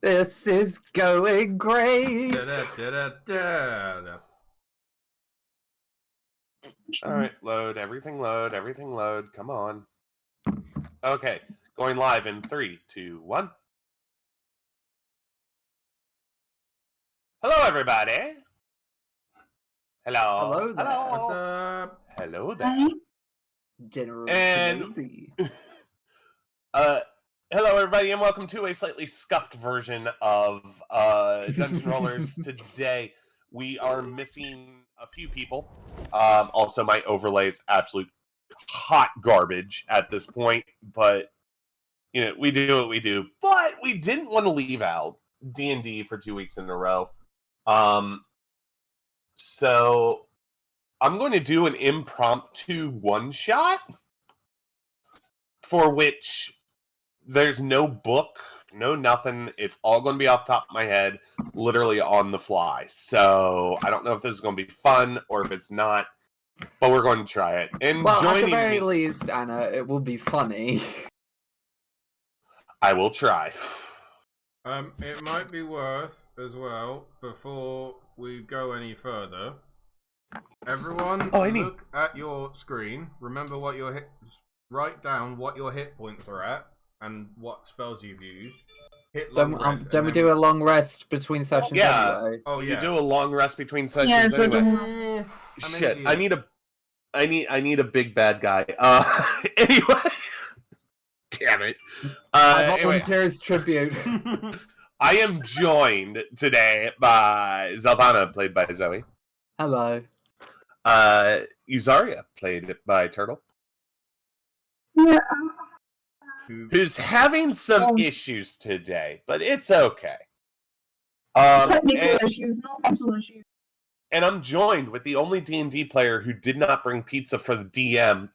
This is going great. Alright, load, everything load, come on. Okay, going live in 3, 2, 1. Hello, everybody. Hello. Hello there. What's up? Hello there. General And- Kenobi. Hello, everybody, and welcome to a slightly scuffed version of Dungeon Rollers. Today, we are missing a few people. Also, my overlay is absolute hot garbage at this point, but you know, we do what we do. But we didn't want to leave out D&D for 2 weeks in a row. So I'm going to do an impromptu one-shot for which there's no book, no nothing. It's all going to be off the top of my head, literally on the fly. So I don't know if this is going to be fun or if it's not, but we're going to try it. And Well, at the joining very me, least, Anna, it will be funny. I will try. It might be worth as well, before we go any further, everyone look at your screen. Remember what your write down what your hit points are at and what spells you've used. Hit long rest. Don't we do a long rest between sessions anyway? Oh yeah. You do a long rest between sessions Yeah, so anyway. Shit, I need a big bad guy. Anyway. Damn it. I Anyway, volunteer as tribute. I am joined today by Zelvana, played by Zoe. Hello. Yuzaria, played by Turtle. Yeah. Who's having some issues today, but it's okay. Technical issues, not mental issues. And I'm joined with the only D&D player who did not bring pizza for the DM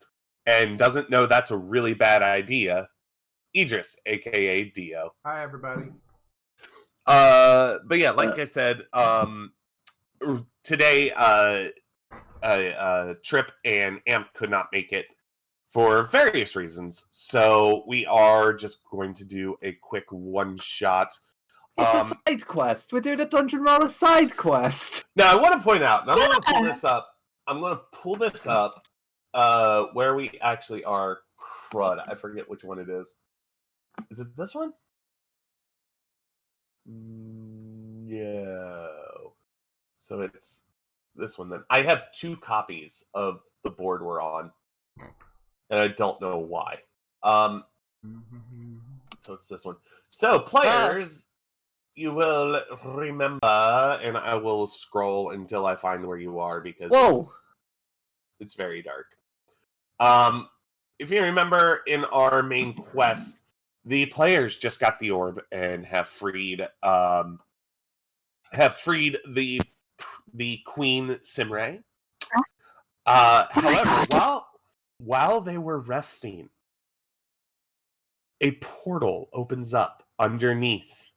and doesn't know that's a really bad idea, Idris, aka Dio. Hi everybody. But yeah, like I said, today, Trip and Amp could not make it for various reasons, so we are just going to do a quick one-shot. It's a side quest. We're doing a Dungeon Roller side quest. Now, I want to point out, and I'm going to pull this up. I'm going to pull this up where we actually are. Crud, I forget which one it is. Is it this one? No. So it's this one then. I have 2 copies of the board we're on, and I don't know why. So it's this one. So players, you will remember, and I will scroll until I find where you are because it's very dark. If you remember, in our main quest, the players just got the orb and have freed the Queen Simray. However, while they were resting, a portal opens up underneath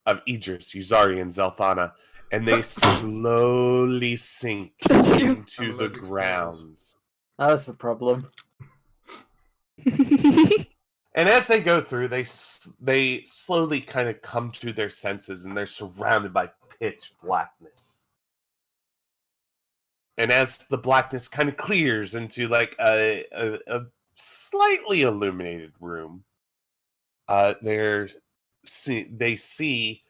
of Idris, Yuzari, and Zelfana, and they slowly sink into the ground. That's the problem. And as they go through, they slowly kind of come to their senses, and they're surrounded by pitch blackness. And as the blackness kind of clears into like a slightly illuminated room, they see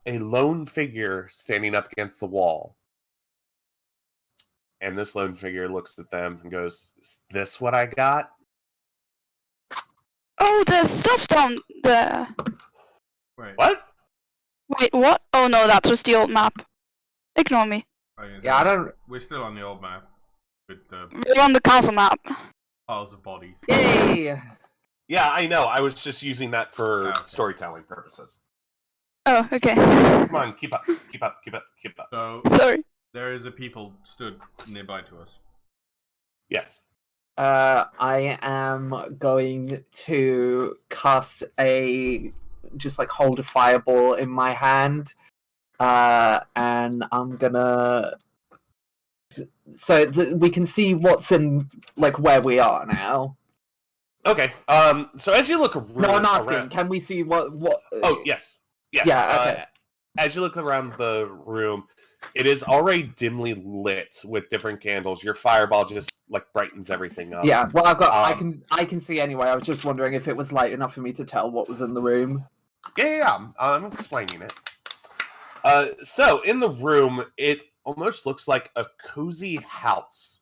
a lone figure standing up against the wall. And this lone figure looks at them and goes, "Is this what I got?" Oh, there's stuff down there. Wait. What? Wait, what? Oh no, that's just the old map. Ignore me. Yeah, I don't. We're still on the old map with the We're on the castle map. piles of bodies. Yay! Yeah, I know. I was just using that for storytelling purposes. Oh, okay. Come on, keep up. So Sorry. there is a people stood nearby to us. Yes. I am going to cast just like hold a fireball in my hand, and I'm gonna. So we can see what's in like where we are now. Okay. So as you look No, I'm asking. around, Can we see what? oh yes, yes. Yeah, okay. As you look around the room, it is already dimly lit with different candles. Your fireball just like brightens everything up. Yeah. Well, I've got. I can see anyway. I was just wondering if it was light enough for me to tell what was in the room. Yeah. I'm explaining it. So in the room, it almost looks like a cozy house.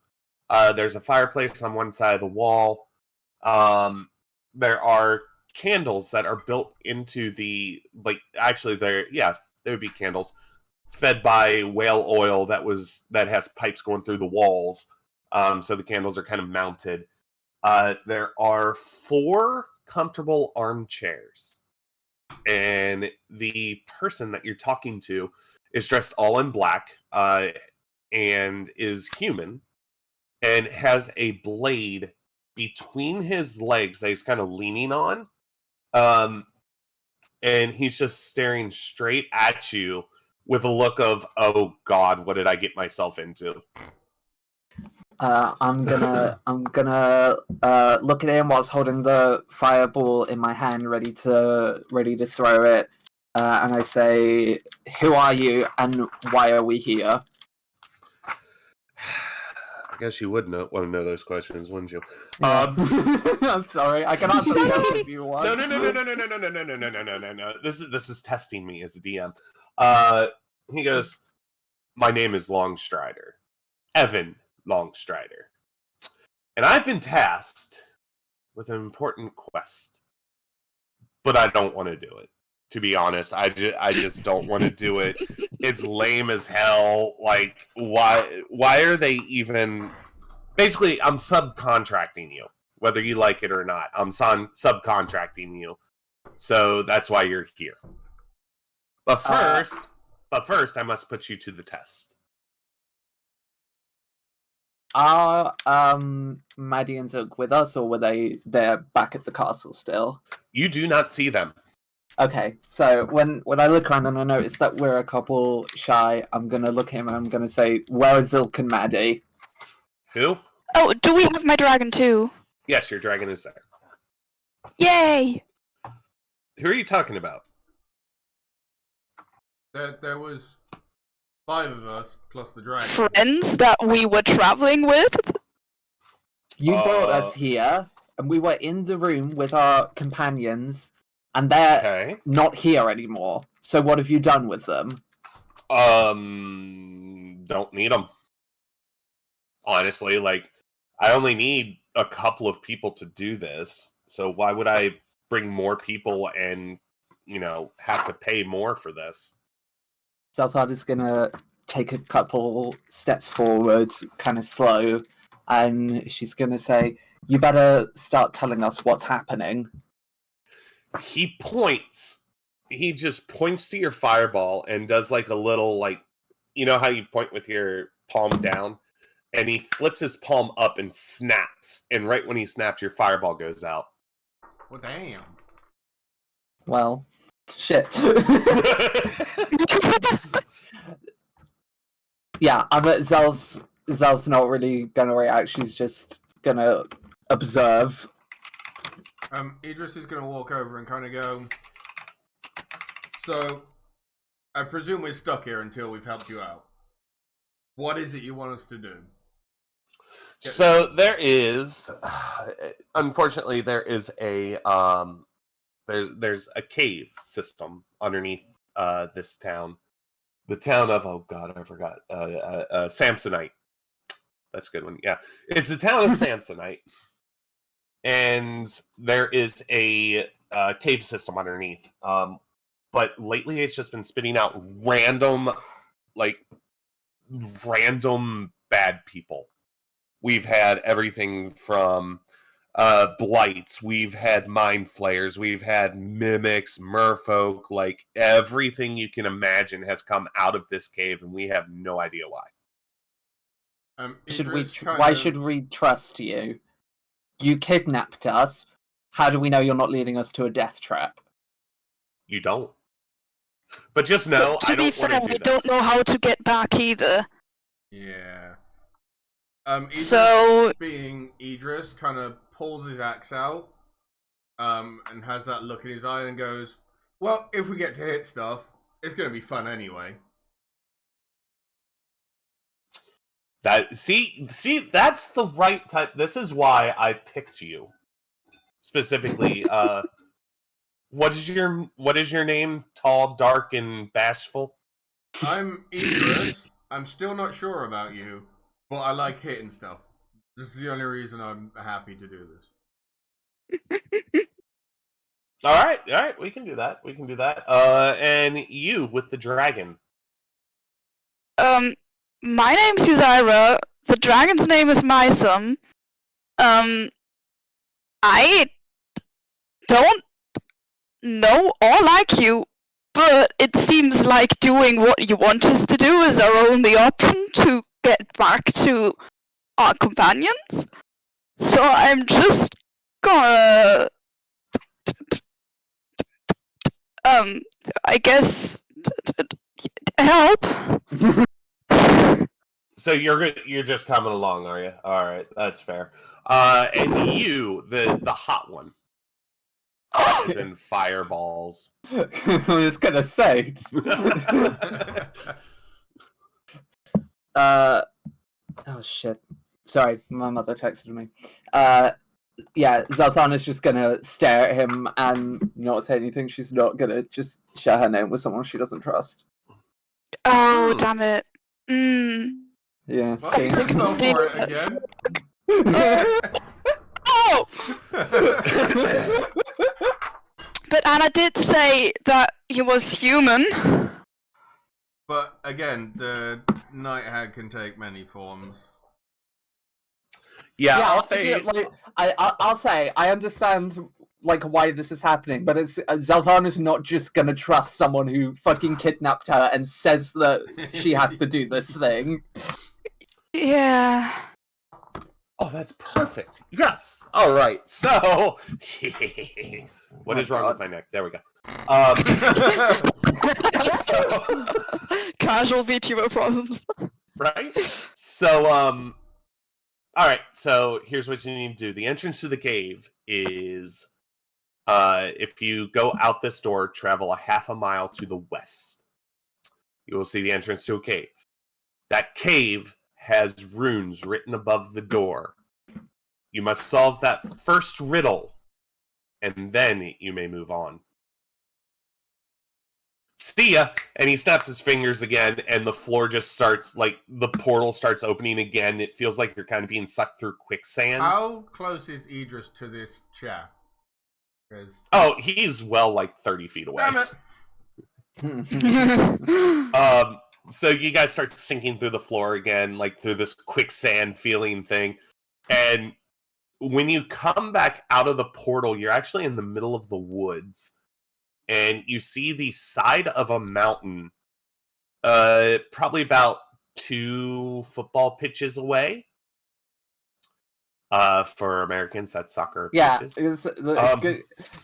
There's a fireplace on one side of the wall. There are candles that are built into the actually they would be candles fed by whale oil that has pipes going through the walls. So the candles are kind of mounted. There are 4 comfortable armchairs. And the person that you're talking to is dressed all in black and is human and has a blade between his legs that he's kind of leaning on. And he's just staring straight at you with a look of, oh God, what did I get myself into? I'm gonna look at him whilst holding the fireball in my hand, ready to throw it. And I say, "Who are you, and why are we here?" I guess you would want to know those questions, wouldn't you? Yeah. I'm sorry. I can answer them if you want. No. This is testing me as a DM. He goes, "My name is Longstrider, Evan Longstrider, and I've been tasked with an important quest, but I don't want to do it. To be honest, I just don't want to do it. It's lame as hell. Like, why are they even? Basically, I'm subcontracting you, whether you like it or not. I'm subcontracting you, so that's why you're here. But first, I must put you to the test." Are Maddie and Zook with us, or were they're back at the castle still? You do not see them. Okay, so when I look around and I notice that we're a couple shy, I'm gonna look at him and I'm gonna say, "Where are Zilk and Maddie?" Who? Oh, do we have my dragon too? Yes, your dragon is there. Yay! Who are you talking about? There was 5 of us plus the dragon. Friends that we were traveling with? You brought us here, and we were in the room with our companions, and they're not here anymore. So what have you done with them? Don't need them. Honestly, like, I only need a couple of people to do this. So why would I bring more people and, have to pay more for this? Zelthard is gonna take a couple steps forward, kind of slow, and she's gonna say, "You better start telling us what's happening." He points. He just points to your fireball and does like a little, like, you know how you point with your palm down? And he flips his palm up and snaps. And right when he snaps, your fireball goes out. Well, damn. Well, shit. Yeah, Zel's not really gonna react. She's just gonna observe. Idris is gonna walk over and kind of go, "So, I presume we're stuck here until we've helped you out. What is it you want us to do?" So there is, unfortunately, there is a there's a cave system underneath this town. The town of, oh god, I forgot, Samsonite. That's a good one. Yeah, it's the town of Samsonite, and there is a cave system underneath. But lately, it's just been spitting out random bad people. We've had everything from blights, we've had mind flayers, we've had mimics, merfolk, like everything you can imagine has come out of this cave, and we have no idea why. Why should we trust you? You kidnapped us. How do we know you're not leading us to a death trap? You don't. But just know, I don't want to do this. We don't know how to get back either. Yeah. Idris, So being Idris, kind of pulls his axe out, and has that look in his eye and goes, "Well, if we get to hit stuff, it's gonna be fun anyway." See, that's the right type. This is why I picked you specifically. What is your name? Tall, dark, and bashful. I'm Idris. I'm still not sure about you, but I like hitting stuff. This is the only reason I'm happy to do this. All right, we can do that. And you with the dragon. my name's Yuzira. The dragon's name is Mysum. I don't know or like you, but it seems like doing what you want us to do is our only option to get back to our companions. So I'm just gonna, I guess, help. So you're just coming along, are you? All right, that's fair. And you, the hot one, is in fireballs. I was gonna say. Oh shit. Sorry, my mother texted me. Yeah, Zalthana's just gonna stare at him and not say anything. She's not gonna just share her name with someone she doesn't trust. Oh, damn it. Yeah. Well, see? you fell for it again. Oh! But Anna did say that he was human. But again, the night hag can take many forms. Yeah, I'll yeah, say. like, I'll say I understand like why this is happening, but it's Zalthana's not just gonna trust someone who fucking kidnapped her and says that she has to do this thing. Yeah. Oh, that's perfect. Yes. All right. So, what is wrong with my neck? There we go. So, Casual VTuber problems. right? So, all right. So here's what you need to do. The entrance to the cave is, if you go out this door, travel a half a mile to the west, you will see the entrance to a cave. That cave has runes written above the door. You must solve that first riddle, and then you may move on. See ya! And he snaps his fingers again, and the floor just starts, like, the portal starts opening again. It feels like you're kind of being sucked through quicksand. How close is Idris to this chap? Oh, he's well, like, 30 feet away. Damn it! So you guys start sinking through the floor again, like through this quicksand feeling thing. And when you come back out of the portal, you're actually in the middle of the woods. And you see the side of a mountain, probably about 2 football pitches away. For Americans, that's soccer pitches. It's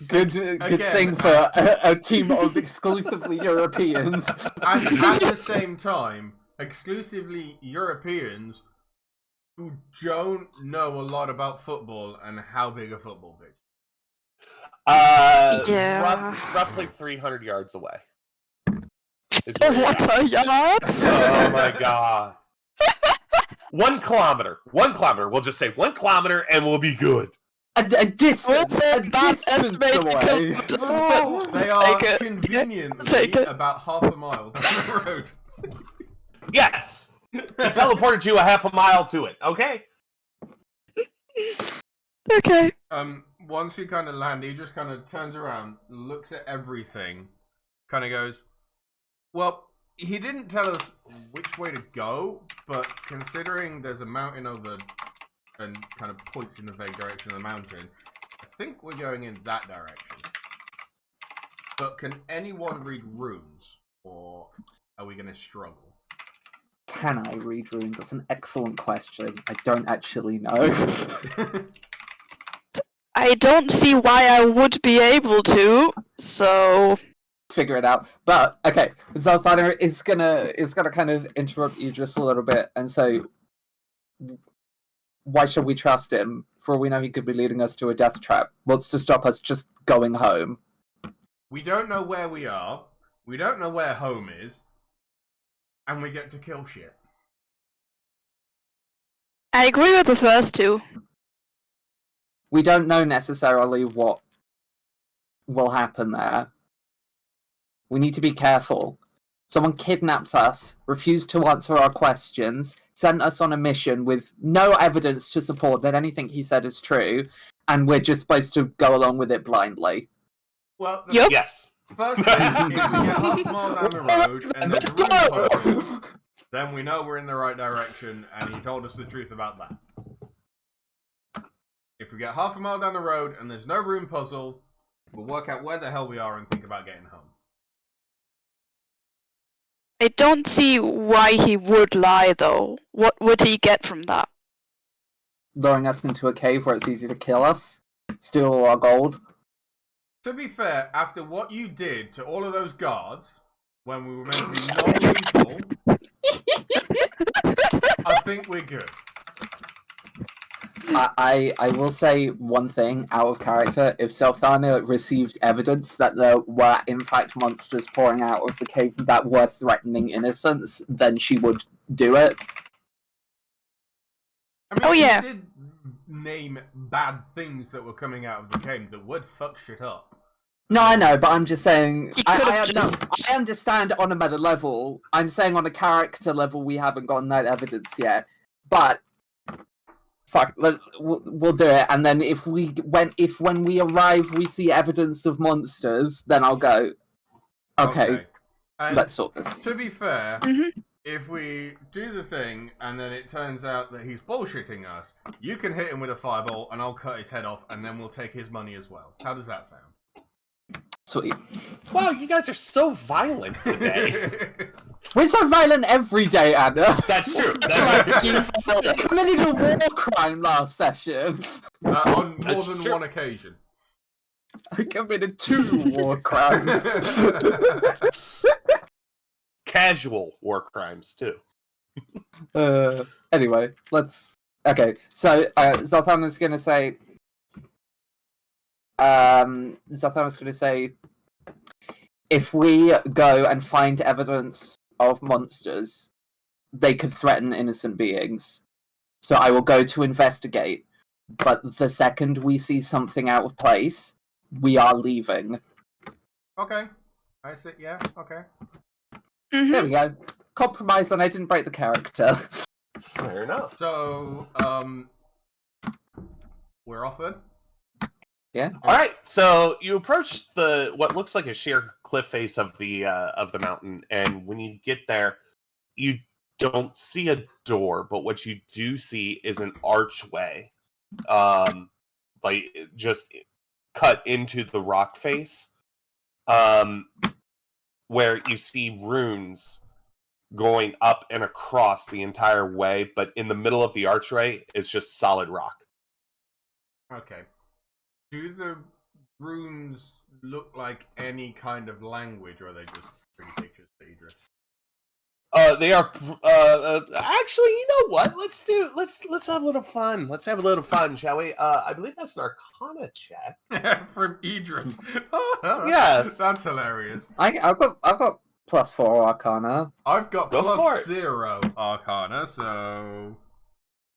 good Again, thing for a team of exclusively Europeans. And at the same time, exclusively Europeans who don't know a lot about football and how big a football pitch. Yeah. Roughly 300 yards away. What a yard! Oh my god. 1 kilometer. 1 kilometer. We'll just say 1 kilometer and we'll be good. A distance. We'll say A that distance estimate away. They are Take it. conveniently Take it. about half a mile down the road. Yes! He teleported you a half a mile to it, okay? Okay. Once we kind of land, he just kind of turns around, looks at everything, kind of goes, well, he didn't tell us which way to go, but considering there's a mountain over and kind of points in the vague direction of the mountain, I think we're going in that direction. But can anyone read runes, or are we going to struggle? Can I read runes? That's an excellent question. I don't actually know. I don't see why I would be able to, so... Figure it out. But okay, Zalthana is gonna kind of interrupt you just a little bit and say, why should we trust him? For all we know, he could be leading us to a death trap. What's to stop us just going home? We don't know where we are. We don't know where home is. And we get to kill shit. I agree with the first two. We don't know necessarily what will happen there. We need to be careful. Someone kidnapped us, refused to answer our questions, sent us on a mission with no evidence to support that anything he said is true, and we're just supposed to go along with it blindly. Well, Yep. Yes. first thing, if we get half a mile down the road and there's Let's room go! puzzle, then we know we're in the right direction, and he told us the truth about that. If we get half a mile down the road and there's no room puzzle, we'll work out where the hell we are and think about getting home. I don't see why he would lie, though. What would he get from that? Luring us into a cave where it's easy to kill us, steal all our gold. To be fair, after what you did to all of those guards, when we were meant to be non-lethal, I think we're good. I will say one thing out of character. If Selthana received evidence that there were in fact monsters pouring out of the cave that were threatening innocents, then she would do it. I mean, Oh, yeah. you did name bad things that were coming out of the game that would fuck shit up. No, I know, but I'm just saying. He I could've understand on a meta level. I'm saying on a character level, we haven't gotten that evidence yet. But fuck, we'll do it. And then when we arrive, we see evidence of monsters, then I'll go. Okay. And Let's sort this. to be fair, Mhm. if we do the thing and then it turns out that he's bullshitting us, you can hit him with a fireball and I'll cut his head off and then we'll take his money as well. How does that sound? Sweet. Wow, you guys are so violent today. We're so violent every day, Anna. That's true. We committed a war crime last session. On more That's than true. one occasion. I committed 2 war crimes. Casual war crimes too. Anyway, let's. Okay, so Zelthana's gonna say. Zelthana's gonna say, if we go and find evidence of monsters, they could threaten innocent beings. So I will go to investigate. But the second we see something out of place, we are leaving. Okay. I see, yeah, okay. There we go. Compromise, and I didn't break the character. Fair enough. So, we're off then? Yeah. All right, so you approach what looks like a sheer cliff face of the mountain, and when you get there, you don't see a door, but what you do see is an archway, like just cut into the rock face, where you see runes going up and across the entire way, but in the middle of the archway is just solid rock. Okay. Do the runes look like any kind of language, or are they just pretty pictures to Idris? They are actually, you know what? Let's have a little fun. Let's have a little fun, shall we? I believe that's an Arcana check. From Idris. Yes. That's hilarious. I've got +4 Arcana. I've got Go for it. +0 Arcana, so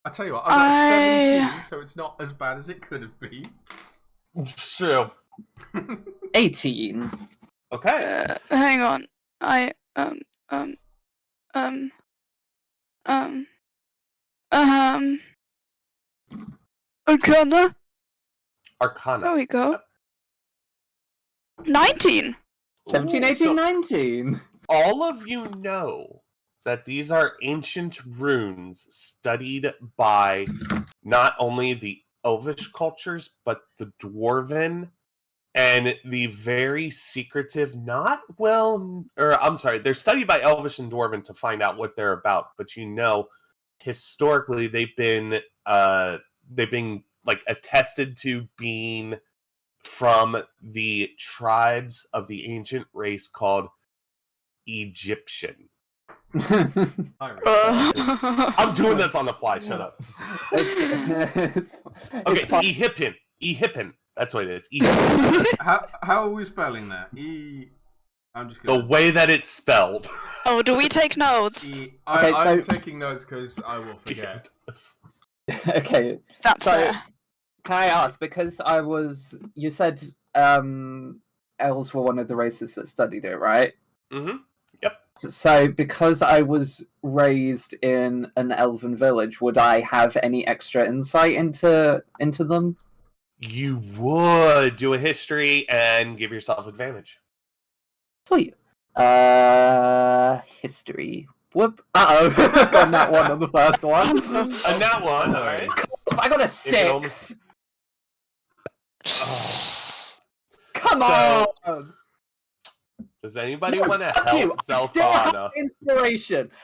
I tell you what, I've got 17, so it's not as bad as it could have been. True. 18. Okay. Hang on. Arcana. Arcana. There we go. 19. 17, Ooh, 18, so 19. all of you know that these are ancient runes studied by not only the Elvish cultures, but the Dwarven and the very secretive, they're studied by Elvish and Dwarven to find out what they're about, but you know, historically they've been like attested to being from the tribes of the ancient race called Egyptian. I'm doing this on the fly. Shut up. Okay, Ehippin. Ehippin. That's what it is. How are we spelling that? I'm just gonna... The way that it's spelled. Oh, do we take notes? I'm taking notes because I will forget. Okay. That's fair. Can I ask, because you said elves were one of the races that studied it, right? Mm-hmm. Yep. So because I was raised in an elven village, would I have any extra insight into them? You would do a history and give yourself advantage. Sweet. History. Whoop. Uh-oh. Got that one on the first one. And that one, alright. I got a 6. Come on! Does anybody want to help Zelfana?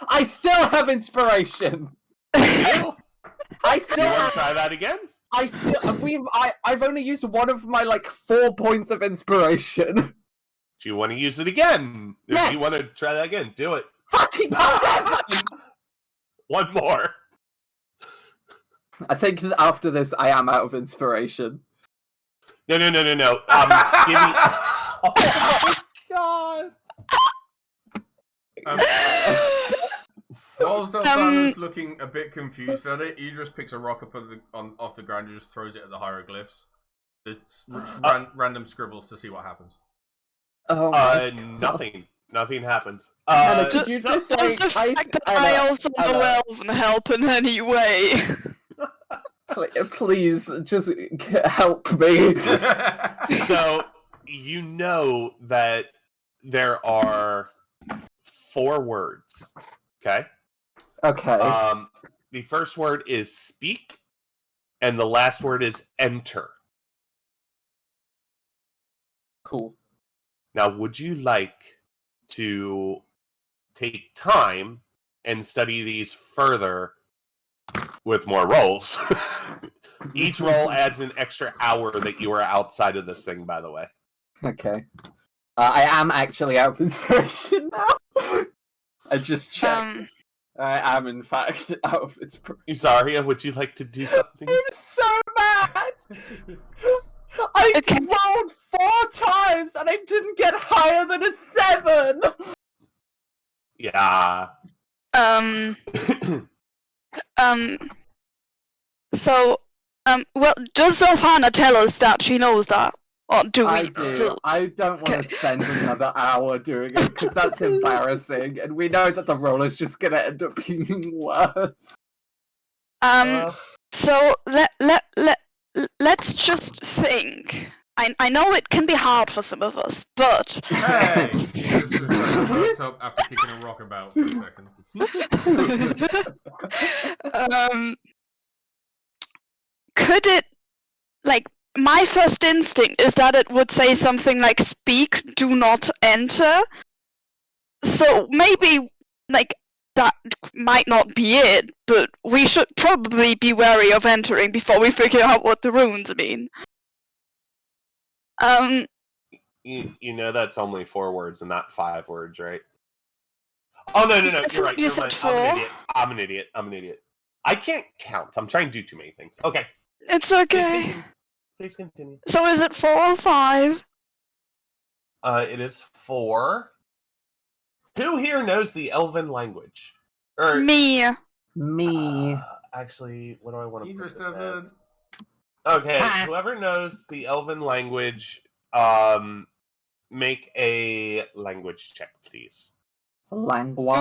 I still have inspiration! I still want to try that again? I've only used one of my, 4 points of inspiration. Do you want to use it again? Yes! If you want to try that again, do it. Fucking 7! One more. I think after this, I am out of inspiration. No. Give me... Oh my god! While Zelfana's looking a bit confused at it, Idris picks a rock up off the ground and just throws it at the hieroglyphs. It's random scribbles to see what happens. Nothing. Nothing happens. Just the fact that I also know elven help in any way. Please, just help me. So, you know that there are 4 words, okay? Okay. The first word is speak, and the last word is enter. Cool. Now, would you like to take time and study these further with more rolls? Each roll adds an extra hour that you are outside of this thing, by the way. Okay. I am actually out of inspiration now. I just checked. I am, in fact, out of inspiration. Zaria, would you like to do something? I'm so mad! I rolled 4 times and I didn't get higher than a 7! Yeah. Well, does Zelfana tell us that she knows that? Or do we still... I don't want to spend another hour doing it, because that's embarrassing, and we know that the roll is just going to end up being worse. So, let's just think. I know it can be hard for some of us, but... Hey! He's just notes up after kicking a rock about for a second. Could it, my first instinct is that it would say something like, speak, do not enter. So maybe, that might not be it, but we should probably be wary of entering before we figure out what the runes mean. You know that's only 4 words and not 5 words, right? Oh, no, you're right. You said 4? I'm an idiot. I can't count. I'm trying to do too many things. Okay. It's okay. Please continue. So is it 4 or 5? It is 4. Who here knows the Elven language? Me. Actually, what do I want to put this doesn't. Okay, whoever knows the Elven language, make a language check, please. Language.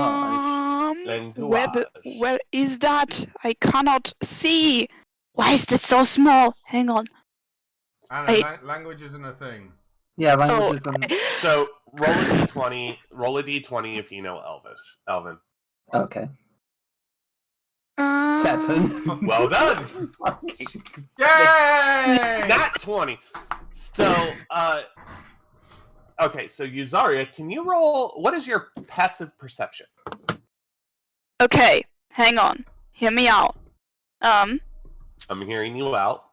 Where is that? I cannot see. Why is it so small? Hang on. Anna, language isn't a thing. Yeah, language isn't. So roll a d20. Roll a d20 if you know Elven. Okay. 7. Well done. Yay! Not 20. So, okay. So Yuzaria, can you roll? What is your passive perception? Okay, hang on. Hear me out. I'm hearing you out.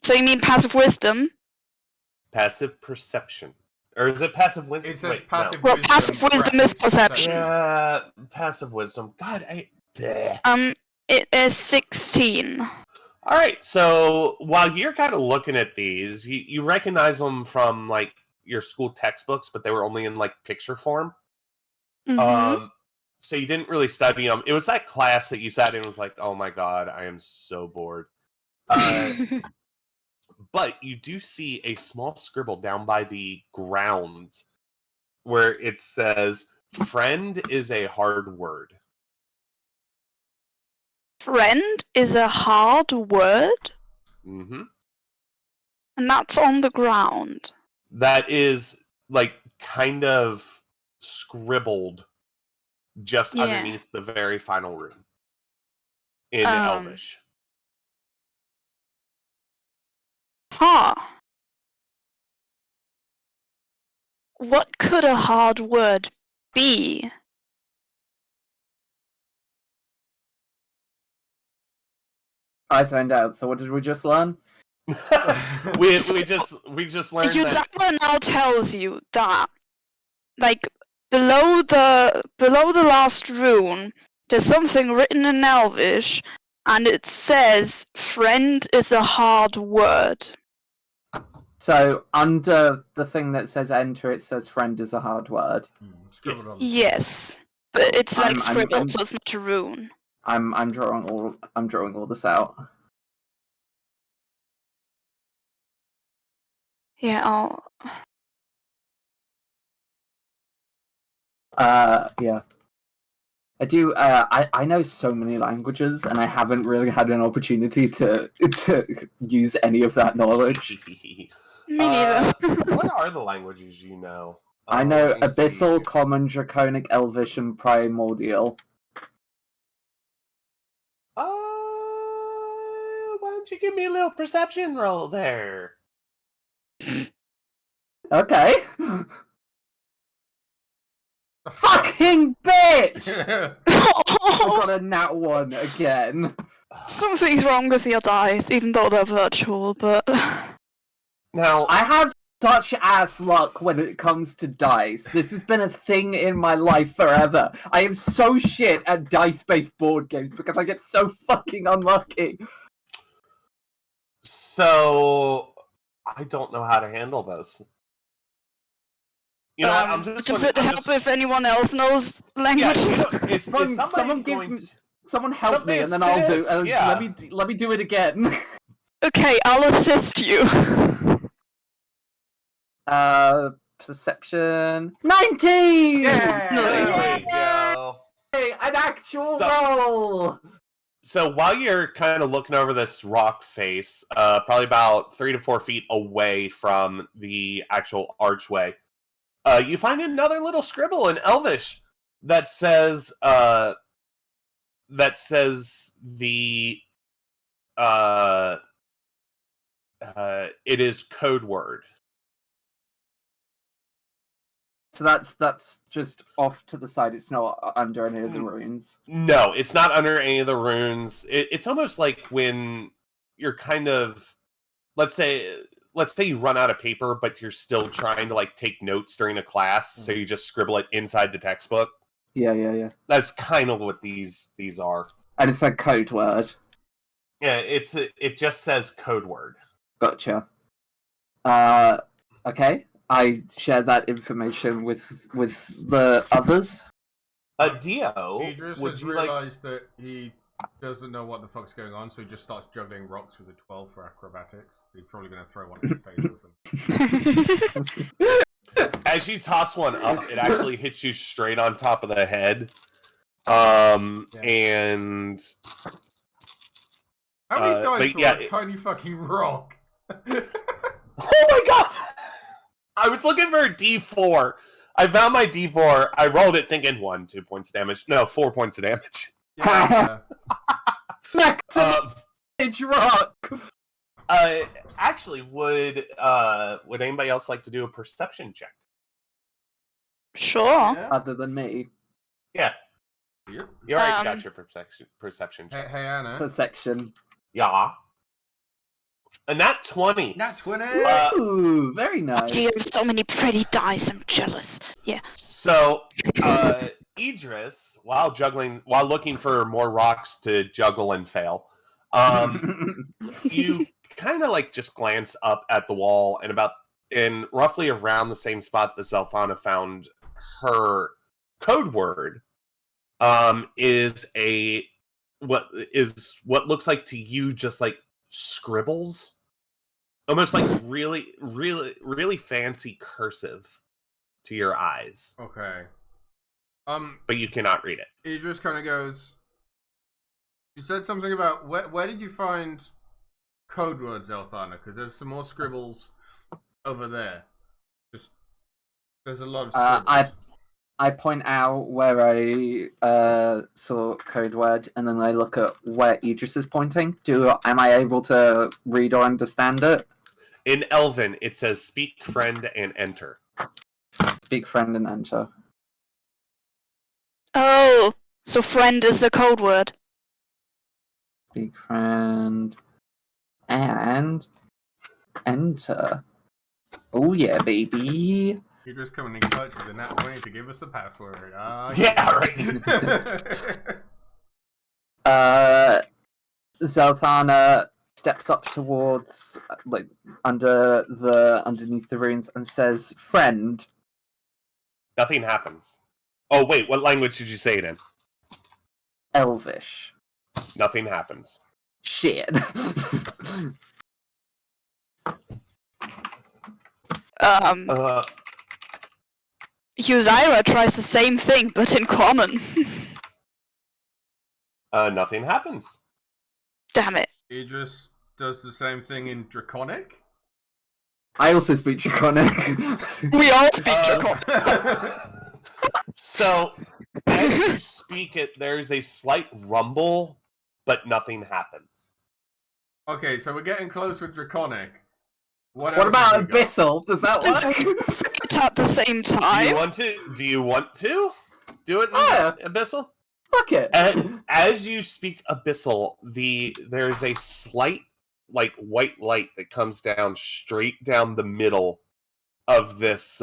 So you mean passive wisdom? Passive perception. Or is it passive wisdom? It says Wait, passive no. Well, passive wisdom is perception. Yeah, passive wisdom. God, It is 16. All right, so while you're kind of looking at these, you recognize them from like your school textbooks, but they were only in like picture form. Mm-hmm. So you didn't really study them. It was that class that you sat in and was like, oh my god, I am so bored. But you do see a small scribble down by the ground where it says, friend is a hard word. Friend is a hard word, Mm-hmm. and that's on the ground. That is like kind of scribbled just Yeah. underneath the very final rune in Um, Elvish. Huh. What could a hard word be? I zoned out. So what did we just learn? we just learned that. Yuzama now tells you that, like, below the last rune, there's something written in Elvish, and it says, "Friend is a hard word." So under the thing that says enter, it says friend is a hard word. Scribbled on the Yes, but it's like I'm- scribbled, so it's not a rune. I'm drawing all this out. Yeah, I'll... Yeah. I do. I know so many languages, and I haven't really had an opportunity to use any of that knowledge. Me neither. What are the languages you know? I know let me see. Abyssal, Common, Draconic, Elvish, and Primordial. Why don't you give me a little perception roll there? Okay. Fucking bitch! I got a nat 1 again. Something's wrong with your dice, even though they're virtual, but... Now, I have such ass luck when it comes to dice. This has been a thing in my life forever. I am so shit at dice-based board games because I get so fucking unlucky. so I don't know how to handle this. You know what? I'm just does gonna, it I'm help just, if anyone else knows language? is Someone give going me, someone help me, and then Somebody I'll do. assist, yeah. Let me do it again. Okay, I'll assist you. Perception 19. Yeah! There we go. Hey, an actual So- roll. So while you're kind of looking over this rock face, probably about 3 to 4 feet away from the actual archway, you find another little scribble in Elvish that says the it is code word. So that's just off to the side. It's not under any of the runes. No, it's not under any of the runes. It's almost like when you're kind of, let's say you run out of paper, but you're still trying to like take notes during a class, so you just scribble it inside the textbook. Yeah. That's kind of what these are. And it's a code word. Yeah, it just says code word. Gotcha. Okay. I share that information with the others. Dio, Idris would has you like? realised that he doesn't know what the fuck's going on, so he just starts juggling rocks with a 12 for acrobatics. He's probably going to throw one in his face or something. As you toss one up, it actually hits you straight on top of the head. And How many dice but for yeah, a tiny fucking rock? oh my god! I was looking for a D4. I found my D4. I rolled it thinking 1, 2 points of damage. No, 4 points of damage. Yeah, Rock. Actually, would anybody else like to do a perception check? Sure. yeah. Other than me. Yeah, Yep. you already got your perception check. Hey Anna. Perception. Yeah. A nat 20. Nat 20! Ooh, very nice. You have so many pretty dice. I'm jealous. Yeah. So, Idris, while looking for more rocks to juggle and fail, you kind of like just glance up at the wall and roughly around the same spot that Zelthana found her code word, is what looks like to you just like scribbles, almost like really fancy cursive to your eyes. Okay. But you cannot read it. He just kind of goes. You said something about where did you find code words, Zelthana? Because there's some more scribbles over there. Just there's a lot of scribbles. I point out where I saw code word, and then I look at where Idris is pointing. Am I able to read or understand it? In Elven, it says "Speak, friend, and enter." Speak, friend, and enter. Oh, so friend is the code word. Speak, friend, and enter. Oh yeah, baby. You're just coming in clutch with a nat 20 to give us the password. Yeah, right. Zelthana steps up towards, like, underneath the runes and says, "Friend." Nothing happens. Oh wait, what language did you say it in? Elvish. Nothing happens. Shit. Huzaira tries the same thing, but in common. Nothing happens. Damn it. Idris does the same thing in Draconic? I also speak Draconic. We all speak Draconic. So, as you speak it, there's a slight rumble, but nothing happens. Okay, so we're getting close with Draconic. What What else about have we got? Abyssal? Does that work? Say it at the same Do you time. want to do it in Yeah. Abyssal? Fuck it. As you speak Abyssal, there's a slight like white light that comes down straight down the middle of this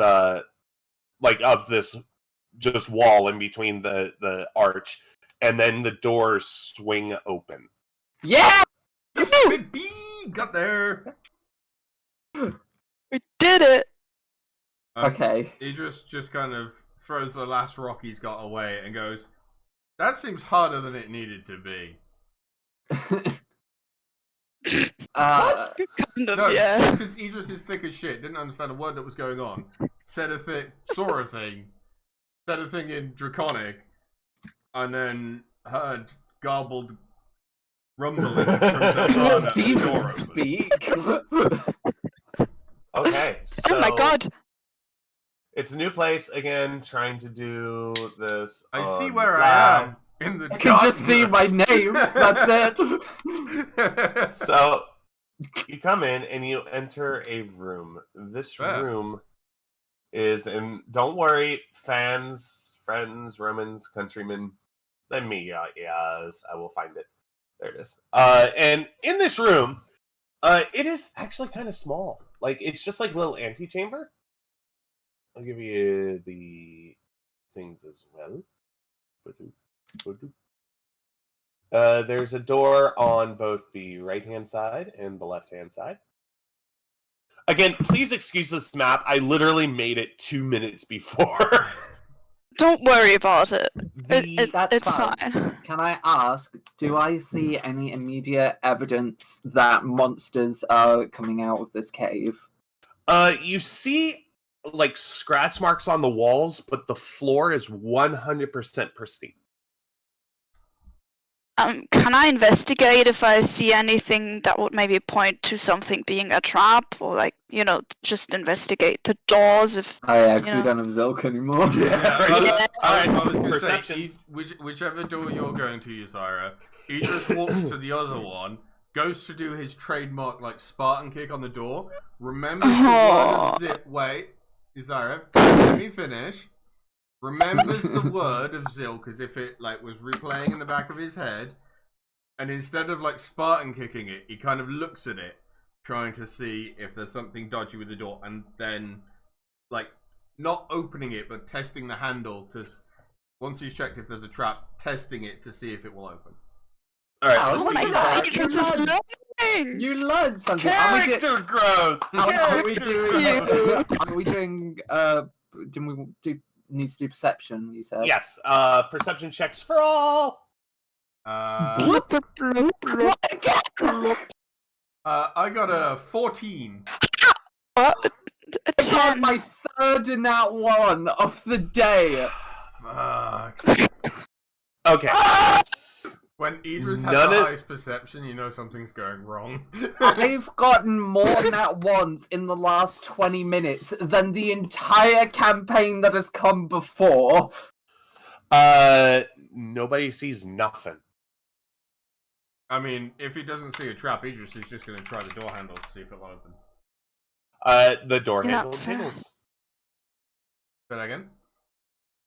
just wall in between the arch, and then the doors swing open. Yeah! Big B got there. We did it. Okay. Idris just kind of throws the last rock he's got away and goes, "That seems harder than it needed to be." Kind of, No, yeah. because Idris is thick as shit, didn't understand a word that was going on. Said a thing, saw a thing, said a thing in Draconic, and then heard garbled rumblings from Zelthana at the door open. Speak. Okay, so Oh my god. it's a new place again, trying to do this. I on see the where fly. I am in the I can just see my name. That's it. So you come in and you enter a room. This Yeah. room is, and don't worry, fans, friends, Romans, countrymen, let me, yes, I will find it. There it is. And in this room, it is actually kind of small. Like, it's just like a little antechamber. I'll give you the things as well. There's a door on both the right-hand side and the left-hand side. Again, please excuse this map. I literally made it 2 minutes before. Don't worry about it. That's It's fine. fine. Can I ask, do I see any immediate evidence that monsters are coming out of this cave? You see, like, scratch marks on the walls, but the floor is 100% pristine. Can I investigate if I see anything that would maybe point to something being a trap, or like, just investigate the doors if. I actually Yeah. don't have Zilk anymore. Yeah. I was going to say, Perceptions. whichever door you're going to, Ysira, he just walks to the other one, goes to do his trademark, like, Spartan kick on the door, remembers the word of zip. Wait, Ysira, let me finish. Remembers the word of Zilk as if it, like, was replaying in the back of his head, and instead of, like, Spartan kicking it, he kind of looks at it, trying to see if there's something dodgy with the door, and then, like, not opening it, but testing the handle to... Once he's checked if there's a trap, testing it to see if it will open. All right. Oh let's my do God, that. Idris is learning! You learned something. Are we Character growth. Are we Character growth. Are we doing? Did we need to do perception? You said. Yes. Perception checks for all. Bloop, bloop, bloop, bloop. I got a 14. A I got 10. my third in that one of the day. Fuck. Okay. When Idris has None the of- highest perception, you know something's going wrong. I've gotten more than that once in the last 20 minutes than the entire campaign that has come before. Nobody sees nothing. I mean, if he doesn't see a trap, Idris is just going to try the door handle to see if it'll open. The door Yeah, handle sir. jiggles. Say that again?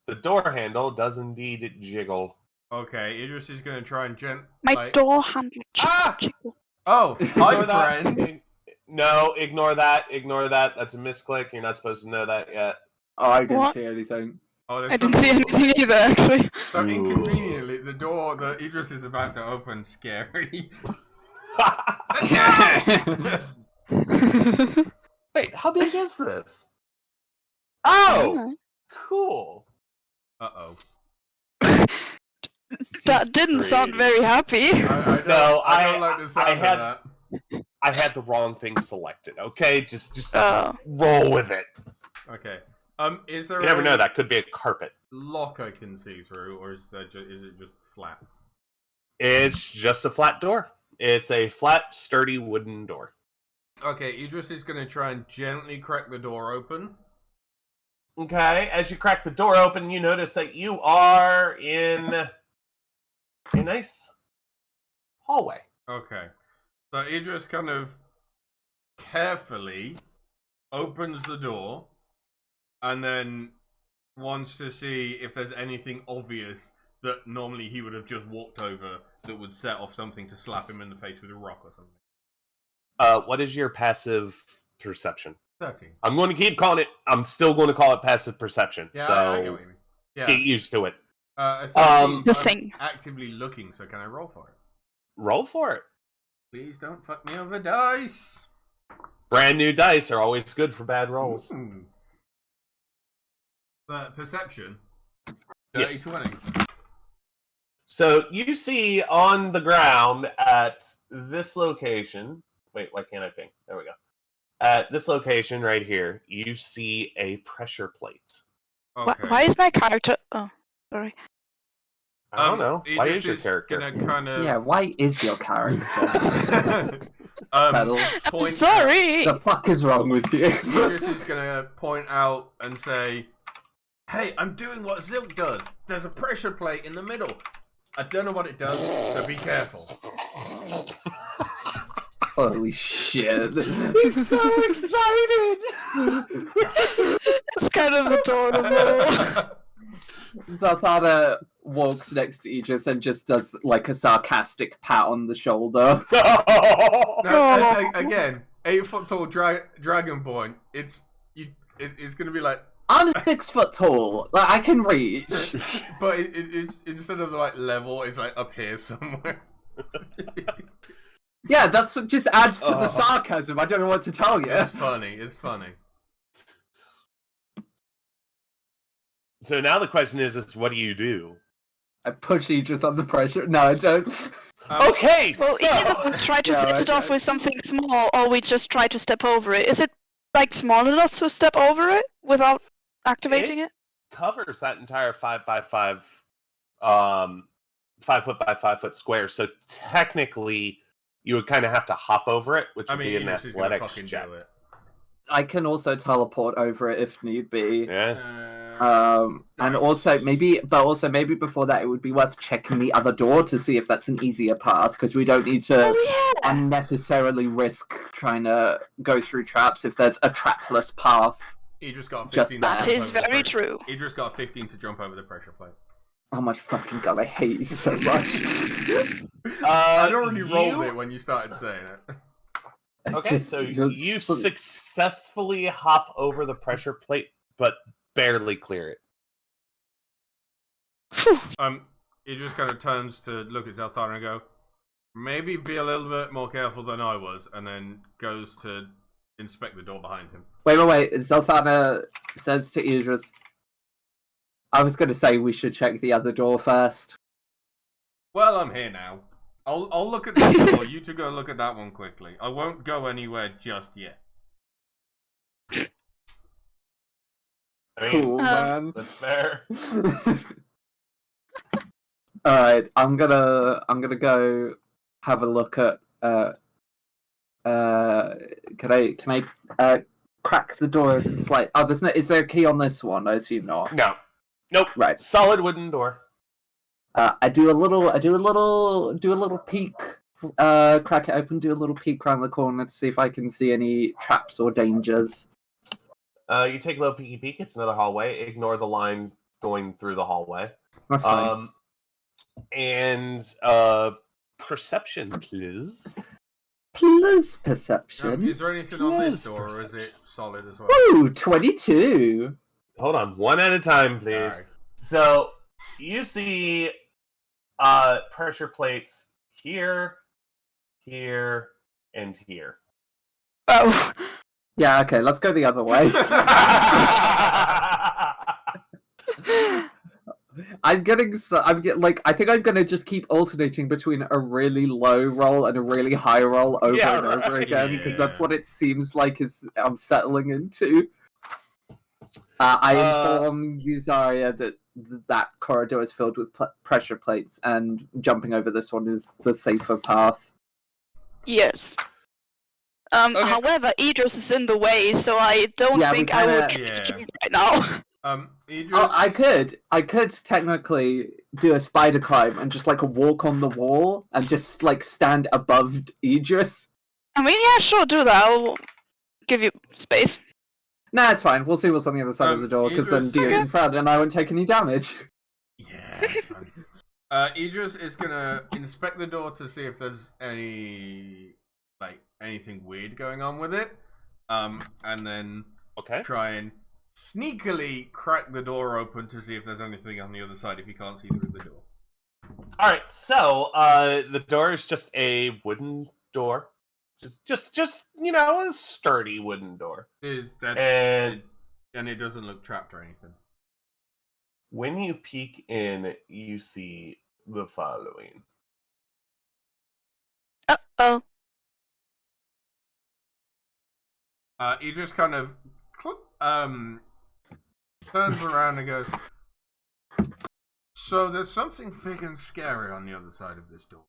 The door handle does indeed jiggle. Okay, Idris is going to try and My door handle. Ah! Jiggle. Oh, hi, Ignore that. friend. No, ignore that. Ignore that. That's a misclick. You're not supposed to know that yet. Oh, I didn't What? see anything. Oh, there's I didn't see anything either, actually. So inconveniently, the door that Idris is about to open, scary. Wait, how big is this? Oh, cool. Uh-oh. That didn't sound very happy. I don't like the sound had- of I had the wrong thing selected. Okay, just Oh. roll with it. that. Okay. Is there You never a know. That could be a carpet. lock I can see through, or is it just flat? It's just a flat door. It's a flat, sturdy wooden door. Okay, Idris is going to try and gently crack the door open. Okay, as you crack the door open, you notice that you are in a nice hallway. Okay. So Idris kind of carefully opens the door and then wants to see if there's anything obvious that normally he would have just walked over that would set off something to slap him in the face with a rock or something. What is your passive perception? 13. I'm going to keep calling it. I'm still going to call it passive perception. Yeah, so I get what you mean. Yeah. get used to it. A 13, The I'm thing. actively looking, so can I roll for it? Roll for it. Please don't fuck me over, dice. Brand new dice are always good for bad rolls. Perception. Yes. 30-20. So you see on the ground at this location. Wait, why can't I ping? There we go. At this location right here, you see a pressure plate. Okay. Why is my character? Oh, sorry. I don't know. Why Idris is your character? Gonna kind of... Yeah, why is your character? um, I'm point sorry. The fuck is wrong with you? Idris is gonna point out and say, "Hey, I'm doing what Zilk does. There's a pressure plate in the middle. I don't know what it does, so be careful." Holy shit. He's so excited! It's kind of adorable. Zarthana walks next to Aegis and just does like a sarcastic pat on the shoulder. Now, again, 8-foot tall dragonborn. It's gonna be like, I'm 6 foot tall. Like I can reach. but it instead of like level, it's like up here somewhere. Yeah, that's just adds to Oh. the sarcasm. I don't know what to tell you. It's funny. It's funny. So now the question is what do you do? I push Aegis under pressure. No, I don't. Okay, Well, so either we try to Yeah, set it off okay. with something small, or we just try to step over it. Is it like small enough to step over it without activating it? covers that entire 5x5, 5 foot by 5 foot square. So technically, you would kind of have to hop over it, which I would mean, be an Idris is gonna athletics fucking check. do it. I can also teleport over it if need be. Yeah. And also maybe before that, it would be worth checking the other door to see if that's an easier path, because we don't need to Oh yeah. unnecessarily risk trying to go through traps if there's a trapless path. Idris got a Just 15. that to That jump is over the very pressure- true. Idris got a 15 to jump over the pressure plate. Oh my fucking god, I hate you so much. I'd already rolled you- it when you started saying it. Okay, so you successfully hop over the pressure plate, but barely clear it. He just kind of turns to look at Zelthana and go, maybe be a little bit more careful than I was, and then goes to inspect the door behind him. Wait. Zelthana says to Idris, I was going to say we should check the other door first. Well, I'm here now. I'll look at this door. You two go look at that one quickly. I won't go anywhere just yet. I mean, Cool, man. that's fair. All right, I'm gonna go have a look at. Can I crack the door and slide? Oh, there's no. Is there a key on this one? I assume not. No. Nope. Right. Solid wooden door. I do a little peek. Crack it open. Do a little peek around the corner to see if I can see any traps or dangers. You take a little peeky peek. It's another hallway. Ignore the lines going through the hallway. That's fine. And perception, please. Plus perception. Is there anything on this door, or is it solid as well? Ooh, 22. Hold on, one at a time, please. Sorry. So you see pressure plates here, here, and here. Oh. Yeah, okay, let's go the other way. I think I'm gonna just keep alternating between a really low roll and a really high roll over and over again, because that's what it seems like I'm settling into. I inform Yuzaria that corridor is filled with pressure plates, and jumping over this one is the safer path. Yes. Okay. However, Idris is in the way, so I don't think I would jump right now. Idris... Oh, I could technically do a spider climb and just walk on the wall and just stand above Idris. I mean, yeah, sure, do that. I'll give you space. Nah, it's fine. We'll see what's on the other side of the door, because then Dio's in front and I won't take any damage. Yeah, that's fine. Idris is gonna inspect the door to see if there's anything weird going on with it. And then try and sneakily crack the door open to see if there's anything on the other side if you can't see through the door. Alright, so the door is just a wooden door. Just a sturdy wooden door. And it doesn't look trapped or anything. When you peek in, you see the following. Uh-oh. He just kind of turns around and goes, so there's something big and scary on the other side of this door.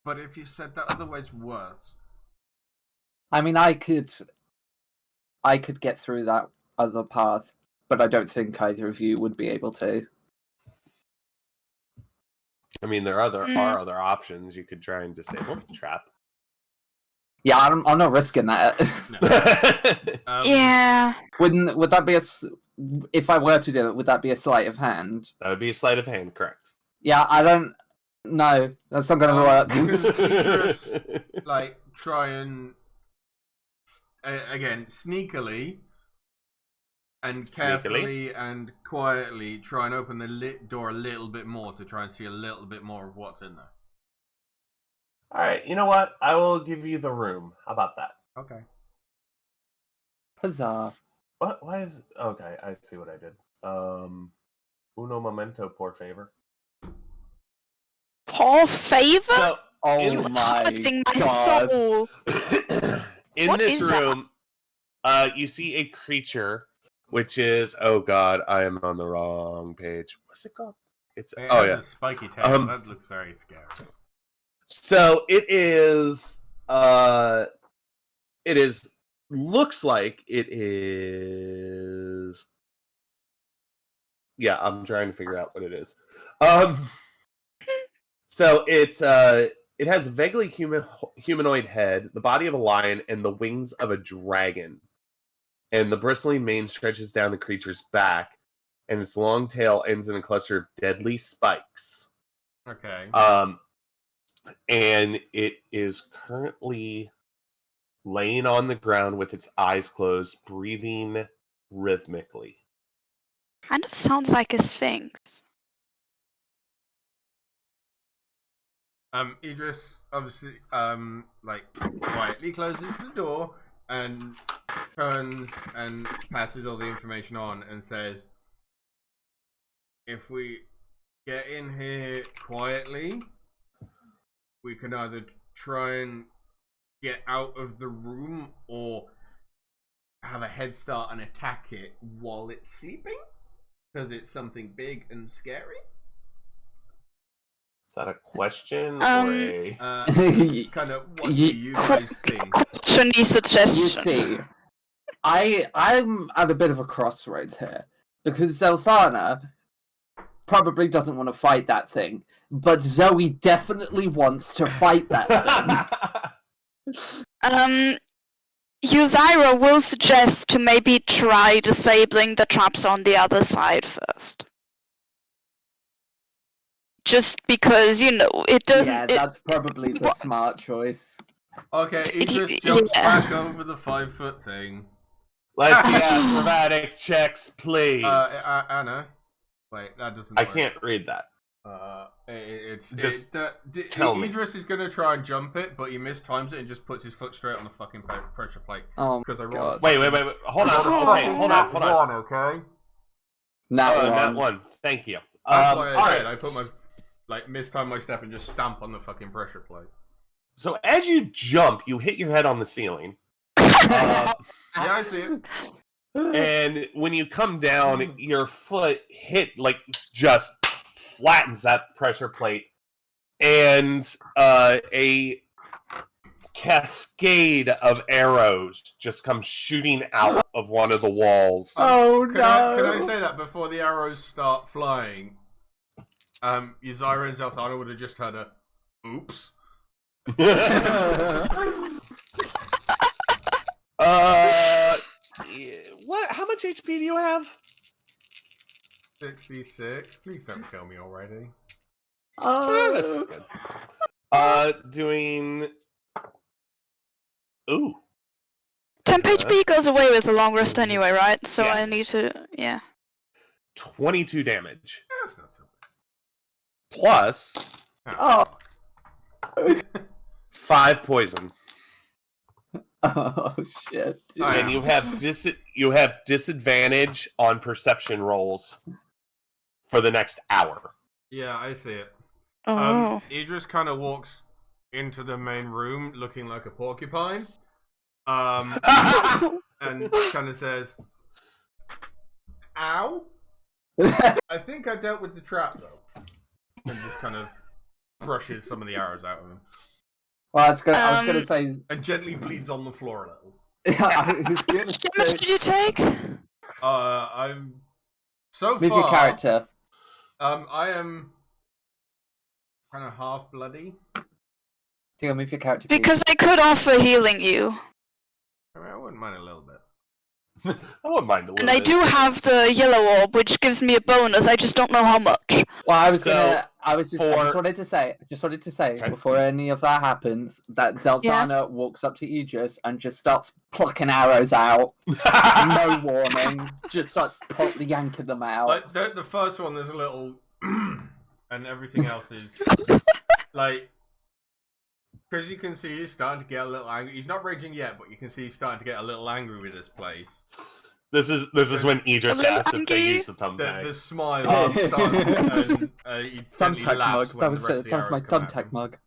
But if you said that other way's worse. I mean, I could get through that other path, but I don't think either of you would be able to. I mean, there are other options. You could try and disable the trap. Yeah, I'm not risking that. No. Yeah. Would that be if I were to do it, would that be a sleight of hand? That would be a sleight of hand, correct? Yeah, I don't. No, that's not going to work. Just, try and again sneakily and carefully and quietly try and open the door a little bit more to try and see a little bit more of what's in there. Alright, you know what? I will give you the room. How about that? Okay. Huzzah. What? Why is... Okay, I see what I did. Uno momento, por favor. Por favor? So, oh my hurting my God. soul. In What this is room, you see a creature, which is... Oh god, I am on the wrong page. What's it called? It's... It oh has yeah. a spiky tail. That looks very scary. So it is looks like it is. Yeah, I'm trying to figure out what it is. So it's it has a vaguely humanoid head, the body of a lion, and the wings of a dragon. And the bristling mane stretches down the creature's back, and its long tail ends in a cluster of deadly spikes. Okay. And it is currently laying on the ground with its eyes closed, breathing rhythmically. Kind of sounds like a sphinx. Idris obviously, quietly closes the door and turns and passes all the information on and says, if we get in here quietly, we can either try and get out of the room or have a head start and attack it while it's sleeping, because it's something big and scary. Is that a question or a... kind of, what do you guys think? Question, You suggestion. see, I'm at a bit of a crossroads here, because Zelthana probably doesn't want to fight that thing, but Zoe definitely wants to fight that thing. Uzyra will suggest to maybe try disabling the traps on the other side first. Just because, you know, it doesn't... Yeah, that's probably the smart choice. Okay, Idris jumps back over the 5-foot thing. Let's see acrobatic checks, please. Anna. Wait, that doesn't work. I can't read that. Tell me. Idris is going to try and jump it, but he mistimes it and just puts his foot straight on the fucking pressure plate. Oh, because I God. Wait. Hold on. Okay? That one. Thank you. That's why all right. I put my... mistime my step and just stamp on the fucking pressure plate. So as you jump, you hit your head on the ceiling. Yeah, I see it. And when you come down, your foot just flattens that pressure plate. And a cascade of arrows just come shooting out of one of the walls. Oh, Can I say that before the arrows start flying? Uzyra and Zelthana would have just had a oops. What? How much HP do you have? 66. Please don't kill me already. This is good. Doing. Ooh. Temp HP goes away with the long rest anyway, right? So I Yes. need to, yeah. 22 damage. That's not so bad. Plus Oh. 5 poison. Oh, shit. And you have disadvantage on perception rolls for the next hour. Yeah, I see it. Oh. Idris kind of walks into the main room looking like a porcupine. And kind of says, ow. I think I dealt with the trap, though. And just kind of brushes some of the arrows out of him. Well, I was gonna say... And gently bleeds on the floor a little. I was gonna How much say... did you take? I'm... So With far... your character. I am... kind of half bloody. Deal with your character, please. Because I could offer healing you. I mean, I wouldn't mind a little bit. I wouldn't mind a little And I bit. do have the yellow orb, which gives me a bonus, I just don't know how much. Well, I just wanted to say Okay. before any of that happens, that Zelthana walks up to Idris and just starts plucking arrows out. No warning. Just starts yanking them out. Like, the first one, there's a little... and everything else is... like... Because you can see he's starting to get a little angry. He's not raging yet, but you can see he's starting to get a little angry with this place. This is when Idris asks if they use the thumbtack. The smile starts and he Thumbtack laughs mug. when That the rest of the was my arrows come at thumbtack him. mug.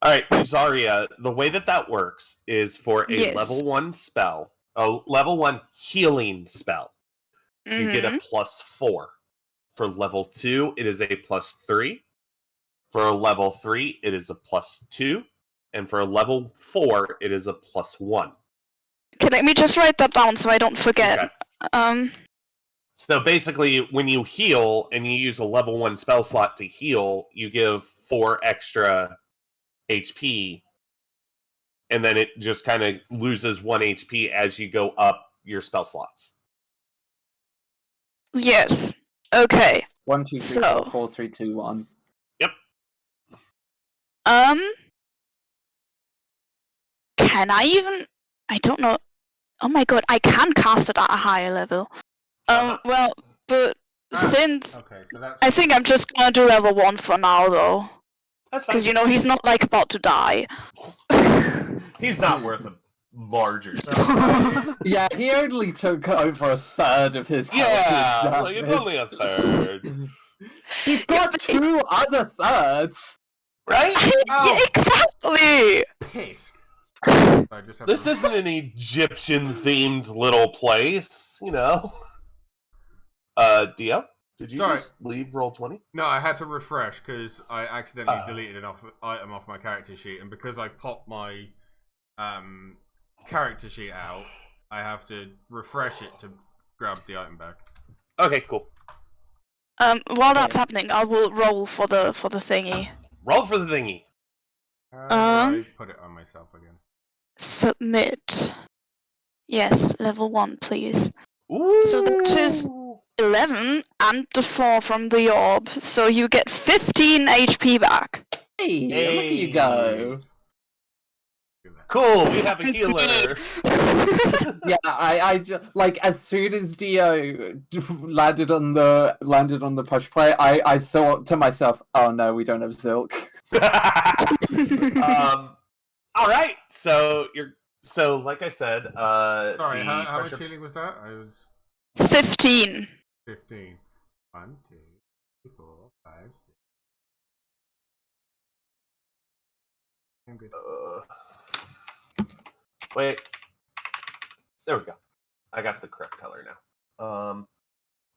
Alright, Zarya, the way that works is for a Yes. level 1 spell, a level 1 healing spell, you get a +4. For level 2, it is a +3. For a level 3, it is a +2. And for a level 4, it is a +1. Okay, let me just write that down so I don't forget. Okay. So basically, when you heal and you use a level 1 spell slot to heal, you give 4 extra HP, and then it just kind of loses 1 HP as you go up your spell slots. Yes. Okay. 1, 2, 3, So- 4, 4, 3, 2, 1. Can I even... I don't know. Oh my god, I can cast it at a higher level. Well, but since Okay, so that's. I think I'm just gonna do level 1 for now, though, That's fine. because you know he's not like about to die. He's not worth a larger. Yeah, he only took over a third of his health. Yeah, like it's only a third, He's got two other thirds. right? Yeah, exactly. Piss. I just have This to- isn't an Egyptian-themed little place, you know. Dio, did you Sorry. just leave Roll20? No, I had to refresh because I accidentally deleted an item off my character sheet, and because I popped my character sheet out, I have to refresh it to grab the item back. Okay, cool. While that's happening, I will roll for the thingy. Roll for the thingy. I put it on myself again. Submit. Yes, level 1, please. Ooh. So that is 11 and the 4 from the orb, so you get 15 HP back. Hey, look at you go. Cool. We have a healer. Yeah, I just, like, as soon as Dio landed on the push play, I thought to myself, oh no, we don't have Zilk. All right. So like I said, Sorry, the how much pressure- healing was that? I was 15. 15. 1, 2, 3, 4, 5, 6. I'm good. Wait. There we go. I got the correct color now.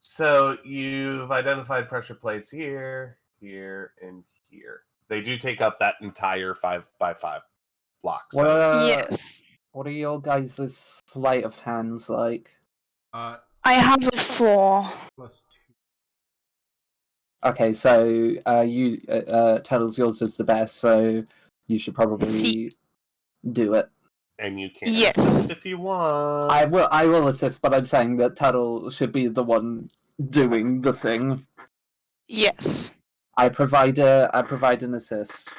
So you've identified pressure plates here, here, and here. They do take up that entire 5x5 block. So. Yes. What are your guys' sleight of hands like? Uh, I have a 4. plus 2. Okay, so you Turtles, yours is the best, so you should probably See. do it. And you can Yes. assist if you want. I will assist, but I'm saying that Turtle should be the one doing the thing. Yes. I provide an assist.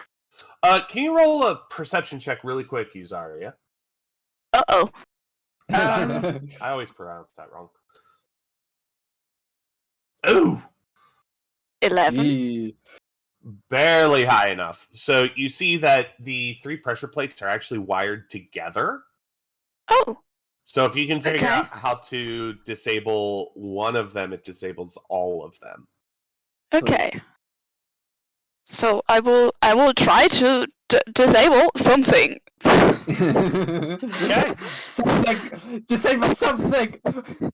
Can you roll a perception check really quick, Yuzaria? Uh-oh. I always pronounce that wrong. Ooh! 11. Yee. Barely high enough. So you see that the 3 pressure plates are actually wired together. Oh. So if you can figure Okay. out how to disable one of them, it disables all of them. Okay. So I will try to disable something. Okay. Something. Disable something. Do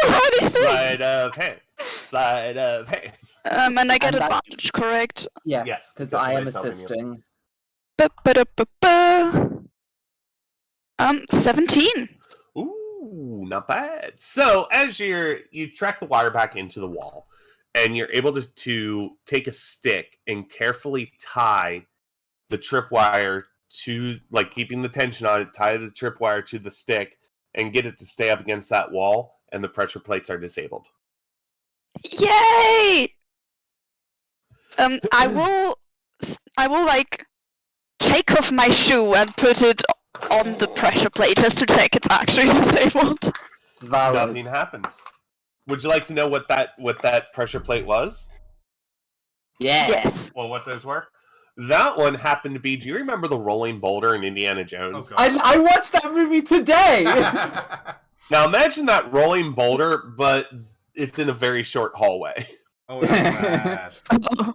anything. Sleight of hand. Sleight of hand. And I get And that- advantage, correct? Yes, Yes, because just I am myself and you. assisting. Ba-ba-da-ba-ba. 17. Ooh, not bad. So as you track the wire back into the wall, and you're able to take a stick and carefully tie the tripwire to, like, keeping the tension on it, tie the tripwire to the stick, and get it to stay up against that wall, and the pressure plates are disabled. Yay! I will like take off my shoe and put it on the pressure plate just to check it's actually disabled. Valid. Nothing happens. Would you like to know what that pressure plate was? Yeah. Yes. Well, what those were? That one happened to be. Do you remember the rolling boulder in Indiana Jones? Oh, God. I watched that movie today. Now imagine that rolling boulder, but it's in a very short hallway. Oh, that's bad.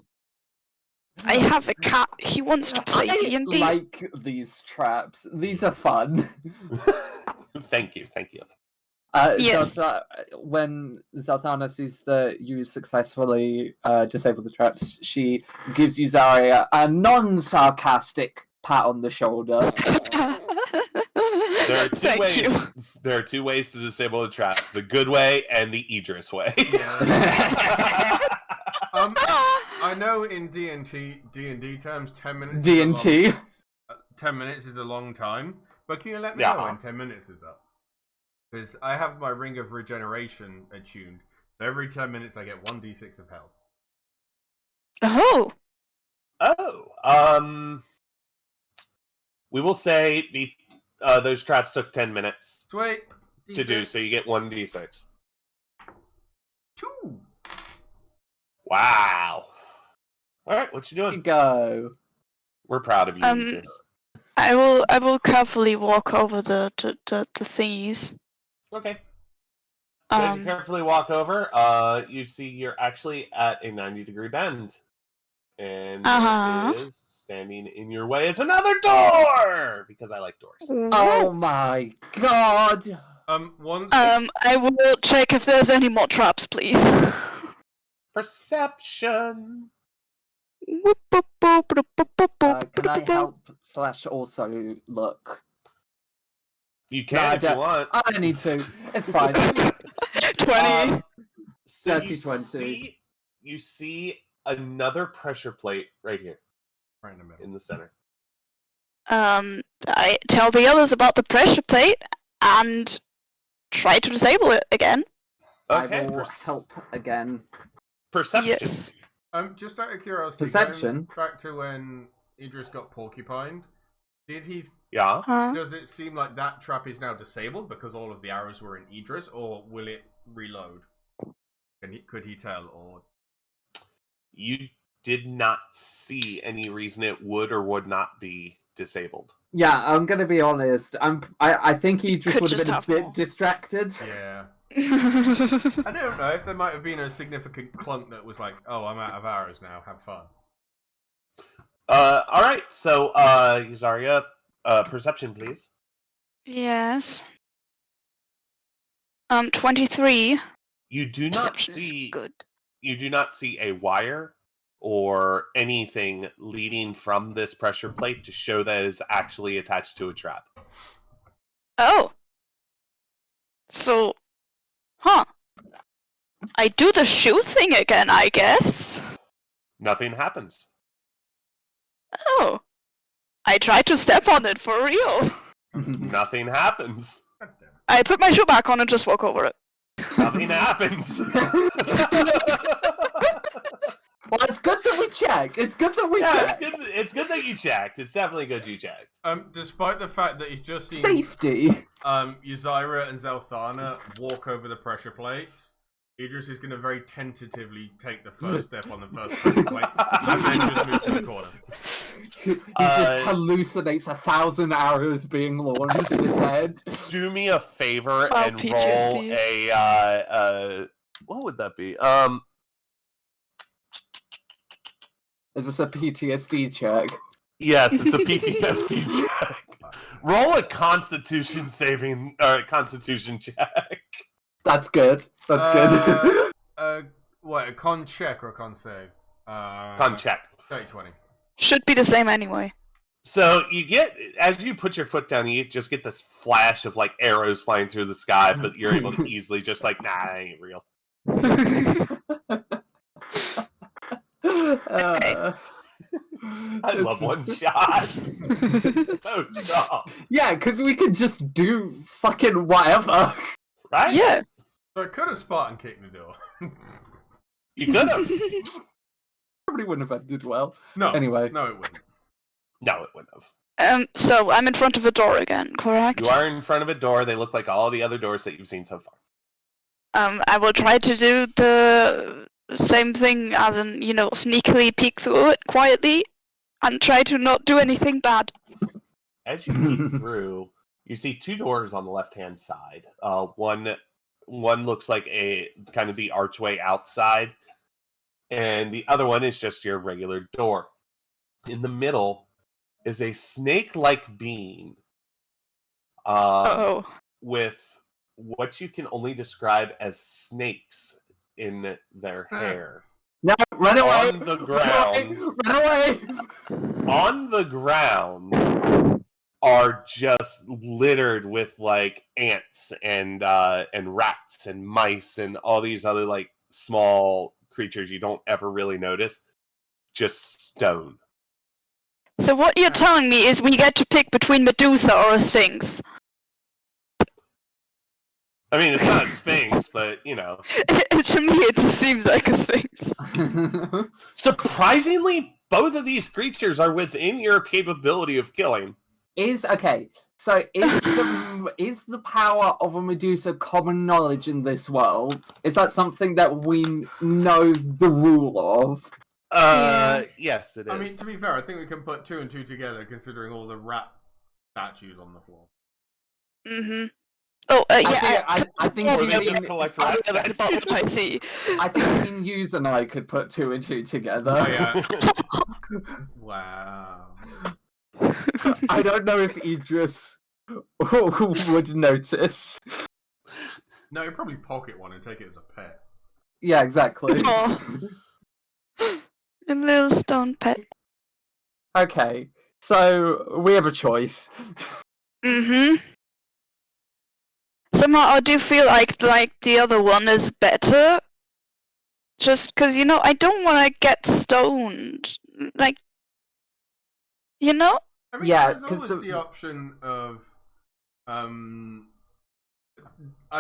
I have a cat. He wants to play I D&D. like these traps. These are fun. Thank you. Yes. When Zalthana sees that you successfully disable the traps, she gives you Zarya a non-sarcastic pat on the shoulder. There are two Thank ways. you. There are 2 ways to disable a trap: the good way and the Idris way. I know in D&D terms, 10 minutes. D&T. 10 minutes is a long time, but can you let me Yeah. know when 10 minutes is up? Because I have my Ring of Regeneration attuned, so every 10 minutes I get 1d6 of health. Oh. Oh, we will say those traps took 10 minutes Sweet. to do, so you get 1d6. 2. Wow. All right, what you Here you doing? go. We're proud of you, Idris. I will carefully walk over the thingies. Okay. So as you Um, carefully walk over, you see you're actually at a 90-degree bend. And Uh-huh. there is standing in your way is another door! Because I like doors. Oh my god! Once. I will check if there's any more traps, please. Perception! Can I help / also look? You No, can I if you don't- want. I don't need to. It's fine. 20. So 30-20. you see another pressure plate right here Right in the middle. in the center. I tell the others about the pressure plate and try to disable it again. Okay, I will help again. Perception. Yes. Just out of curiosity, Perception? going back to when Idris got porcupined, did he? Yeah. Huh? Does it seem like that trap is now disabled because all of the arrows were in Idris, or will it reload? Could he tell, or? You did not see any reason it would or would not be disabled. Yeah, I'm gonna be honest. I think he just Could would have just been a have bit more. distracted. Yeah. I don't know if there might have been a significant clunk that was like, "Oh, I'm out of arrows now. Have fun." All right. So, Yuzaria, perception, please. Yes. 23. You do not Perception is see. good. You do not see a wire or anything leading from this pressure plate to show that it is actually attached to a trap. Oh. So, huh. I do the shoe thing again, I guess. Nothing happens. Oh. I try to step on it for real. Nothing happens. God damn it. I put my shoe back on and just walk over it. Nothing happens. Well, it's good that we checked. It's good that we Yeah, it's checked. good. It's good that you checked. It's definitely good you checked. Despite the fact that he's just seen Safety. Uzira and Zelthana walk over the pressure plates, Idris is going to very tentatively take the first step on the first pressure plate and then just move to the corner. He just hallucinates 1,000 arrows being launched in his head. Do me a favor Oh, and roll PTSD. a what would that be? Is this a PTSD check? Yes, it's a PTSD check. Roll a Constitution check. That's good. That's good. What, a con check or a con save? Con check. 30-20. Should be the same anyway. So you get, as you put your foot down, you just get this flash of like arrows flying through the sky, but you're able to easily just like, nah, that ain't real. I love one shots. So dumb, Yeah, because we could just do fucking whatever. right? Yeah. So I could have Spartan kicked the door. You could have. Probably wouldn't have ended well. No. Anyway. No, it wouldn't. No, it wouldn't have. So I'm in front of a door again, correct? You are in front of a door. They look like all the other doors that you've seen so far. I will try to do the same thing as in, sneakily peek through it quietly and try to not do anything bad. As you peek through, you see two doors on the left-hand side. One looks like a kind of the archway outside, and the other one is just your regular door. In the middle is a snake-like being Oh. with what you can only describe as snakes in their hair. No, run away! On the ground. Run away! On the ground are just littered with like ants and rats and mice and all these other like small creatures you don't ever really notice. Just stone. So what you're telling me is we get to pick between Medusa or a Sphinx. I mean, it's not a sphinx, but you know. To me, it just seems like a Sphinx. Surprisingly, both of these creatures are within your capability of killing. Okay, So is the power of a Medusa common knowledge in this world? Is that something that we know the rule of? Yes, it is. I mean, to be fair, I think we can put 2 and 2 together, considering all the rat statues on the floor. Mm-hmm. Oh, yeah. I think Or we they can- just collect rat that's about what I statues. see. I think Muse and I could put 2 and 2 together. Oh, yeah. Wow. I don't know if Idris would notice. No, you'd probably pocket one and take it as a pet. Yeah, exactly. Aw. A little stone pet. Okay, so we have a choice. Mm-hmm. Somehow I do feel like the other one is better. Just because, I don't want to get stoned. Like, I mean, Yeah, there's 'cause always the- the option of, I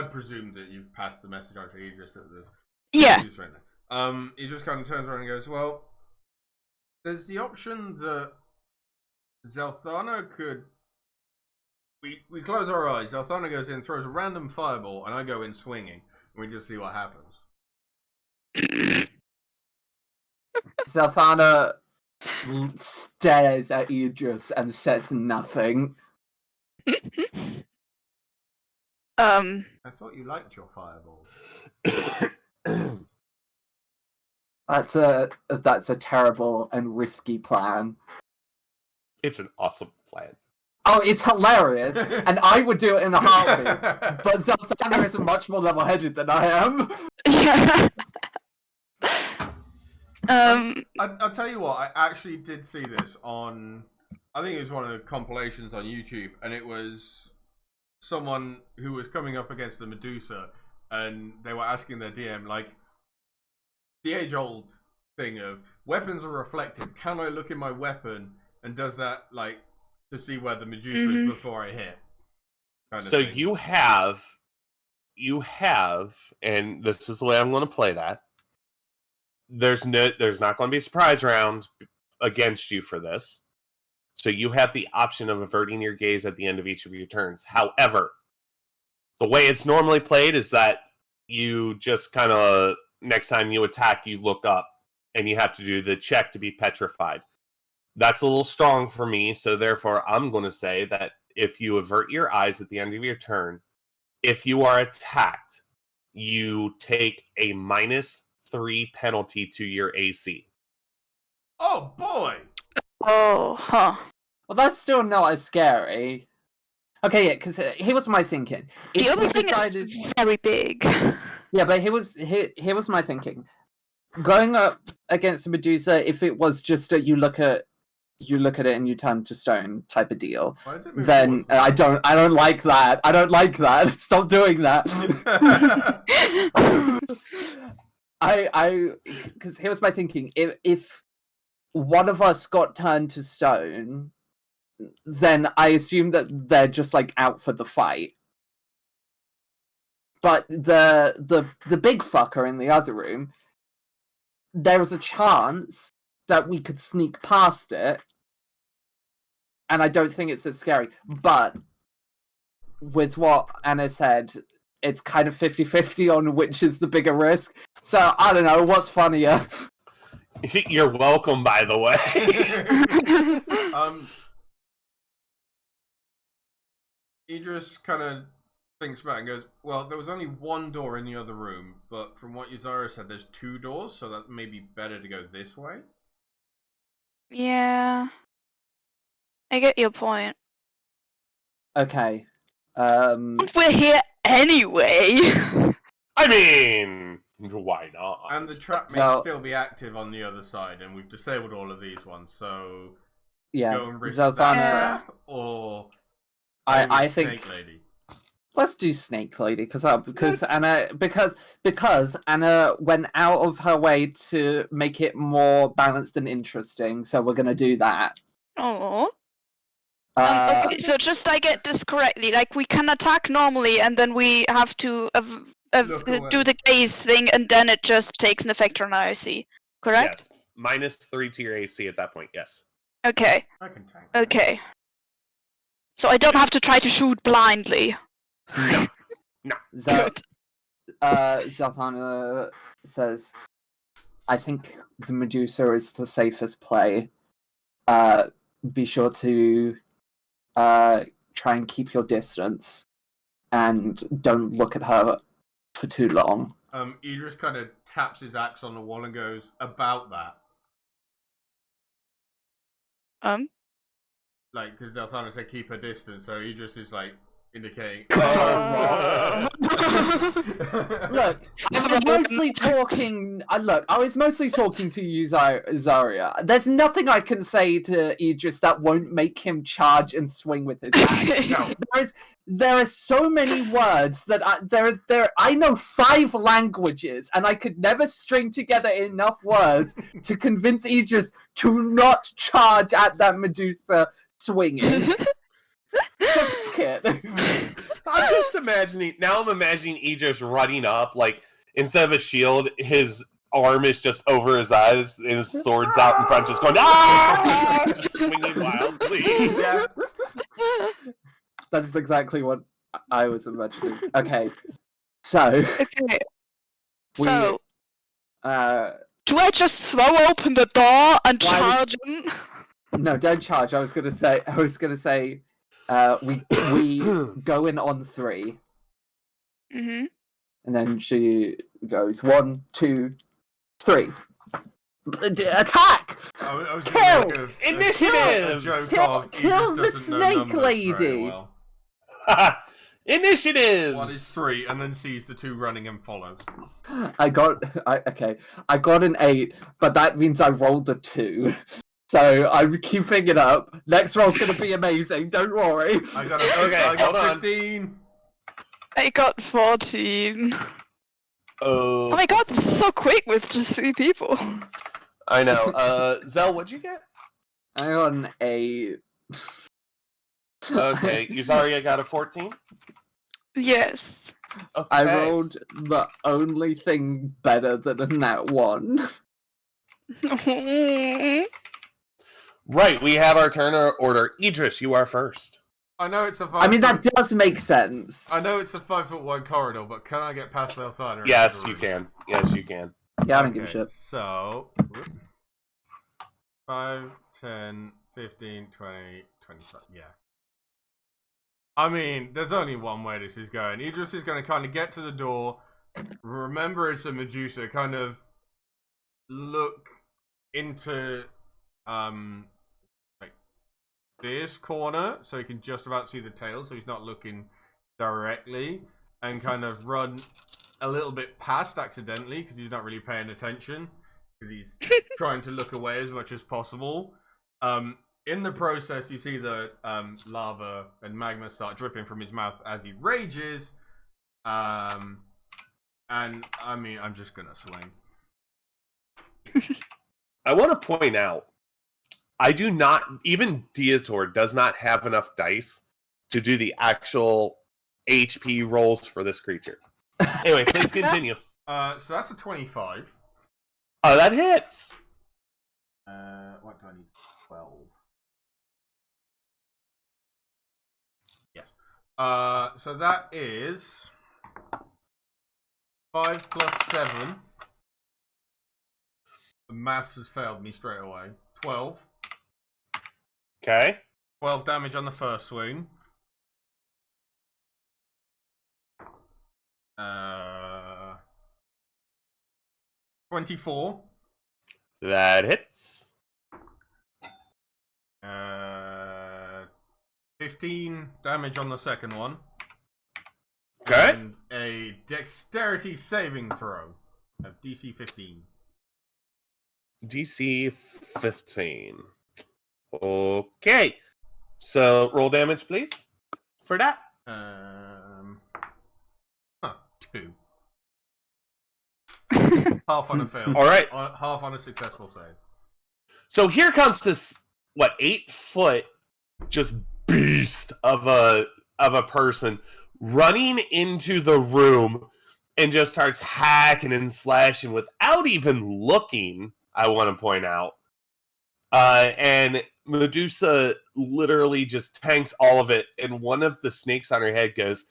presume that you've passed the message on to Idris that there's yeah. news right now. He just kind of turns around and goes, well, there's the option that Zelthana could... We close our eyes, Zelthana goes in, throws a random fireball, and I go in swinging, and we just see what happens. Zelthana stares at Idris and says nothing. I thought you liked your fireballs. That's a terrible and risky plan. It's an awesome plan. Oh, it's hilarious, and I would do it in a heartbeat. But Zelthana is much more level-headed than I am. Yeah. I'll tell you what, I actually did see this on, I think it was one of the compilations on YouTube, and it was someone who was coming up against the Medusa, and they were asking their DM, like, the age-old thing of, weapons are reflective, can I look in my weapon, and does that, like, to see where the Medusa is before I hit? Kind of So thing. you have, and this is the way I'm going to play that. There's not going to be a surprise round against you for this. So you have the option of averting your gaze at the end of each of your turns. However, the way it's normally played is that you just kind of, next time you attack, you look up and you have to do the check to be petrified. That's a little strong for me, so therefore I'm going to say that if you avert your eyes at the end of your turn, if you are attacked, you take a -3 penalty to your AC. Oh, boy! Oh, huh. Well, that's still not as scary. Okay, yeah, because here was my thinking. The If other we thing decided... is very big. Yeah, but here was my thinking. Going up against a Medusa, if it was just a you look at it and you turn to stone type of deal, Why is it moving then towards the- I don't like that. I don't like that. Stop doing that. Because here was my thinking. If one of us got turned to stone, then I assume that they're just like out for the fight. But the big fucker in the other room, there was a chance that we could sneak past it, and I don't think it's as scary. But with what Anna said, it's kind of 50-50 on which is the bigger risk. So I don't know, what's funnier? You're welcome, by the way. Idris kind of thinks back and goes, well, there was only one door in the other room, but from what Yuzara said, there's 2 doors, so that may be better to go this way. Yeah. I get your point. Okay. We're here anyway. I mean, why not? And the trap may So- still be active on the other side, and we've disabled all of these ones, so Yeah, go and risk Zelthana. that trap, or I with think Snake Lady. let's do Snake Lady because Yes. Anna because Anna went out of her way to make it more balanced and interesting. So we're gonna do that. Oh. Uh, Okay, so just I get this correctly. Like we can attack normally, and then we have to Look away. do the gaze thing, and then it just takes an effect on our AC. Correct? Yes. -3 to your AC at that point, yes. Okay. I can tank that. Okay. So I don't have to try to shoot blindly. Good. Zalthana says, I think the Medusa is the safest play. Be sure to try and keep your distance and don't look at her for too long. Idris kind of taps his axe on the wall and goes, about that. Like, because Zalthana said keep her distance, so Idris is like indicating. Look, I was mostly talking. I was mostly talking to you, Zarya. There's nothing I can say to Idris that won't make him charge and swing with his axe. No. There are so many words that I know 5 languages, and I could never string together enough words to convince Idris to not charge at that Medusa swinging. So fuck it. I'm just imagining Idris running up, like, instead of a shield, his arm is just over his eyes and his sword's out in front, just going, ah! Just swinging wildly. Yeah. That is exactly what I was imagining. Okay. So. Okay. We, So. Do I just throw open the door and charge in? No, don't charge. I was gonna say. We go in on 3. Mm-hmm. And then she goes 1, 2, 3. Attack! I was Kill! gonna make Initiative! Kill the snake lady! Initiatives! 1 is 3, and then sees the 2 running and follows. I got an 8, but that means I rolled a 2. So I'm keeping it up. Next roll's gonna be amazing. Don't worry. I got hold on. 15. I got 14. Oh Oh my god, this is so quick with just 3 people. I know. Zell, what'd you get? I got an 8. Okay, Yuzaria got a 14? Yes. Okay. I rolled the only thing better than a nat 1. Right, we have our turn order. Idris, you are first. I know it's a 5 I mean, that does make sense. I know it's a 5-foot wide corridor, but can I get past Zalthana? Yes, you can. Yes, you can. Yeah, I don't give a shit. So, 5, 10, 15, 20, 25. Yeah. I mean, there's only one way this is going. Idris is going to kind of get to the door, remember it's a Medusa, kind of look into like this corner so he can just about see the tail, so he's not looking directly, and kind of run a little bit past accidentally because he's not really paying attention because he's trying to look away as much as possible. In the process, you see the lava and magma start dripping from his mouth as he rages. And I mean, I'm just gonna swing. I want to point out, I do not, even Dietor does not have enough dice to do the actual HP rolls for this creature. Anyway, please continue. So that's a 25. Oh, that hits. What do I need? 12. Yes. So that is 5 plus 7. The maths has failed me straight away. 12. Okay. 12 damage on the first swing. 24. That hits. 15 damage on the second one. Okay. And a dexterity saving throw of DC 15. DC 15. Okay. So, roll damage, please, for that. 2. Half on a fail. All right. Half on a successful save. So here comes this, 8-foot, just beast of a person running into the room and just starts hacking and slashing without even looking, I want to point out. And Medusa literally just tanks all of it, and one of the snakes on her head goes,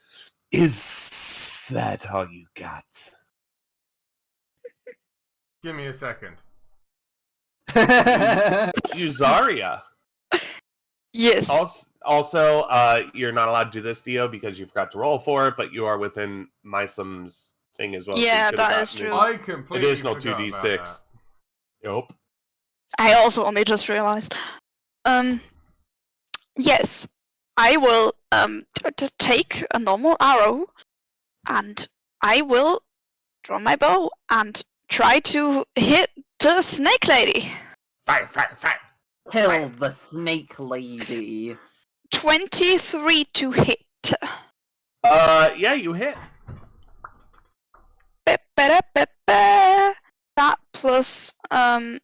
"Is that all you got?" Give me a second. Yuzaria. Yes. Also, you're not allowed to do this, Dio, because you forgot to roll for it, but you are within Mysum's thing as well. Yeah, you that is true. I completely additional forgot 2d6. about Nope. I also only just realized. Yes, I will take a normal arrow, and I will draw my bow and try to hit the snake lady. Fire, fire, fire. Kill the snake lady. 23 to hit. Yeah, you hit. That plus D6.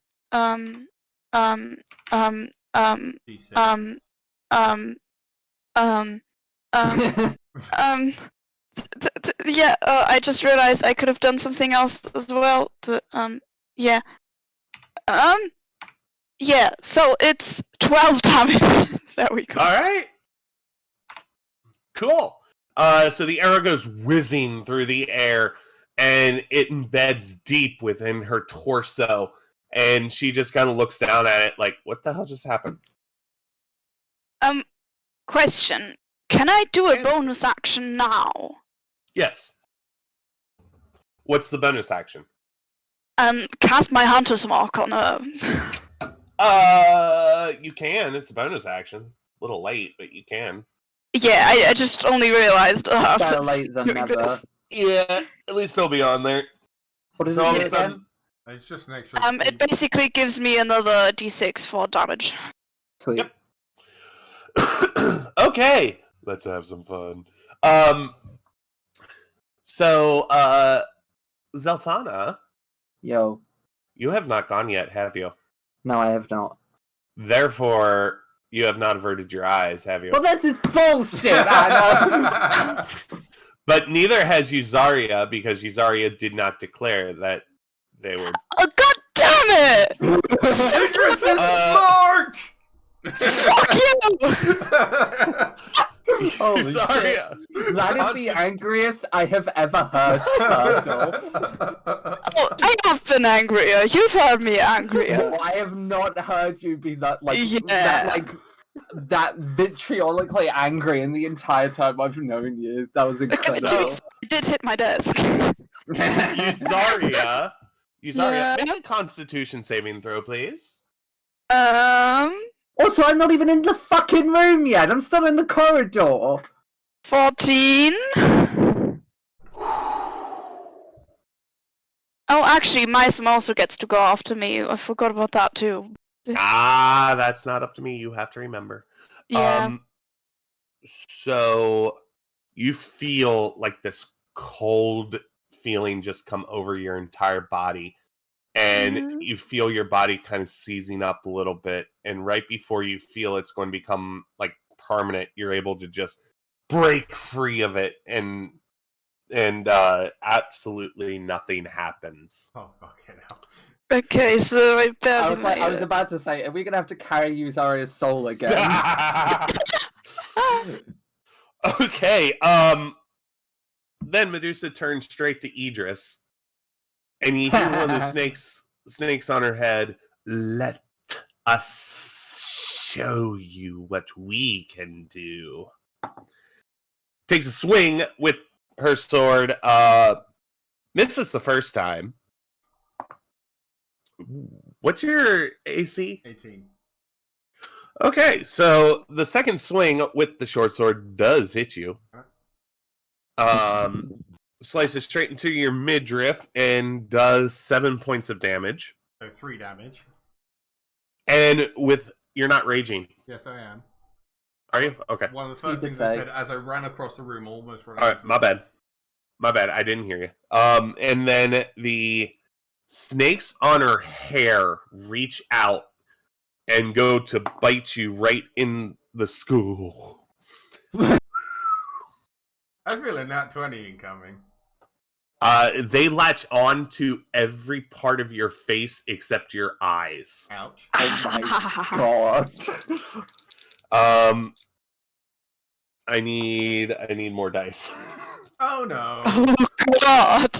yeah, I just realized I could have done something else as well, but yeah. Yeah, so it's 12 damage. There we go. Alright. Cool. So the arrow goes whizzing through the air, and it embeds deep within her torso, and she just kind of looks down at it like, what the hell just happened? Question. Can I do a Yes. bonus action now? Yes. What's the bonus action? Cast my hunter's mark on her. You can. It's a bonus action. A little late, but you can. Yeah, I just only realized after Better late than doing never. this. Yeah, at least it'll be on there. What is So all it of a again? sudden, It's just an extra. It basically gives me another d6 for damage. Sweet. Yep. Okay, let's have some fun. So, Zelfana, Yo. you have not gone yet, have you? No, I have not. Therefore, you have not averted your eyes, have you? Well, that's just bullshit, Anna! But neither has Yuzaria, because Yuzaria did not declare that they were... Oh, god damn it! Idris is Fuck smart! Holy shit. Yuzaria! That is the angriest I have ever heard, Turtle. Oh, I have been angrier. You've heard me angrier. No, I have not heard you be that, Yeah. that vitriolically angry in the entire time I've known you. That was Okay, but to be incredible. fair, I did hit my desk. Yuzaria, Yeah. make a Constitution saving throw, please. Also, I'm not even in the fucking room yet. I'm still in the corridor. 14. Oh, actually, Mysum also gets to go after me. I forgot about that too. That's not up to me. You have to remember. Yeah. So you feel like this cold feeling just come over your entire body, and Mhm. you feel your body kind of seizing up a little bit, and right before you feel it's going to become like permanent, you're able to just break free of it, and absolutely nothing happens. Oh, fucking hell. Okay, so I barely I was made it. about to say, are we gonna have to carry Yuzaria's soul again? Okay, then Medusa turns straight to Idris, and you hear one of the snakes on her head, "Let us show you what we can do." Takes a swing with her sword, misses the first time. What's your AC? 18. Okay, so the second swing with the short sword does hit you. Slices straight into your midriff and does 7 points of damage. So 3 damage. And you're not raging, Yes, I am. are you? Okay. One of the first You things could I say. said as I ran across the room, almost running. All right, into my the- bad. I didn't hear you. And then the snakes on her hair reach out and go to bite you right in the skull. I feel a nat 20 incoming. They latch on to every part of your face except your eyes. Ouch. Oh my god. I need more dice. Oh no. Oh god!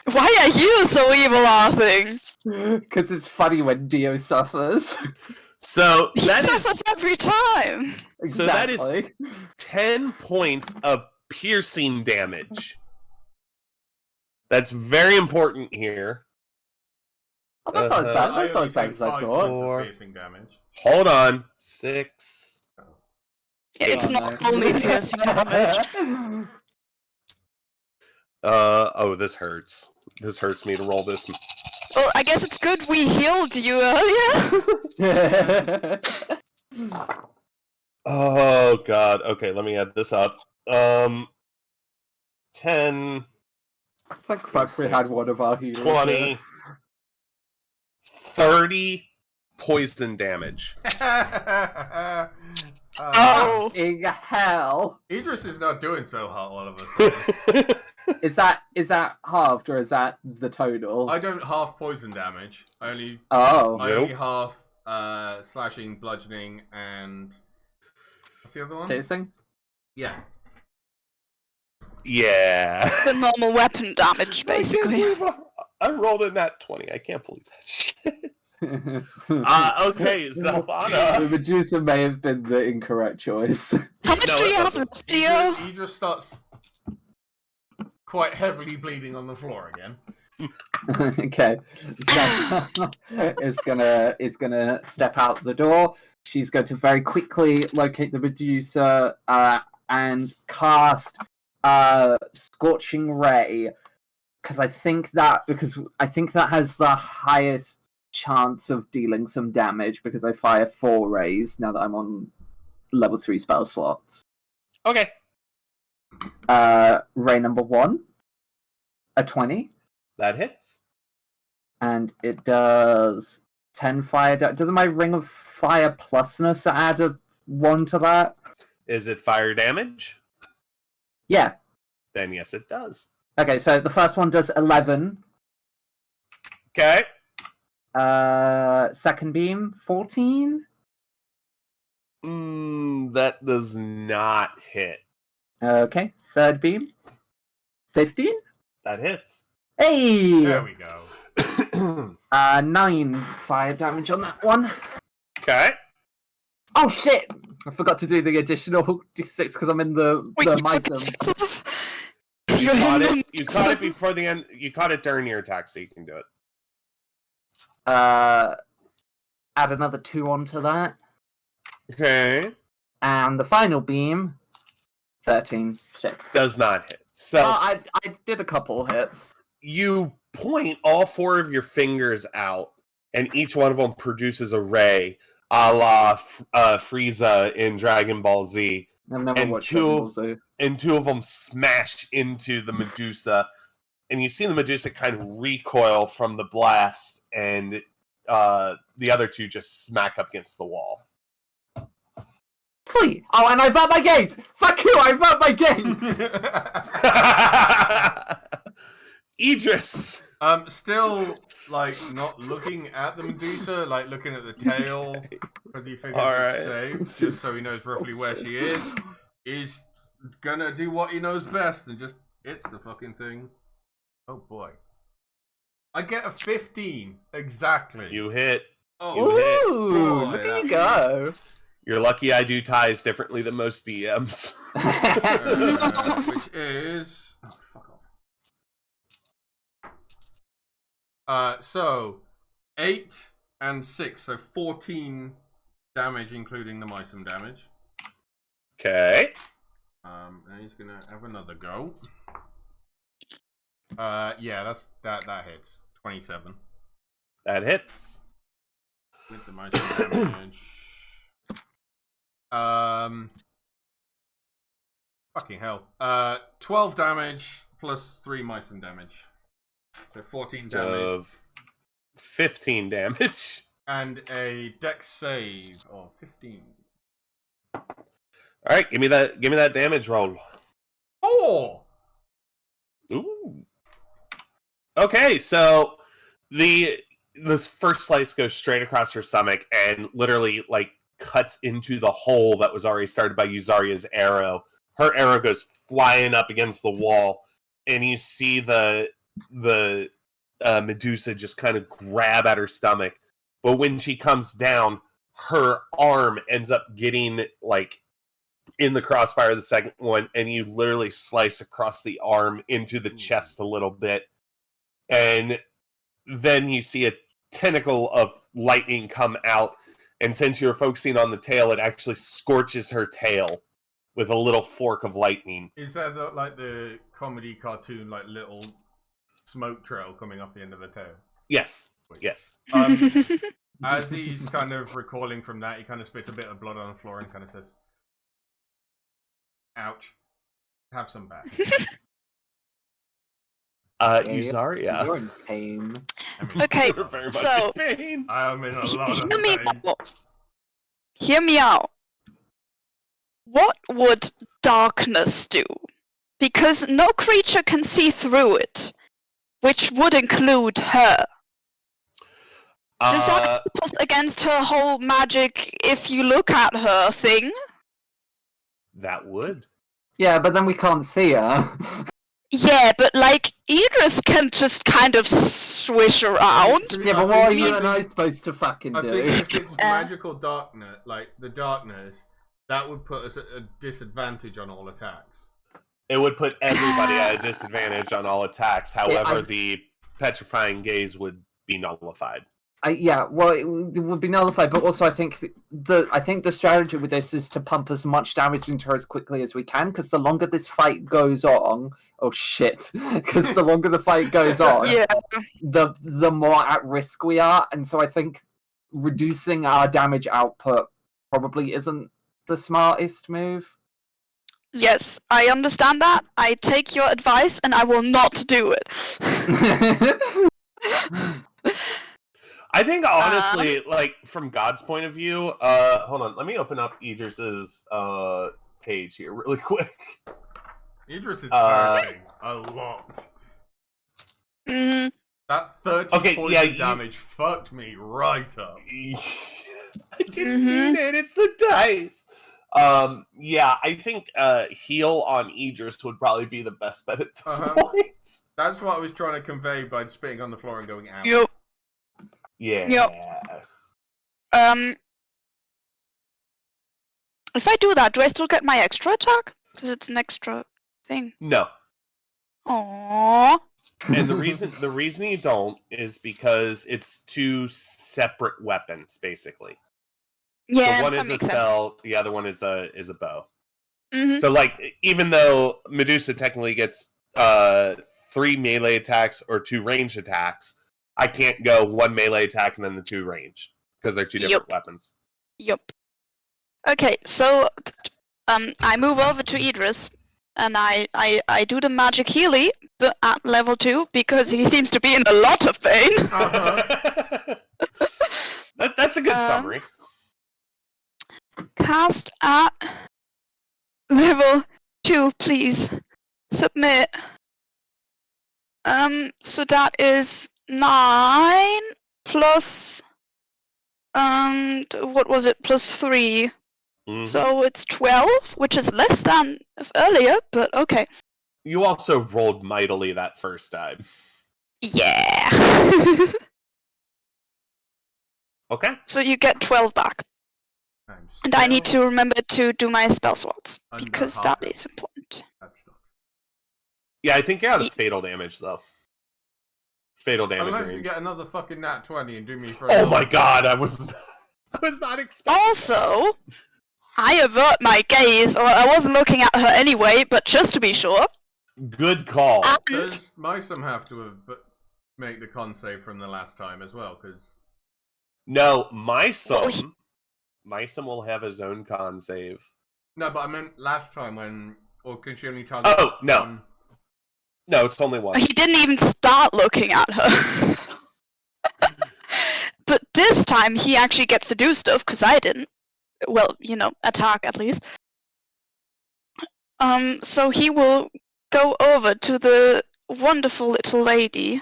Why are you so evil, Arthur? Because it's funny when Dio suffers. So He that suffers is every time! So that is- Exactly. 10 points of piercing damage. That's very important here. Oh, that's not as bad. I That's not only as bad take as I 5 thought. points of Four. piercing damage. Hold on. 6. Yeah, it's Oh, not no. only piercing damage. Oh, this hurts. This hurts me to roll this. Well, I guess it's good we healed you earlier. Oh god. Okay, let me add this up. 10, Thank fuck we had one of our healers. 20, 30 poison damage. Oh! In hell. Idris is not doing so hot all of a sudden. Is that halved or is that the total? I don't half poison damage. I Oh. only half slashing, bludgeoning, and what's the other one? Piercing? Yeah. Yeah. The normal weapon damage, basically. I rolled a nat 20. I can't believe that shit. Okay, The Zelfana. Medusa may have been the incorrect choice. How much No, do it you have doesn't. left, Dio? Idris starts quite heavily bleeding on the floor again. Okay. So is gonna step out the door. She's going to very quickly locate the Medusa and cast Scorching Ray. Because I think that has the highest chance of dealing some damage because I fire 4 rays now that I'm on level 3 spell slots. Okay. Ray number 1, a 20, That hits. and it does 10 fire. Doesn't my Ring of Fire plusness add a 1 to that? Is it fire damage? Yeah. Then yes, it does. Okay, so the first one does 11. Okay. Second beam, 14. That does not hit. Okay, third beam, 15. That hits. Hey! There we go. 9 fire damage on that one. Okay. Oh shit! I forgot to do the additional d6 because I'm in the Mysum. You caught it. You caught it before the end. You caught it during your attack, so you can do it. Add another 2 onto that. Okay. And the final beam, 13. Shit. Does not hit. So I did a couple hits. you point all 4 of your fingers out, and each one of them produces a ray, a la Frieza in Dragon Ball Z. I've never And watched two- Dragon Ball Z. And 2 of them smash into the Medusa, and you see the Medusa kind of recoil from the blast, and the other 2 just smack up against the wall. Sweet! Oh, and I avert my gaze! Fuck you, I avert my gaze! Idris! Still, like, not looking at the Medusa, like, looking at the tail, because he figures it's safe, just so he knows roughly where she is gonna do what he knows best, and just hits the fucking thing. Oh boy. I get a 15, exactly. You hit. Oh, Ooh, boy, look that- at you go! You're lucky I do ties differently than most DMs. which is... Oh, fuck off. So, 8 and 6, so 14 damage, including the Mysum damage. Okay. And he's gonna have another go. Yeah, that hits. 27. That hits. With the Mysum damage. Fucking hell. 12 damage plus 3 Mysum damage. So 14 damage. Of 15 damage. And a dex save of 15. Alright, give me that damage roll. 4! Ooh. Okay, so this first slice goes straight across her stomach and literally like cuts into the hole that was already started by Yuzaria's arrow. Her arrow goes flying up against the wall, and you see the Medusa just kind of grab at her stomach. But when she comes down, her arm ends up getting like in the crossfire of the second one, and you literally slice across the arm into the chest a little bit. And then you see a tentacle of lightning come out, and since you're focusing on the tail, it actually scorches her tail with a little fork of lightning. Is that like the comedy cartoon, like little smoke trail coming off the end of the tail? Yes. Yes. As he's kind of recalling from that, he kind of spits a bit of blood on the floor and kind of says, "Ouch. Have some back." Yuzaria. You're in pain. Okay, You're very much so in pain. I am in a lot of hear me pain. out. Hear me out. What would darkness do? Because no creature can see through it, which would include her. Does that help us against her whole magic if you look at her thing? That would. Yeah, but then we can't see her. Yeah, but like, Idris can just kind of swish around. Yeah, but what are you and I supposed to fucking I do? think if it's magical darkness, like the darkness, that would put us at a disadvantage on all attacks. It would put everybody at a disadvantage on all attacks. However, I- the petrifying gaze would be nullified. Yeah, well, it would be nullified, but also I think the strategy with this is to pump as much damage into her as quickly as we can, because the longer this fight goes on, because the longer the fight goes on, Yeah. the more at risk we are, and so I think reducing our damage output probably isn't the smartest move. Yes, I understand that. I take your advice and I will not do it. I think honestly, like from God's point of view, hold on, let me open up Idris's page here really quick. Idris is hurting a lot. Mm, That 30 Okay, poison yeah, damage fucked me right up. I didn't mean it. It's the dice. Yeah, I think heal on Idris would probably be the best bet at this point. That's what I was trying to convey by spitting on the floor and going out. yep. Yeah. If I do that, do I still get my extra attack? Because it's an extra thing. No. Aww. And the reason you don't is because it's two separate weapons, basically. Yeah, So one that is a makes sense. spell, the other one is a bow. Mhm. So like even though Medusa technically gets 3 melee attacks or 2 ranged attacks, I can't go 1 melee attack and then the 2 range because they're 2 different weapons. Yup. Okay, so I move over to Idris and I do the magic healy, but at level 2 because he seems to be in a lot of pain. That's a good summary. Cast at level 2, please. Submit. So that is 9 plus what was it? Plus 3. Mhm. So it's 12, which is less than earlier, but okay. You also rolled mightily that first time. Yeah. Okay. So you get 12 back. And I need to remember to do my spell slots, Under because half that it. is important. Yeah, I think you're out of fatal damage though. Fatal damage Unless range. you get another fucking nat 20 and do me for Oh my god, I was not expecting. Also, I avert my gaze, or I wasn't looking at her anyway, but just to be sure. Good call. Does Mysum have to make the con save from the last time as well? Because No, Mysum will have his own con save. no, but I meant last time when, or can she only target? Oh, no. one? No, it's only one. He didn't even start looking at her. But this time he actually gets to do stuff, because I didn't. Well, you know, attack at least. So he will go over to the wonderful little lady.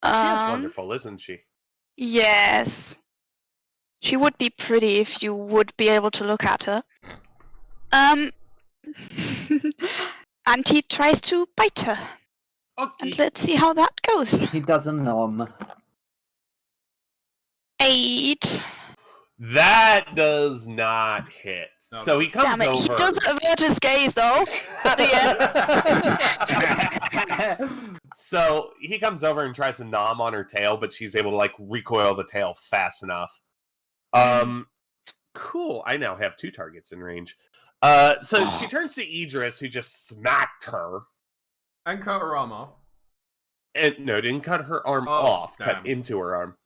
She is wonderful, isn't she? Yes. She would be pretty if you would be able to look at her. And he tries to bite her. Okay. And let's see how that goes. He does a nom. 8. That does not hit. No. So he comes Damn it, he over. does avert his gaze though, at the end. So he comes over and tries to nom on her tail, but she's able to like recoil the tail fast enough. Cool. I now have 2 targets in range. So she turns to Idris, who just smacked her. And cut her arm off. And no, didn't cut her arm Oh, off, damn. cut into her arm.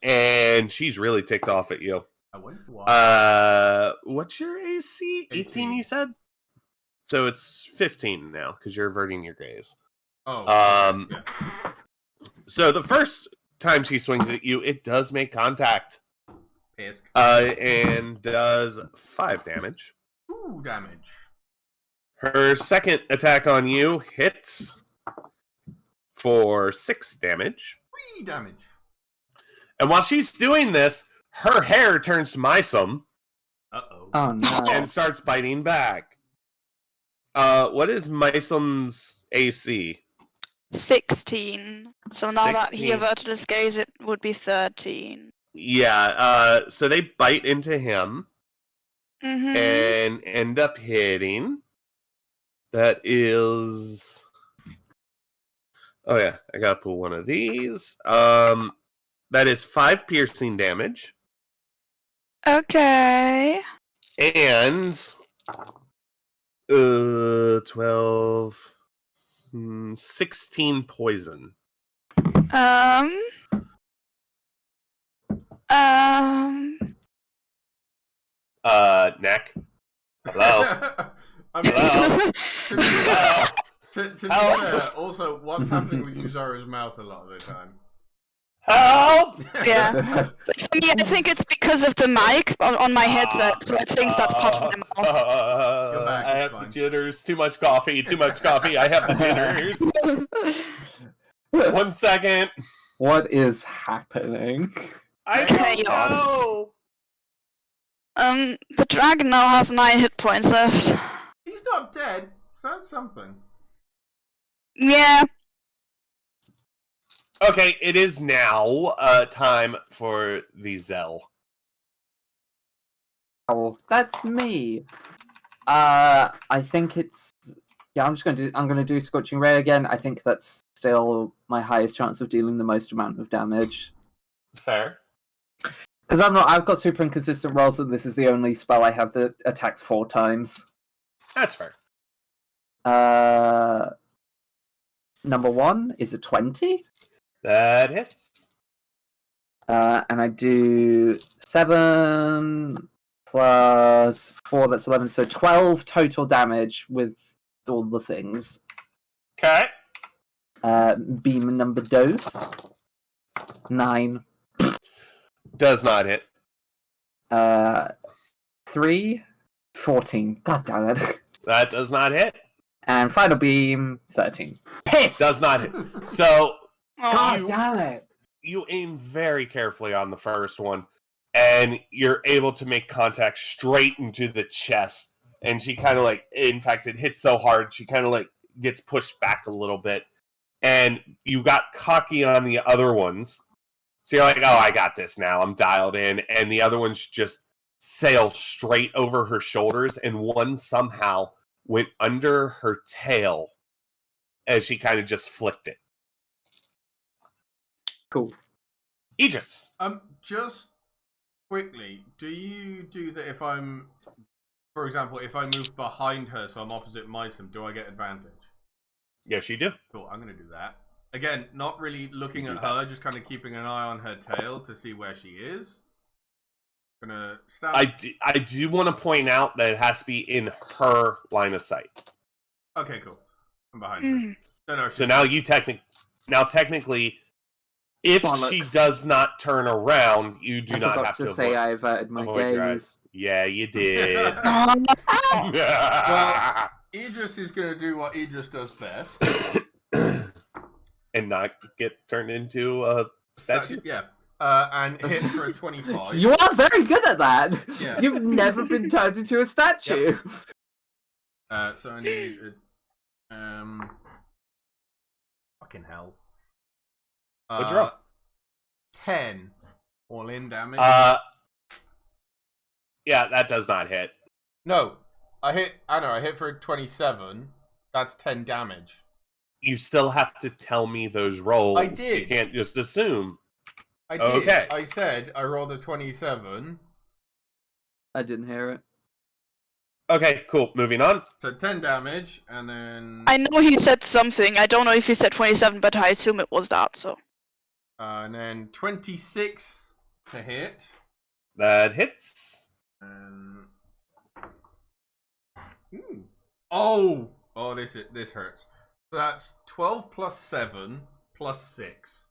And she's really ticked off at you. I went to watch. What's your AC? 18, 18, you said? So it's 15 now, because you're averting your gaze. Oh. Yeah. Yeah. So the first time she swings at you, it does make contact. Pisk. And does 5 damage. 2 damage. Her second attack on you hits for 6 damage. 3 damage. And while she's doing this, her hair turns to Mysum Uh-oh. Oh no. and starts biting back. What is Mysum's AC? 16. So now that he 16. averted his gaze, it would be 13. Yeah, so they bite into him Mm-hmm. and end up hitting. That is... Oh yeah, I gotta pull one of these. That is 5 piercing damage. Okay. And 12... 16 poison. Neck. Hello? I mean, Hello? to be Hello? to be Help. fair, also, what's happening with Yuzara's mouth a lot of the time? Help! Yeah. For me, I think it's because of the mic on my headset, so it thinks that's part of my mouth. Go back, I it's have the fine. jitters. Too much coffee. Too much coffee. I have the jitters. 1 second. What is happening? I Chaos. don't know. The dragon now has 9 hit points left. He's not dead, so that's something. Yeah. Okay, it is now time for the Zell. Oh, that's me. I think it's yeah. I'm gonna do Scorching Ray again. I think that's still my highest chance of dealing the most amount of damage. Fair. Because I've got super inconsistent rolls, and this is the only spell I have that attacks 4 times. That's fair. Number 1 is a 20. That hits. And I do 7 plus 4, that's 11, so 12 total damage with all the things. Okay. Beam number dose. 9. Does not hit. 3. 14. God damn it. That does not hit. And final beam, 13. Piss! Does not hit. So God you- damn it. you aim very carefully on the first one, and you're able to make contact straight into the chest. And she kind of like, in fact, it hits so hard, she kind of like gets pushed back a little bit. And you got cocky on the other ones. So you're like, oh, I got this now. I'm dialed in. And the other ones just sail straight over her shoulders. And one somehow went under her tail as she kind of just flicked it. Cool. Aegis. Just quickly, do you do that if I'm, for example, if I move behind her so I'm opposite Mysum, do I get advantage? Yes, you do. Cool, I'm gonna do that. Again, not really looking Do at that. her, just kind of keeping an eye on her tail to see where she is. Gonna stab. I do want to point out that it has to be in her line of sight. Okay, cool. I'm behind her. Mm. No, So now you technically, if she Bollocks. does not turn around, you do I not forgot have to to say I averted my avoid your gaze. eyes. Yeah, you did. Oh, Idris is going to do what Idris does best. And not get turned into a statue? Yeah. And hit for a 25. You are very good at that. Yeah. You've never been turned into a statue. So I need fucking hell. What'd you roll? 10 all in damage. Yeah, that does not hit. No, I hit for 27. That's 10 damage. You still have to tell me those rolls. I did. You can't just assume. I did. Okay. I said I rolled a 27. I didn't hear it. Okay, cool. Moving on. So 10 damage, and then... I know he said something. I don't know if he said 27, but I assume it was that, so. and then 26 to hit. That hits. Oh, this hurts. So that's 12 plus 7 plus 6.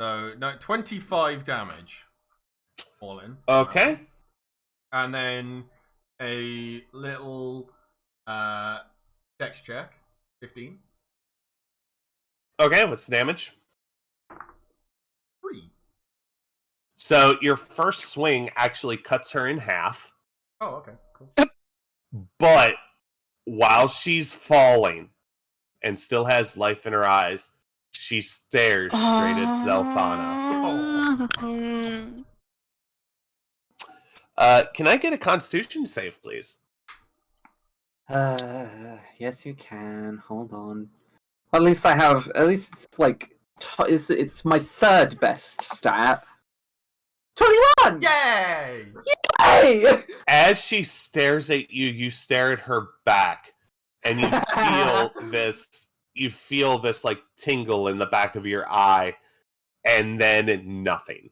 So no, 25 damage all in. Okay. And then a little dex check, 15. Okay, what's the damage? 3. So your first swing actually cuts her in half, Oh, okay, cool. but while she's falling and still has life in her eyes, she stares straight at Zelfana. Can I get a Constitution save, please? Yes, you can. Hold on. At least I have. At least it's like it's my third best stat. 21. Yay! Hey! As she stares at you, you stare at her back, and you feel this. You feel this like tingle in the back of your eye, and then nothing.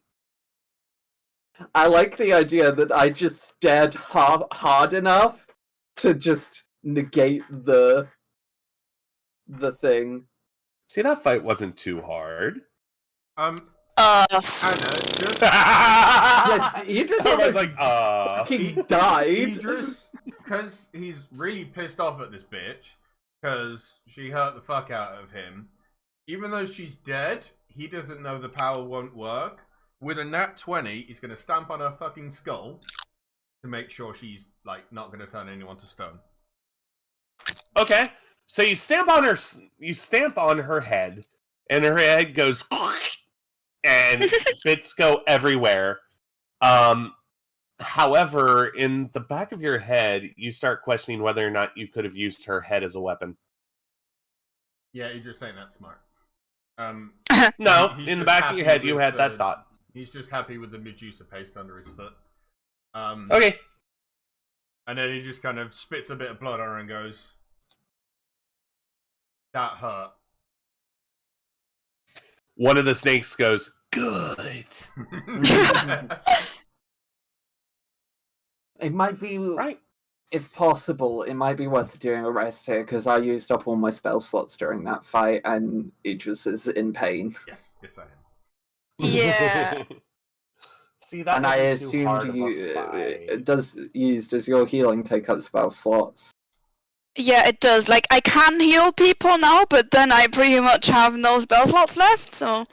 I like the idea that I just stared hard enough to just negate the thing. See, that fight wasn't too hard. Anna, just Yeah, he just I was almost like, fucking died. Idris, because he's really pissed off at this bitch, because she hurt the fuck out of him. Even though she's dead, he doesn't know the power won't work. With a nat 20, he's going to stamp on her fucking skull to make sure she's, like, not going to turn anyone to stone. Okay, so you stamp on her head, and her head goes, and bits go everywhere. However, in the back of your head, you start questioning whether or not you could have used her head as a weapon. Yeah, Idris ain't that smart. No, He's in the just back of happy your head, you with had that thought. He's just happy with the Medusa paste under his foot. Okay. And then he just kind of spits a bit of blood on her and goes, "That hurt." One of the snakes goes, "Good." It might be Right. If possible, it might be worth doing a rest here because I used up all my spell slots during that fight, and Idris is in pain. Yes, I am. Yeah. See, that And I wasn't too hard assumed of a you fight. does your healing take up spell slots? Yeah, it does. Like, I can heal people now, but then I pretty much have no spell slots left, so...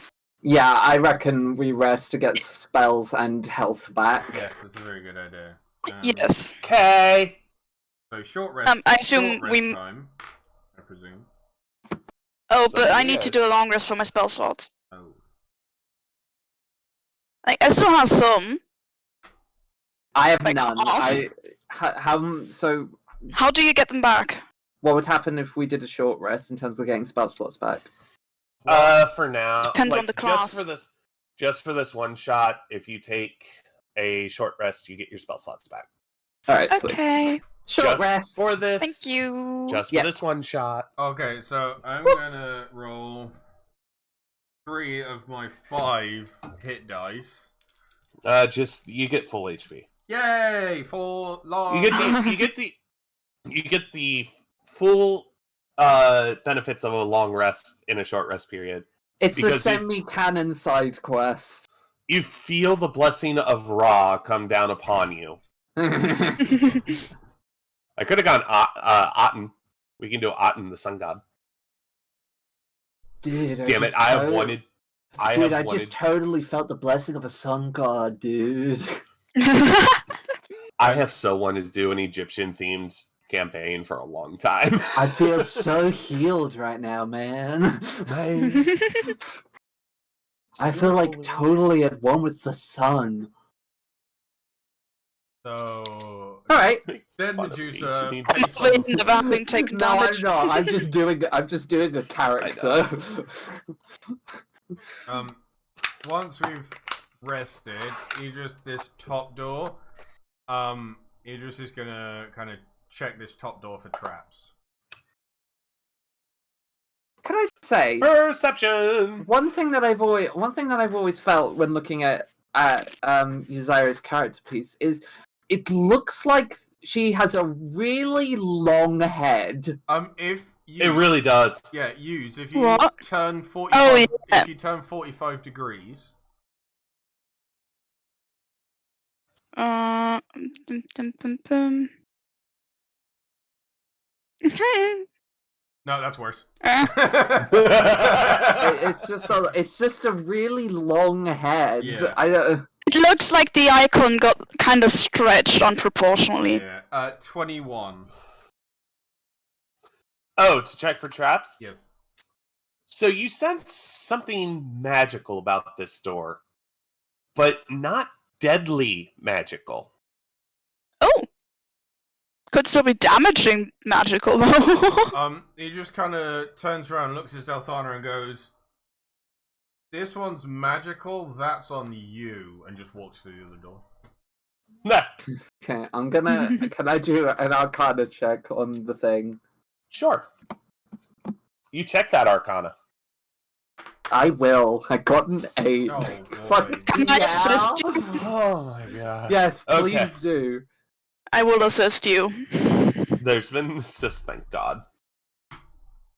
Yeah, I reckon we rest to get spells and health back. Yes, that's a very good idea. Yes. Okay. So short rest. I assume short rest we... time, I presume. Oh, So but I yeah. need to do a long rest for my spell slots. Oh. Like, I still have some. I have Like, none. off? So How do you get them back? what would happen if we did a short rest in terms of getting spell slots back? For now, Depends on the class. Just for this one shot, if you take a short rest, you get your spell slots back. Alright, sweet. Okay. Short Just rest. for this. Thank you. Just for Yeah. this one shot. Okay, so I'm gonna roll 3 of my 5 hit dice. You get full HP. Yay! For long. You get the full benefits of a long rest in a short rest period. It's a because you- semi-canon side quest. You feel the blessing of Ra come down upon you. I could have gone Aten. We can do Aten, the sun god. Dude, Damn it! I have wanted. I just totally felt the blessing of a sun god, dude. I have so wanted to do an Egyptian themed campaign for a long time. I feel so healed right now, man. I feel like totally at one with the sun. So, Alright. then Fun of Medusa, ancient based I'm on afraid of having taken No, I'm damage. not. I'm just doing a character. once we've rested, this top door, Idris is gonna kind of check this top door for traps. Can I just say Perception. one thing that I've always felt when looking at Uzira's character piece is it looks like she has a really long head. If you, It really does. yeah, if you What? turn 45, Oh, yeah. if you turn 45 degrees, Dum, dum, dum, dum. no, that's worse. It's just a really long head. Yeah. I don't. It looks like the icon got kind of stretched unproportionally. Yeah, 21. Oh, to check for traps? Yes. So you sense something magical about this door, but not deadly magical. Oh! Could still be damaging magical, though. He just kind of turns around, looks at Zelthana, and goes, "This one's magical. That's on you," and just walks through the other door. Nah. Okay, I'm gonna. Can I do an Arcana check on the thing? Sure. You check that Arcana. I will. I got an 8. Oh, Fuck boy. Can I yeah. assist you? Oh my god. Yes, please Okay. do. I will assist you. There's been assist, thank God.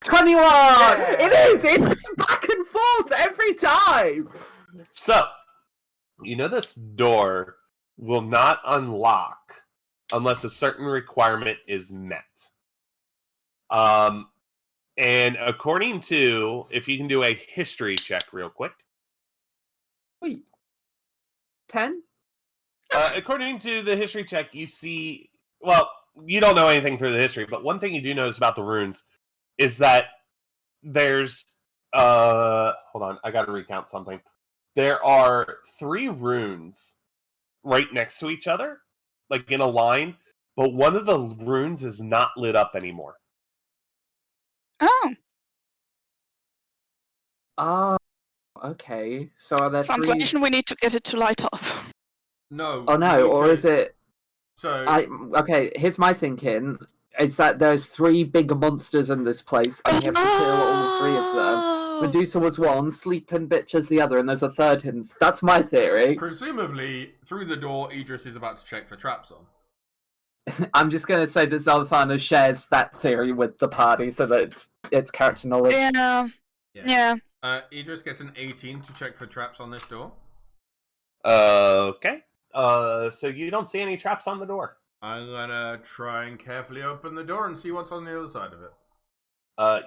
21! Yeah. It is! It's going back and forth every time! So, you know this door will not unlock unless a certain requirement is met. And according to, if you can do a history check real quick. Wait. 10? According to the history check, you see, well, you don't know anything through the history, but one thing you do notice about the runes is that there's, hold on, I gotta recount something. There are 3 runes right next to each other, like in a line, but one of the runes is not lit up anymore. Oh, Ah, okay. So are there 3... translation, we need to get it to light up. No. Oh no, or is it... So, Okay, here's my thinking. It's that there's 3 big monsters in this place, and you have to kill all 3 of them. Oh. Medusa was one, Sleeping Bitch is the other, and there's a third hidden. That's my theory. presumably, through the door, Idris is about to check for traps on. I'm just going to say that Zelthana shares that theory with the party so that it's character knowledge. Yeah. Idris gets an 18 to check for traps on this door. Okay. So you don't see any traps on the door. I'm gonna try and carefully open the door and see what's on the other side of it.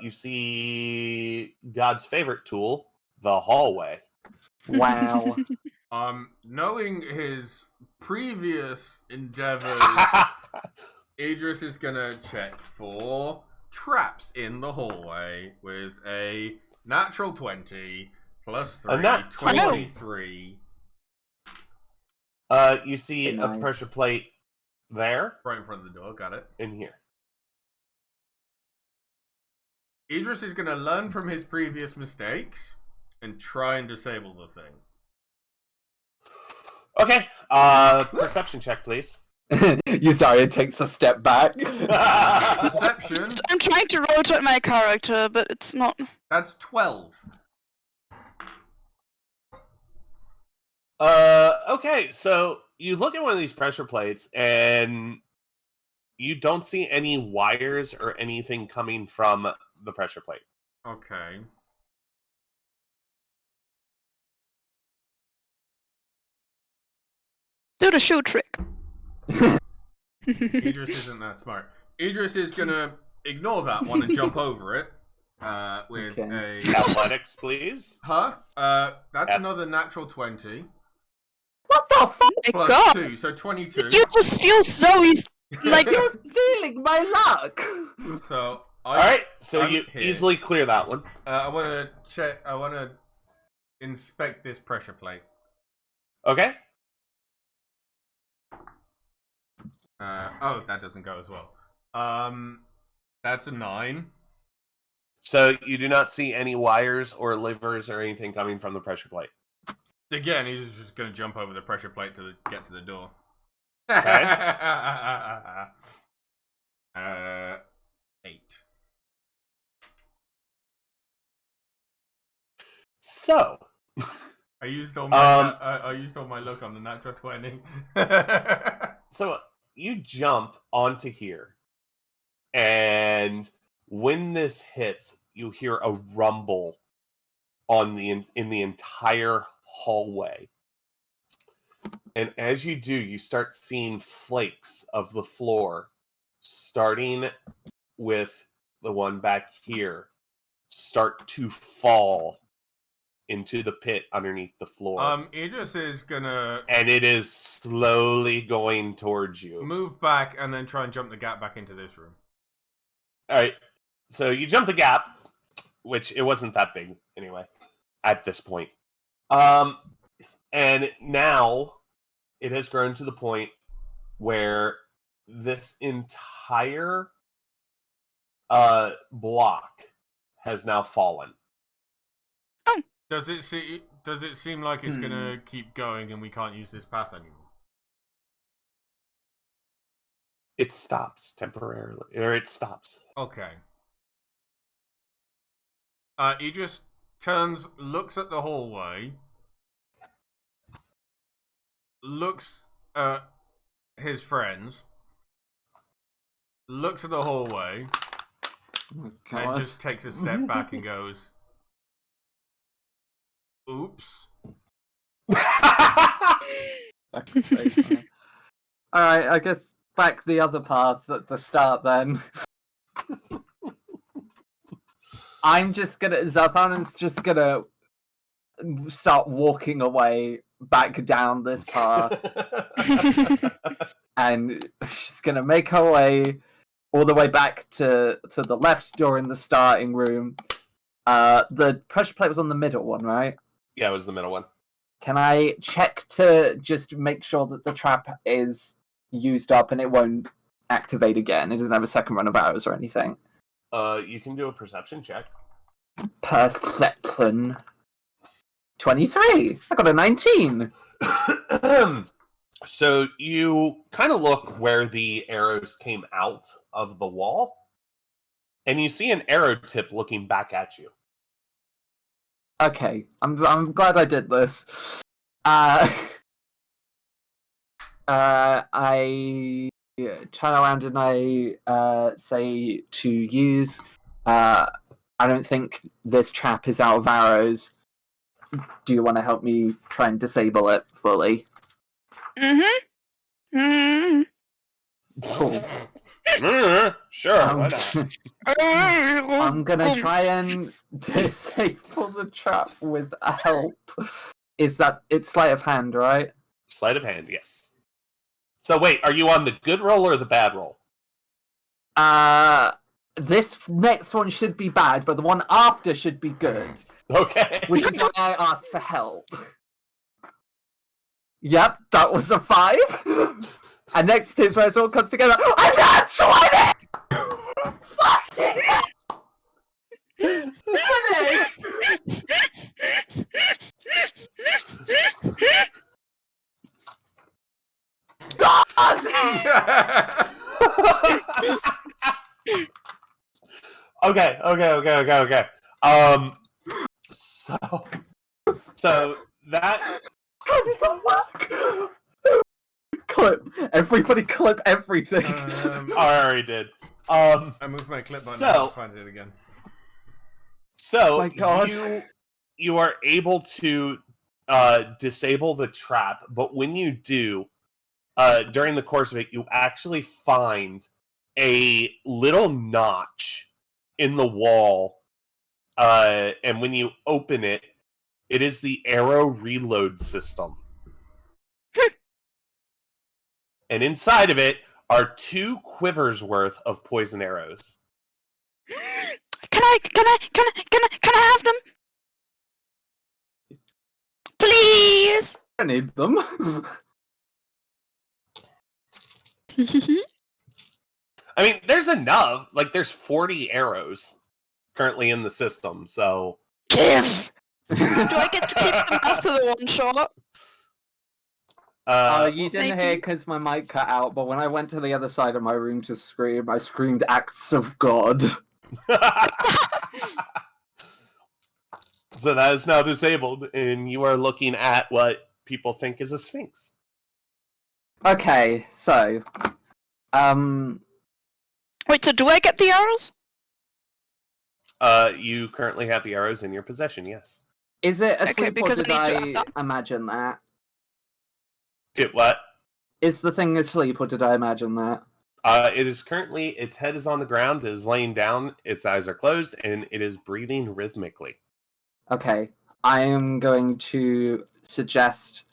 You see God's favorite tool, the hallway. Wow. Knowing his previous endeavors, Idris is gonna check for traps in the hallway with a natural 20 plus 3, A nat 20. 23. You see a Nice. pressure plate there, Right in front of the door, got it. in here. Idris is gonna learn from his previous mistakes and try and disable the thing. Okay. Perception check, please. Uzira takes a step back. Perception, I'm trying to rotate my character, but it's not. that's 12. Okay, so you look at one of these pressure plates and you don't see any wires or anything coming from the pressure plate. Okay. Do the shoe trick. Idris isn't that smart. Idris is gonna ignore that one and jump over it. With Okay. a Athletics, please. That's another natural 20 What the fuck? My plus God, 2, so 22. you just steal Zoe's like. You're stealing my luck. So All right, so I'm you here. easily clear that one. I want to check. I want to inspect this pressure plate. Okay. That doesn't go as well. That's a 9. So you do not see any wires or levers or anything coming from the pressure plate. Again, he's just going to jump over the pressure plate to get to the door. Okay. 8. So, I used all my luck on the natural 20. so you jump onto here, and when this hits, you hear a rumble in the entire hallway. And as you do, you start seeing flakes of the floor, starting with the one back here, start to fall into the pit underneath the floor. Idris is gonna And it is slowly going towards you. move back and then try and jump the gap back into this room. All right. So you jump the gap, which it wasn't that big anyway at this point. And now it has grown to the point where this entire block has now fallen. Does it seem like it's gonna keep going and we can't use this path anymore? It stops temporarily, or it stops. Okay. Idris looks at the hallway, looks at his friends, looks at the hallway, and just takes a step back and goes, "Oops." Alright, I guess back the other path at the start then. Zalthanan's just gonna start walking away back down this path, and she's gonna make her way all the way back to the left door in the starting room. The pressure plate was on the middle one, right? Yeah, it was the middle one. Can I check to just make sure that the trap is used up and it won't activate again? It doesn't have a second run of arrows or anything. You can do a perception check. Perception. 23. I got a 19. So you kind of look where the arrows came out of the wall, and you see an arrow tip looking back at you. Okay, I'm glad I did this. I turn around and I say to use. I don't think this trap is out of arrows. Do you want to help me try and disable it fully? Cool. Sure, why not? I'm gonna try and disable the trap with help. Is that it's sleight of hand, right? Sleight of hand, yes. So wait, are you on the good roll or the bad roll? This next one should be bad, but the one after should be good. Okay. Which is why I asked for help. Yep, that was a 5. And next is where it all comes together. I got 20! Fucking hell! 20! God! Okay. So that How did that work? Clip. Everybody clip everything. I already did. I moved my clip button. So- I'll find it again. So My God. you are able to disable the trap, but when you do, during the course of it, you actually find a little notch in the wall, and when you open it, it is the arrow reload system. And inside of it are 2 quivers worth of poison arrows. Can I have them? Please. I need them. I mean, there's enough. Like, there's 40 arrows currently in the system, so... Give. Do I get to keep them after the one shot? You didn't hear because my mic cut out, but when I went to the other side of my room to scream, I screamed acts of God. So that is now disabled, and you are looking at what people think is a sphinx. Okay, so... Wait, so do I get the arrows? You currently have the arrows in your possession, yes. Is it Okay, asleep or because did I need to I have that. imagine that? Did what? Is the thing asleep or did I imagine that? It is currently, its head is on the ground, it is laying down, its eyes are closed, and it is breathing rhythmically. Okay, I am going to suggest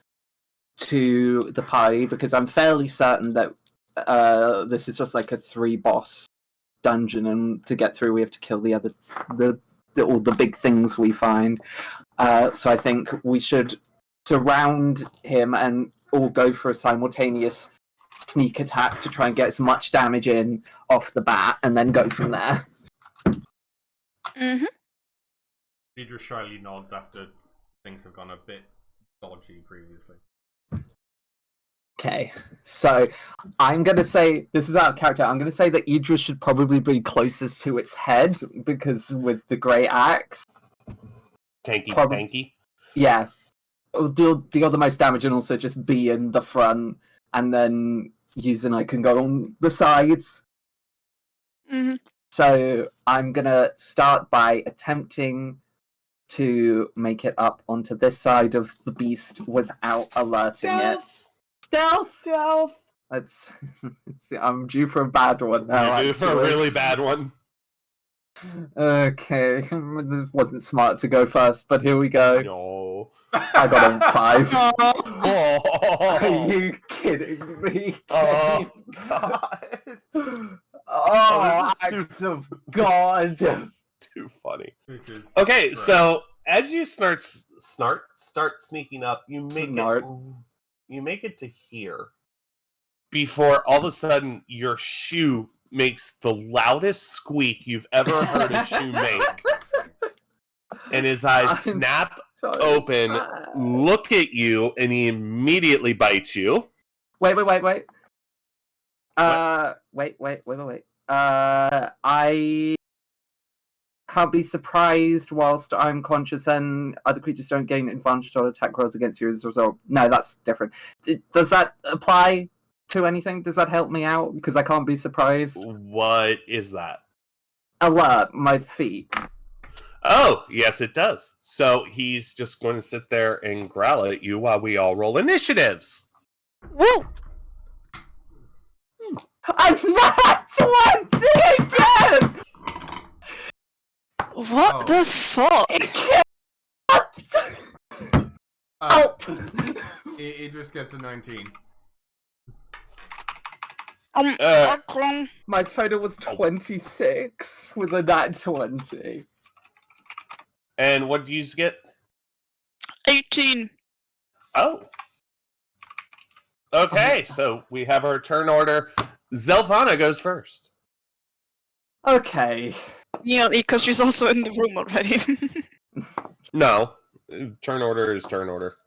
to the party, because I'm fairly certain that this is just like a 3-boss dungeon, and to get through we have to kill all the big things we find. So I think we should surround him and all go for a simultaneous sneak attack to try and get as much damage in off the bat, and then go from there. Mm-hmm. Idris shyly nods after things have gone a bit dodgy previously. Okay, so I'm going to say, this is out of character, I'm going to say that Idris should probably be closest to its head, because with the great axe, Tanky Prob- tanky. yeah, it'll deal the most damage and also just be in the front, and then Yuzenai can go on the sides. Mm-hmm. So I'm going to start by attempting to make it up onto this side of the beast without alerting it. Stealth! Let's see, I'm due for a bad one now. You're due for a actually. really bad one. Okay, this wasn't smart to go first, but here we go. No. I got a 5. Oh. Are you kidding me? Oh. God. Oh, Oh, this is acts of God. This is too funny. This is Okay, great. so as you start sneaking up, you make it to here before all of a sudden your shoe makes the loudest squeak you've ever heard a shoe make, and his eyes I'm snap so open, sad. look at you, and he immediately bites you. Wait. Wait. I can't be surprised whilst I'm conscious, and other creatures don't gain advantage on attack rolls against you as a result. No, that's different. Does that apply to anything? Does that help me out? Because I can't be surprised. What is that? Alert, my feet. Oh, yes, it does. So he's just going to sit there and growl at you while we all roll initiatives. Woo! I'm not 20 again! What Oh. the fuck? It can't. It just gets a 19. Okay. My total was 26 with a nat 20. And what do you get? 18. Oh. Okay, so we have our turn order. Zelvana goes first. Okay. Yeah, because she's also in the room already. No. Turn order is turn order.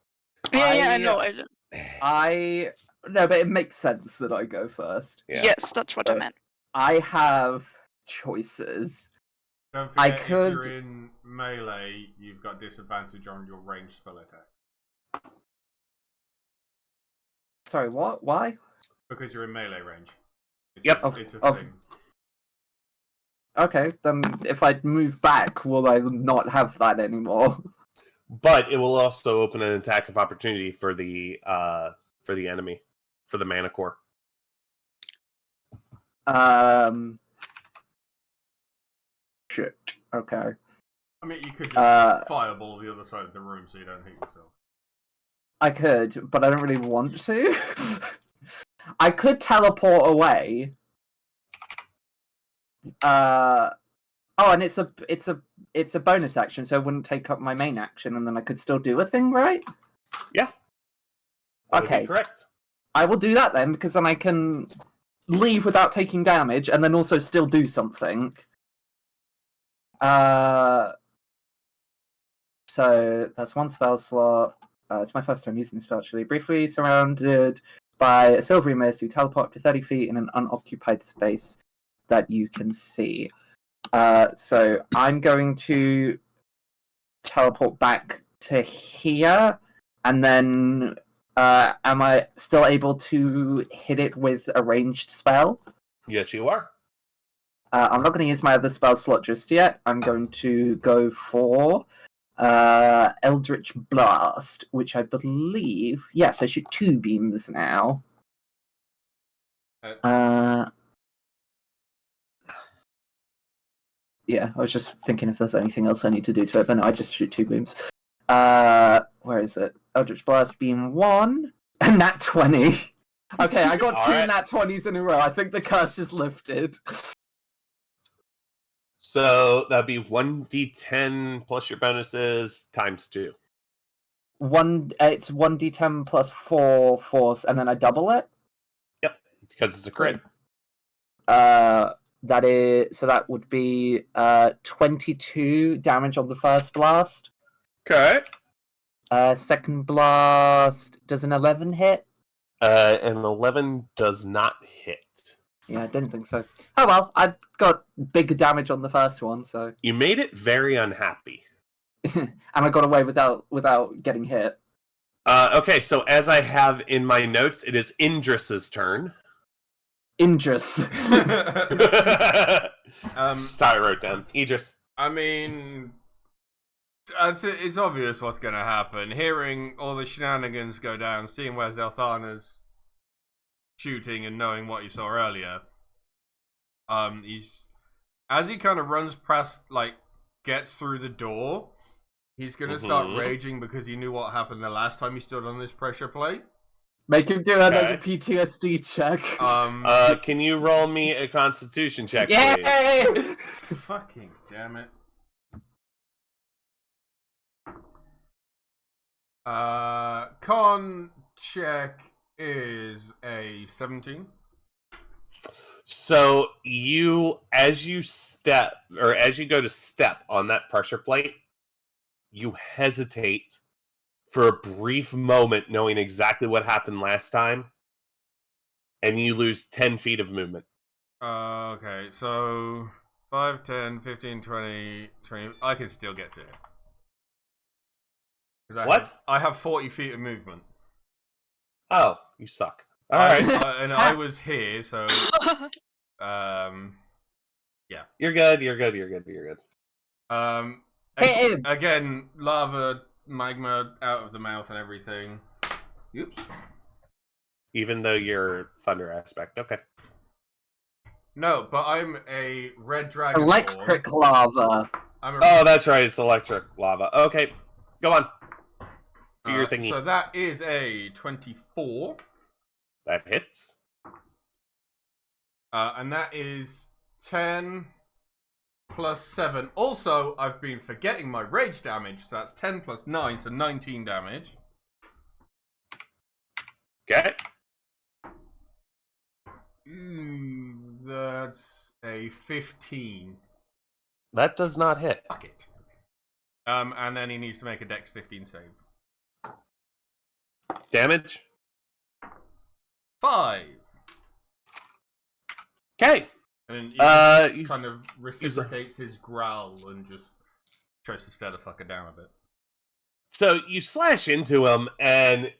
I know. No, but it makes sense that I go first. Yeah. Yes, that's what I meant. I have choices. Don't I forget, could- if you're in melee, you've got disadvantage on your ranged spell attack. Sorry, what? Why? Because you're in melee range. It's Yep. It's a Of- thing. Okay, then if I move back, will I not have that anymore? But it will also open an attack of opportunity for the enemy, for the Manicore. Shit. Okay. I mean, you could just Uh, fireball the other side of the room so you don't hit yourself. I could, but I don't really want to. I could teleport away. And it's a bonus action, so it wouldn't take up my main action, and then I could still do a thing, right? Yeah. That would be Okay. correct. I will do that then, because then I can leave without taking damage, and then also still do something. So that's one spell slot. It's my first time using this spell, actually. Briefly surrounded by a silvery mist, you teleport up to 30 feet in an unoccupied space that you can see. So I'm going to teleport back to here, and then am I still able to hit it with a ranged spell? Yes, you are. I'm not going to use my other spell slot just yet. I'm going to go for Eldritch Blast, which I believe... Yes, I shoot 2 beams now. Yeah, I was just thinking if there's anything else I need to do to it, but no, I just shoot 2 beams. Where is it? Eldritch Blast, beam 1, and nat 20. Okay, I got 2 Alright. nat 20s in a row. I think the curse is lifted. So that'd be 1d10 plus your bonuses times 2. It's 1d10 plus 4 force, and then I double it? Yep, because it's a crit. That would be 22 damage on the first blast. Okay. Second blast, does an 11 hit? An 11 does not hit. Yeah, I didn't think so. Oh well, I got big damage on the first one, so You made it very unhappy. and I got away without getting hit. Okay, so as I have in my notes, it is Indris's turn. Indris. Sorry, I wrote down. Idris. I mean, it's obvious what's going to happen. Hearing all the shenanigans go down, seeing where Zelthana's shooting and knowing what you saw earlier, as he kind of runs past, like, gets through the door, he's going to start raging because he knew what happened the last time he stood on this pressure plate. Make him do another PTSD check. Can you roll me a Constitution check, please? Yay! Fucking damn it. Con check is a 17. So as you go to step on that pressure plate, you hesitate for a brief moment, knowing exactly what happened last time, and you lose 10 feet of movement. Okay, so 5, 10, 15, 20, I can still get to it. I have 40 feet of movement. Oh, you suck. All right. And I was here, so... yeah. You're good. Again, lava, magma out of the mouth and everything. Oops. Even though you're thunder aspect. Okay. No, but I'm a red dragon. Electric lava. Oh, that's right. It's electric lava. Okay. Go on. Do your thingy. So that is a 24. That hits. And that is 10 plus 7. Also, I've been forgetting my rage damage, so that's 10 plus 9, so 19 damage. Okay. That's a 15. That does not hit. Fuck it. And then he needs to make a Dex 15 save. Damage? 5. Okay. And he you kind of reciprocates his growl and just tries to stare the fucker down a bit. So you slash into him, and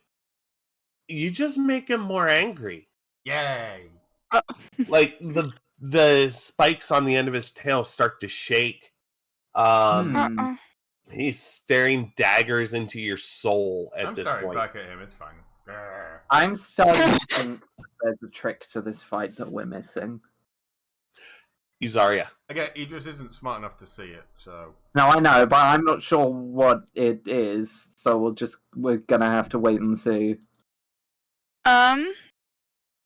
you just make him more angry. Yay! Like the spikes on the end of his tail start to shake. He's staring daggers into your soul at this point. I'm back at him. It's fine. I'm starting to think there's a trick to this fight that we're missing. Uzaria. Again, Idris isn't smart enough to see it, so... No, I know, but I'm not sure what it is, so we're gonna have to wait and see.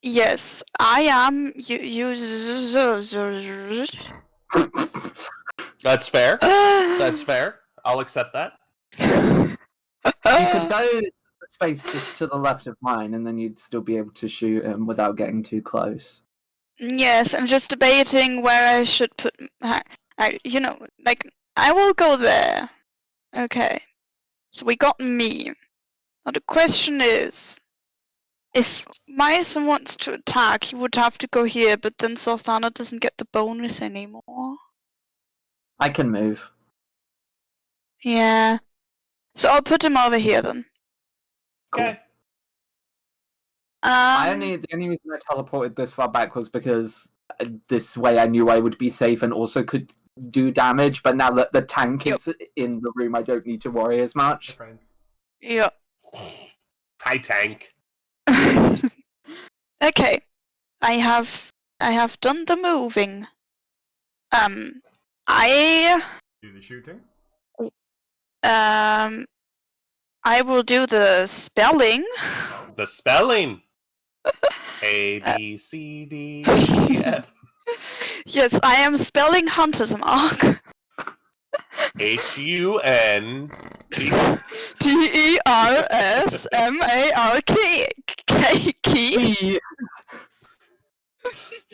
Yes, I am. That's fair. That's fair. I'll accept that. You could go to the space just to the left of mine, and then you'd still be able to shoot him without getting too close. Yes, I'm just debating where I should put. I will go there. Okay. So we got me. Now the question is, if Myson wants to attack, he would have to go here, but then Sorthana doesn't get the bonus anymore. I can move. Yeah. So I'll put him over here then. Okay. The only reason I teleported this far back was because this way I knew I would be safe and also could do damage, but now that the tank is in the room, I don't need to worry as much. Yeah. Hi, tank. Okay. I have done the moving. I Do the shooting? I will do the spelling. The spelling. A, B, C, D, E, F. Yes, I am spelling Hunter's Mark. H-U-N. T-E-R-S-M-A-R-K. Key.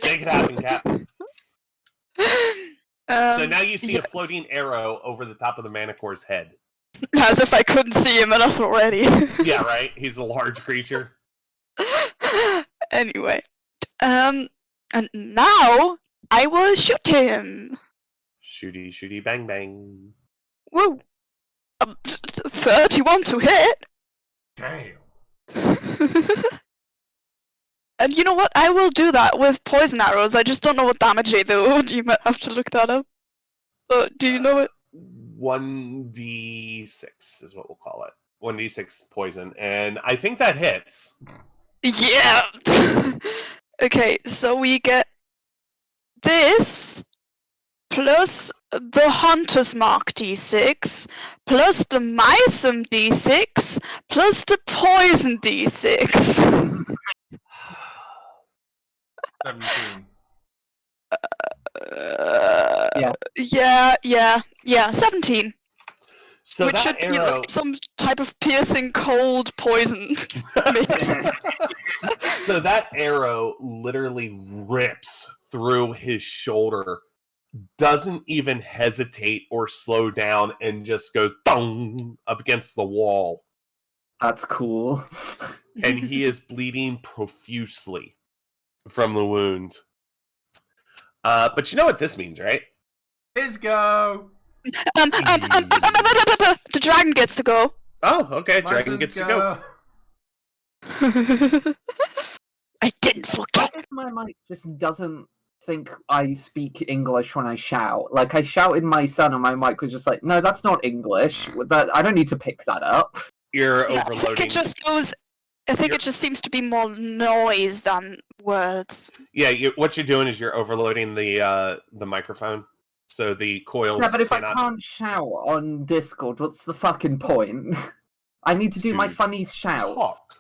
Make it happen, Cap. So now you see a floating arrow over the top of the Manicore's head. As if I couldn't see him enough already. Yeah, right? He's a large creature. Anyway. And now I will shoot him. Shooty, shooty, bang, bang. Woo. 31 to hit. Damn. And you know what? I will do that with poison arrows. I just don't know what damage they do. You might have to look that up. Do you know it? 1d6 is what we'll call it. 1d6 poison. And I think that hits. Yeah! Okay, so we get this plus the Hunter's Mark d6 plus the Mysom d6 plus the Poison d6. 17. Yeah, 17. So Which that should be arrow... like some type of piercing cold poison. So that arrow literally rips through his shoulder, doesn't even hesitate or slow down, and just goes thong up against the wall. That's cool. And he is bleeding profusely from the wound. But you know what this means, right? His go! The dragon gets to go. Oh, okay. Dragon gets to go. I didn't forget. What if my mic just doesn't think I speak English when I shout? Like, I shouted my son and my mic was just like, no, that's not English. I don't need to pick that up. You're Yeah, overloading. I think it just goes. I think it just seems to be more noise than words. Yeah, what you're doing is you're overloading the microphone, so the coils. Yeah, but if cannot... I can't shout on Discord, what's the fucking point? I need to do my funny shout. Talk.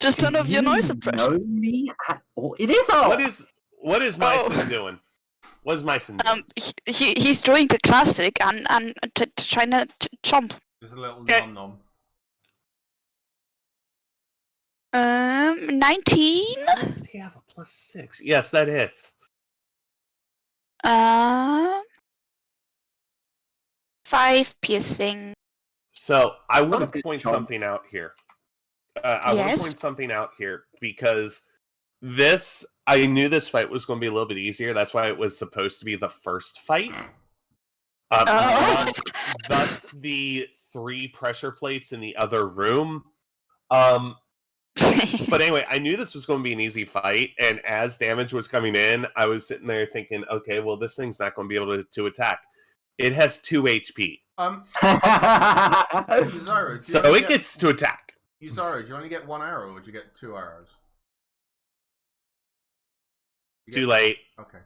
Just turn off your noise Know suppression. me at all? It is off. What is Myson doing? What is Myson doing? He's doing the classic and trying to chomp. Just a little Okay. nom-nom. 19. Does he have a +6? Yes, that hits. 5 piercing. So I What a want to good point job. something out here. I want Yes? to point something out here because I knew this fight was going to be a little bit easier. That's why it was supposed to be the first fight. Oh. Thus the 3 pressure plates in the other room. But anyway, I knew this was going to be an easy fight, and as damage was coming in, I was sitting there thinking, okay, well, this thing's not going to be able to attack. It has 2 HP. Yuzaro, So it gets to attack. Yuzaro, do you only get 1 arrow or do you get 2 arrows? Too late. Okay.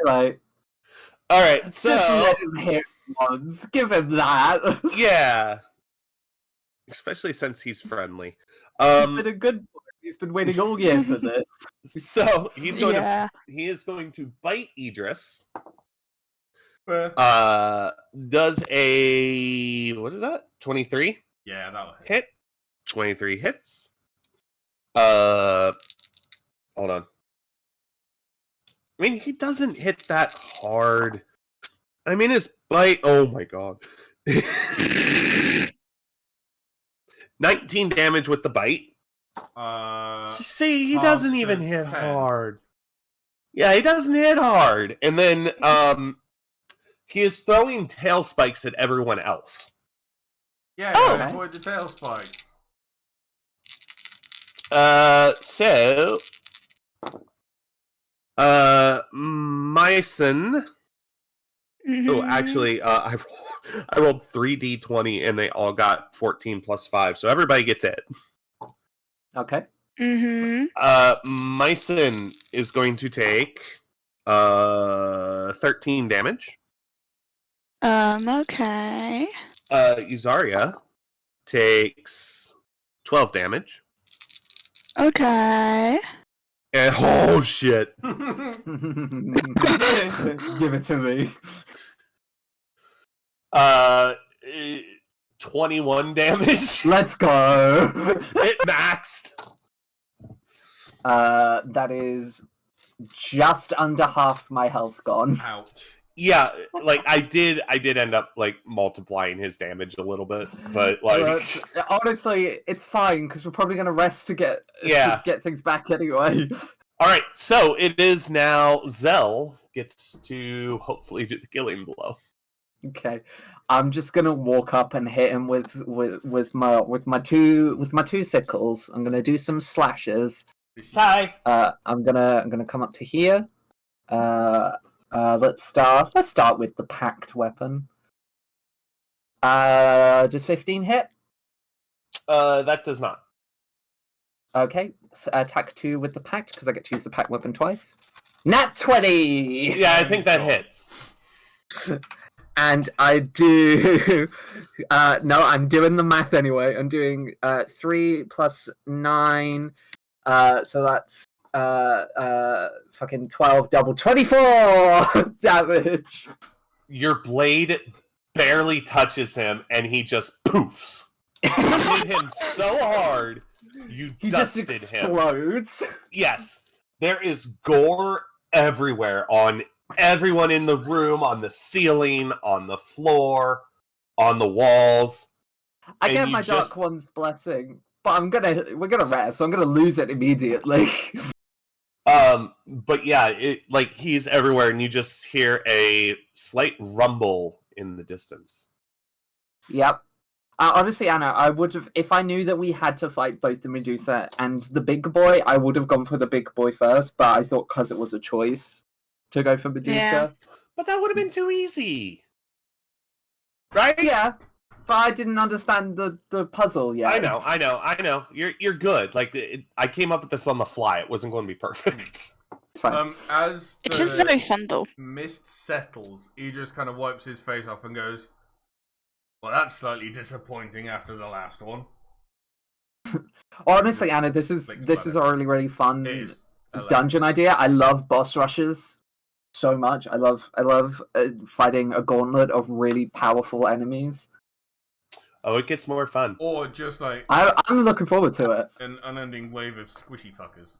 Like, All right, just so let him hit once. Give him that. yeah, especially since he's friendly. He's been a good boy. He's been waiting all year for this. So he's going Yeah. he is going to bite Idris. Yeah, Does a what is that? 23 that'll hit. hit. 23 hits. Hold on. I mean, he doesn't hit that hard. I mean, his bite. Oh my god. 19 damage with the bite. See, he doesn't half even to hit 10. hard. Yeah, he doesn't hit hard. And then he is throwing tail spikes at everyone else. Yeah, Oh. avoid the tail spikes. So Myson. Oh, Mhm. actually, I rolled 3d20 and they all got 14 plus 5, so everybody gets it. Okay. Mhm. Myson is going to take 13 damage. Okay. Yuzaria takes 12 damage. Okay. And oh shit. Give it to me. 21 damage. Let's go. It maxed. That is just under half my health gone. Ouch. Yeah, like I did end up like multiplying his damage a little bit, but like But, honestly, it's fine because we're probably gonna rest to get things back anyway. all right, so it is now Zell gets to hopefully do the killing blow. Okay, I'm just gonna walk up and hit him with my two sickles. I'm gonna do some slashes. Hi. I'm gonna come up to here. Let's start with the packed weapon. Does 15 hit? That does not. Okay, so attack 2 with the pact because I get to use the pact weapon twice. Nat 20. Yeah, I think that hits. And I do. No, I'm doing the math anyway. I'm doing 3 plus 9. So that's fucking 12 double 24 damage. Your blade barely touches him and he just poofs. You hit him so hard you He just dusted him. explodes. Yes. There is gore everywhere on everyone in the room, on the ceiling, on the floor, on the walls. I And get you my just- Dark One's blessing, but we're gonna rest, so I'm gonna lose it immediately. But yeah, he's everywhere and you just hear a slight rumble in the distance. Yep. Honestly, Anna, I would have, if I knew that we had to fight both the Medusa and the big boy, I would have gone for the big boy first, but I thought because it was a choice to go for Medusa. Yeah. But that would have been too easy. Right? Yeah, but I didn't understand the puzzle yet. I know. You're good. Like I came up with this on the fly. It wasn't going to be perfect. It's fine. As It is the very fun though. mist settles, he just kind of wipes his face off and goes, "Well, that's slightly disappointing after the last one." Honestly, Anna, this is Thanks, a really, really fun It is. I like dungeon idea. I love boss rushes so much. I love fighting a gauntlet of really powerful enemies. Oh, it gets more fun. it. Or just like I'm looking forward to it. an unending wave of squishy fuckers.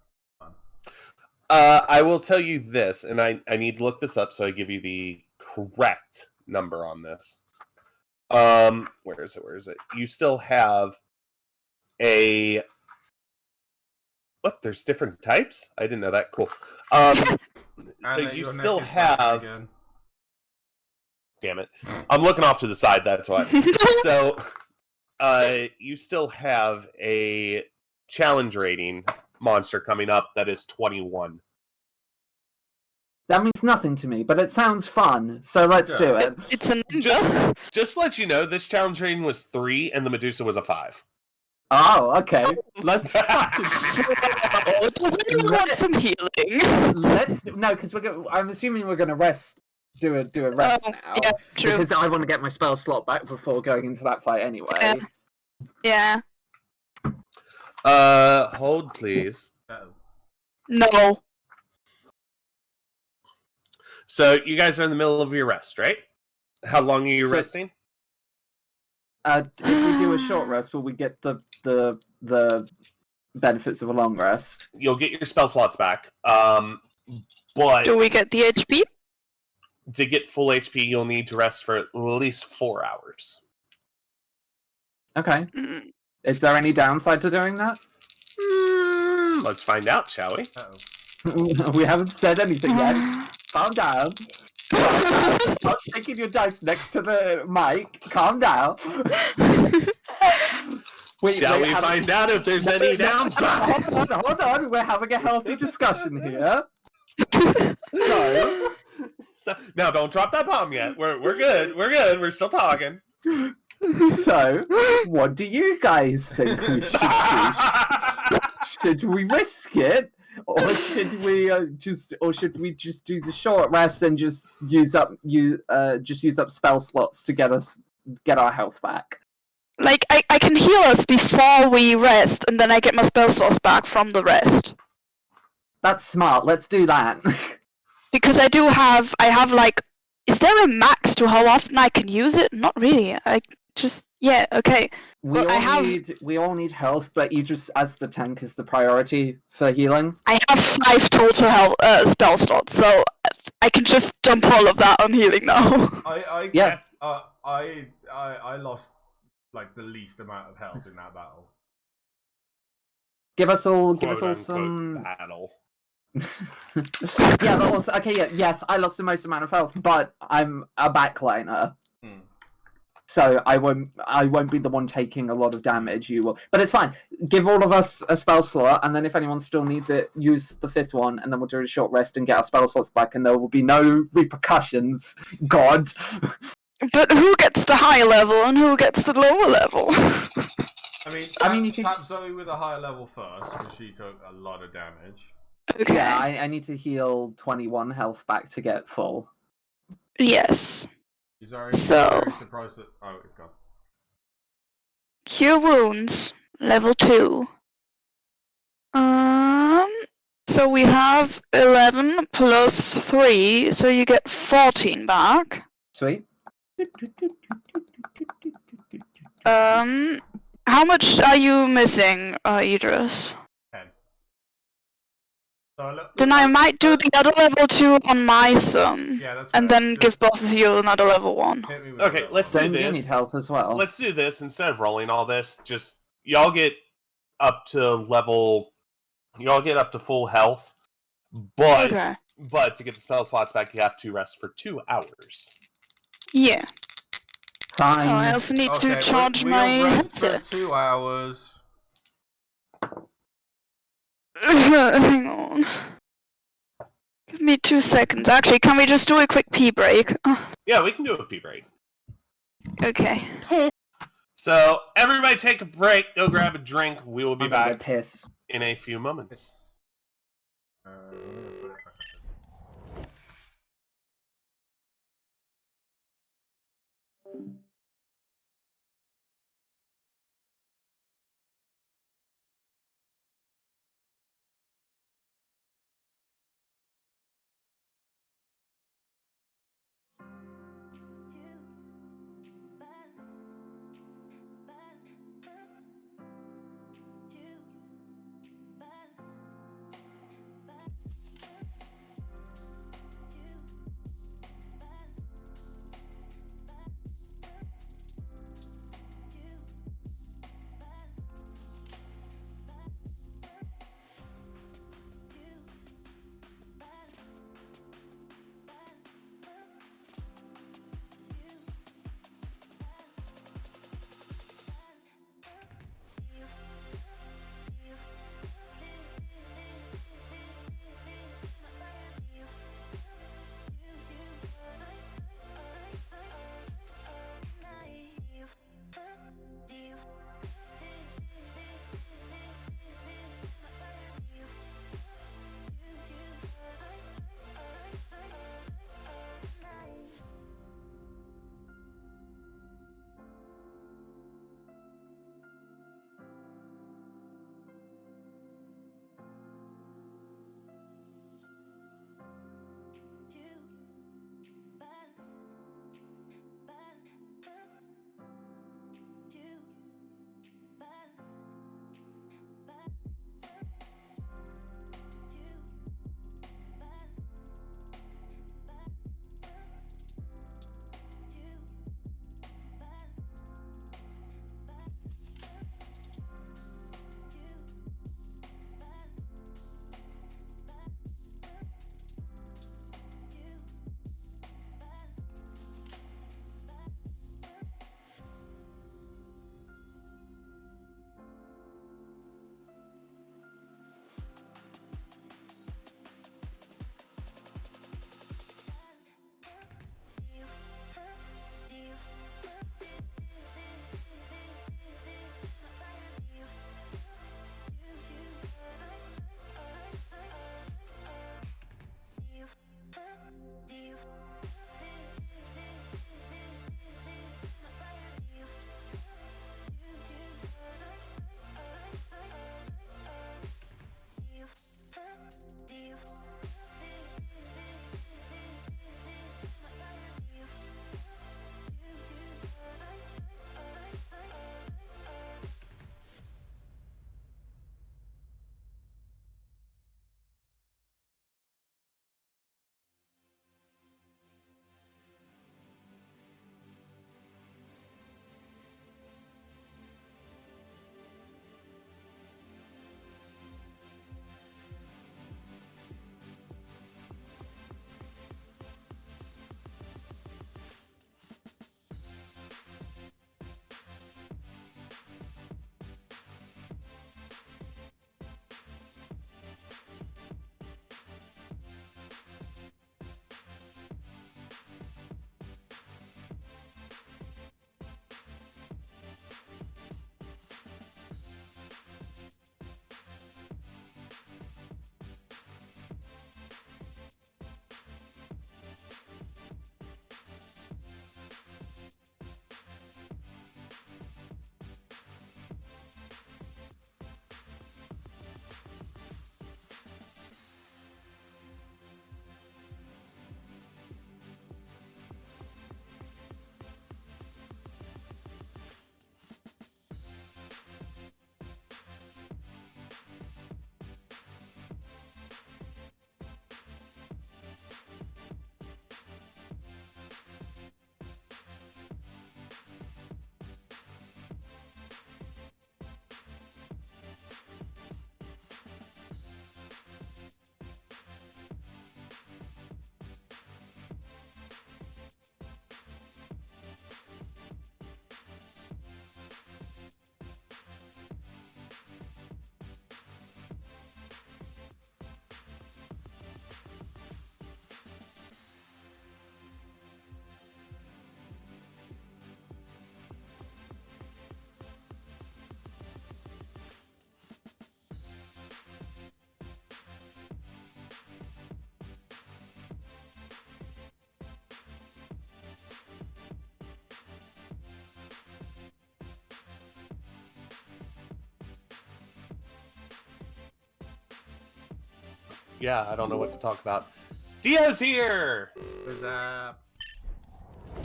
I will tell you this, and I need to look this up so I give you the correct number on this. Where is it? You still have a... What? There's different types? I didn't know that. Cool. So Anna, you your still neck is back have... again. Damn it. I'm looking off to the side, that's why. So, you still have a challenge rating monster coming up that is 21. That means nothing to me, but it sounds fun, so let's do it. It's a Just- ninja. Just to let you know, this challenge rating was 3 and the Medusa was a 5. Oh, okay. Let's fucking Oh, does anyone want some healing? let's no, because I'm assuming we're gonna rest. Do a rest Oh, now. yeah, true. Because I want to get my spell slot back before going into that fight anyway. Yeah. Hold please. Uh-oh. No. So you guys are in the middle of your rest, right? How long are you So- resting? If we do a short rest, will we get the benefits of a long rest? You'll get your spell slots back. But Do we get the HP? to get full HP, you'll need to rest for at least 4 hours. Okay. Mm. Is there any downside to doing that? Let's find out, shall we? Uh-oh. We haven't said anything yet. Calm down. Stop shaking your dice next to the mic. Calm down. Shall we find out if there's any downside? Hold on. We're having a healthy discussion here. So, No, don't drop that bomb yet. We're good. We're good. We're still talking. what do you guys think we should do? Should we risk it, or should we just do the short rest and just use up spell slots to get our health back? Like, I can heal us before we rest, and then I get my spell slots back from the rest. That's smart. Let's do that. Because I have like, is there a max to how often I can use it? Not really. Yeah, okay. We all need health, but you just, as the tank, is the priority for healing. I have 5 total health spell slots, so I can just dump all of that on healing now. Yeah. I lost like the least amount of health in that battle. Give us all Quote-unquote some battle. yeah, but also yes, I lost the most amount of health, but I'm a backliner. So I won't be the one taking a lot of damage, you will. But it's fine. Give all of us a spell slot, and then if anyone still needs it, use the 5th one, and then we'll do a short rest and get our spell slots back, and there will be no repercussions. God. But who gets the high level and who gets the lower level? I mean, you can tap Zoe with a higher level first, because she took a lot of damage. Okay. Yeah, I need to heal 21 health back to get full. Yes. She's very surprised that... Oh, it's gone. Cure wounds, level 2. So we have 11 plus 3, so you get 14 back. Sweet. How much are you missing, Idris? 10. So Then I might do the other level 2 on my son. Yeah, that's and fair. then give both of you another level 1. Hit me with Okay, that let's one. do Then you this. need health as well. Let's do this instead of rolling all this. Just y'all get up to full health, but Okay. to get the spell slots back, you have to rest for 2 hours. Yeah. Fine. Oh, I also need to Okay, charge we'll my rest for headset. 2 hours. Hang on. Give me 2 seconds. Actually, can we just do a quick pee break? Yeah, we can do a pee break. Okay. So everybody take a break, go grab a drink. We will be I'm gonna back go piss. in a few moments. I'm gonna put it back up. Yeah, I don't know what to talk about. Dio's here! What's up?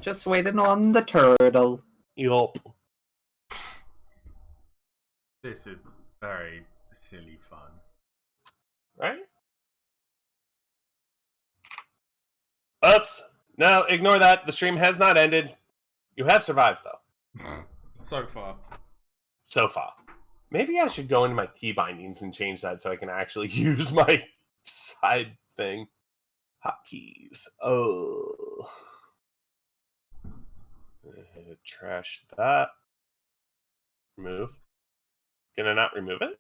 Just waiting on the turtle. Yup. This is very silly fun. Right? Oops. No, ignore that. The stream has not ended. You have survived, though. So far. So far. Maybe I should go into my key bindings and change that so I can actually use my side thing. Hotkeys. Oh. Trash that. Remove. Can I not remove it?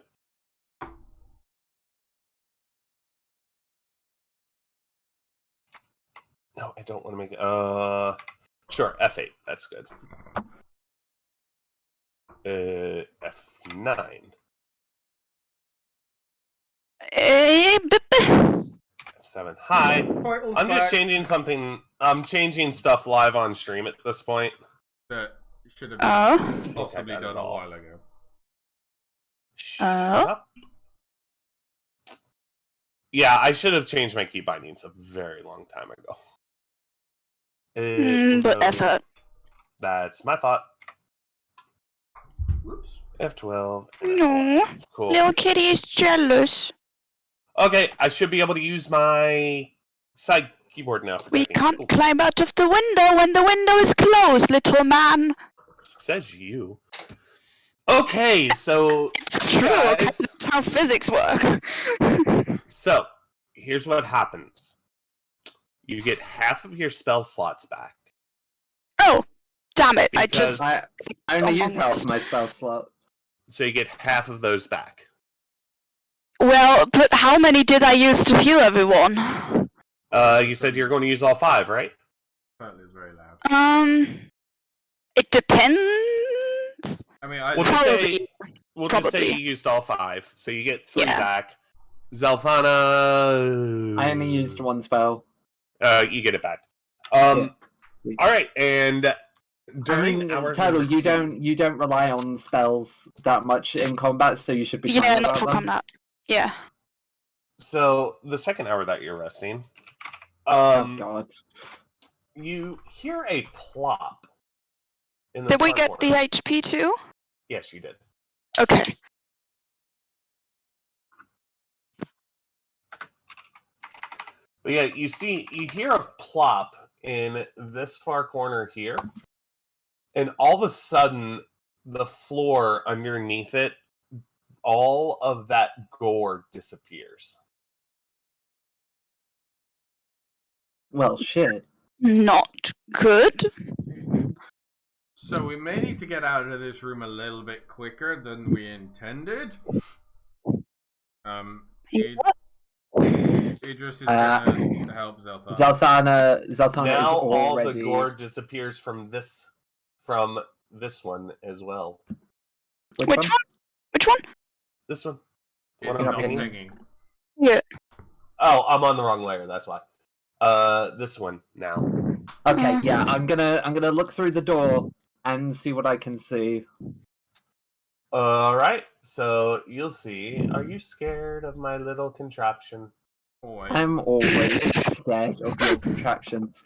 No, I don't want to make it. Sure, F8. That's good. F9. F7. Hi. I'm just changing something. I'm changing stuff live on stream at this point. That should have been Oh. possibly done a while ago. Shut Oh. up. Yeah, I should have changed my key bindings a very long time ago. But No. effort. That's my thought. Whoops. F12. No. Cool. Little kitty is jealous. Okay, I should be able to use my side keyboard now. We I think. can't Cool. climb out of the window when the window is closed, little man. Says you. Okay, so It's true, okay? Guys. That's how physics work. so here's what happens. You get half of your spell slots back. Oh, damn it. I Because- just... I only Oh, use my half gosh. of my spell slot. So you get half of those back. Well, but how many did I use to heal everyone? You said you're going to use all 5, right? Apparently it's very loud. It depends. I mean, I We'll just Probably. say we'll just say Probably. you used all 5, so you get 3 Yeah. back. Zelfana, I only used one spell. you get it back. All right, and I during mean, our Turtle, number you don't rely on spells that much in combat, so you should be Yeah, fine not about for them. combat. Yeah. So the second hour that you're resting, Oh god. you hear a plop. In the Did we far get corner. the HP too? Yes, you did. Okay. But yeah, you hear a plop in this far corner here, and all of a sudden, the floor underneath it, all of that gore disappears. Well, shit. Not good. So we may need to get out of this room a little bit quicker than we intended. Idris is gonna help Zelthan. Zelthana is Now all already... the gore disappears from this one as well. Which Which one? one? Which one? This one. It's What am not I pinging? pinging. Yeah. Oh, I'm on the wrong layer. That's why. This one now. Okay, yeah, I'm gonna look through the door and see what I can see. All right. So you'll see. Are you scared of my little contraption? Always. I'm always scared of your contraptions.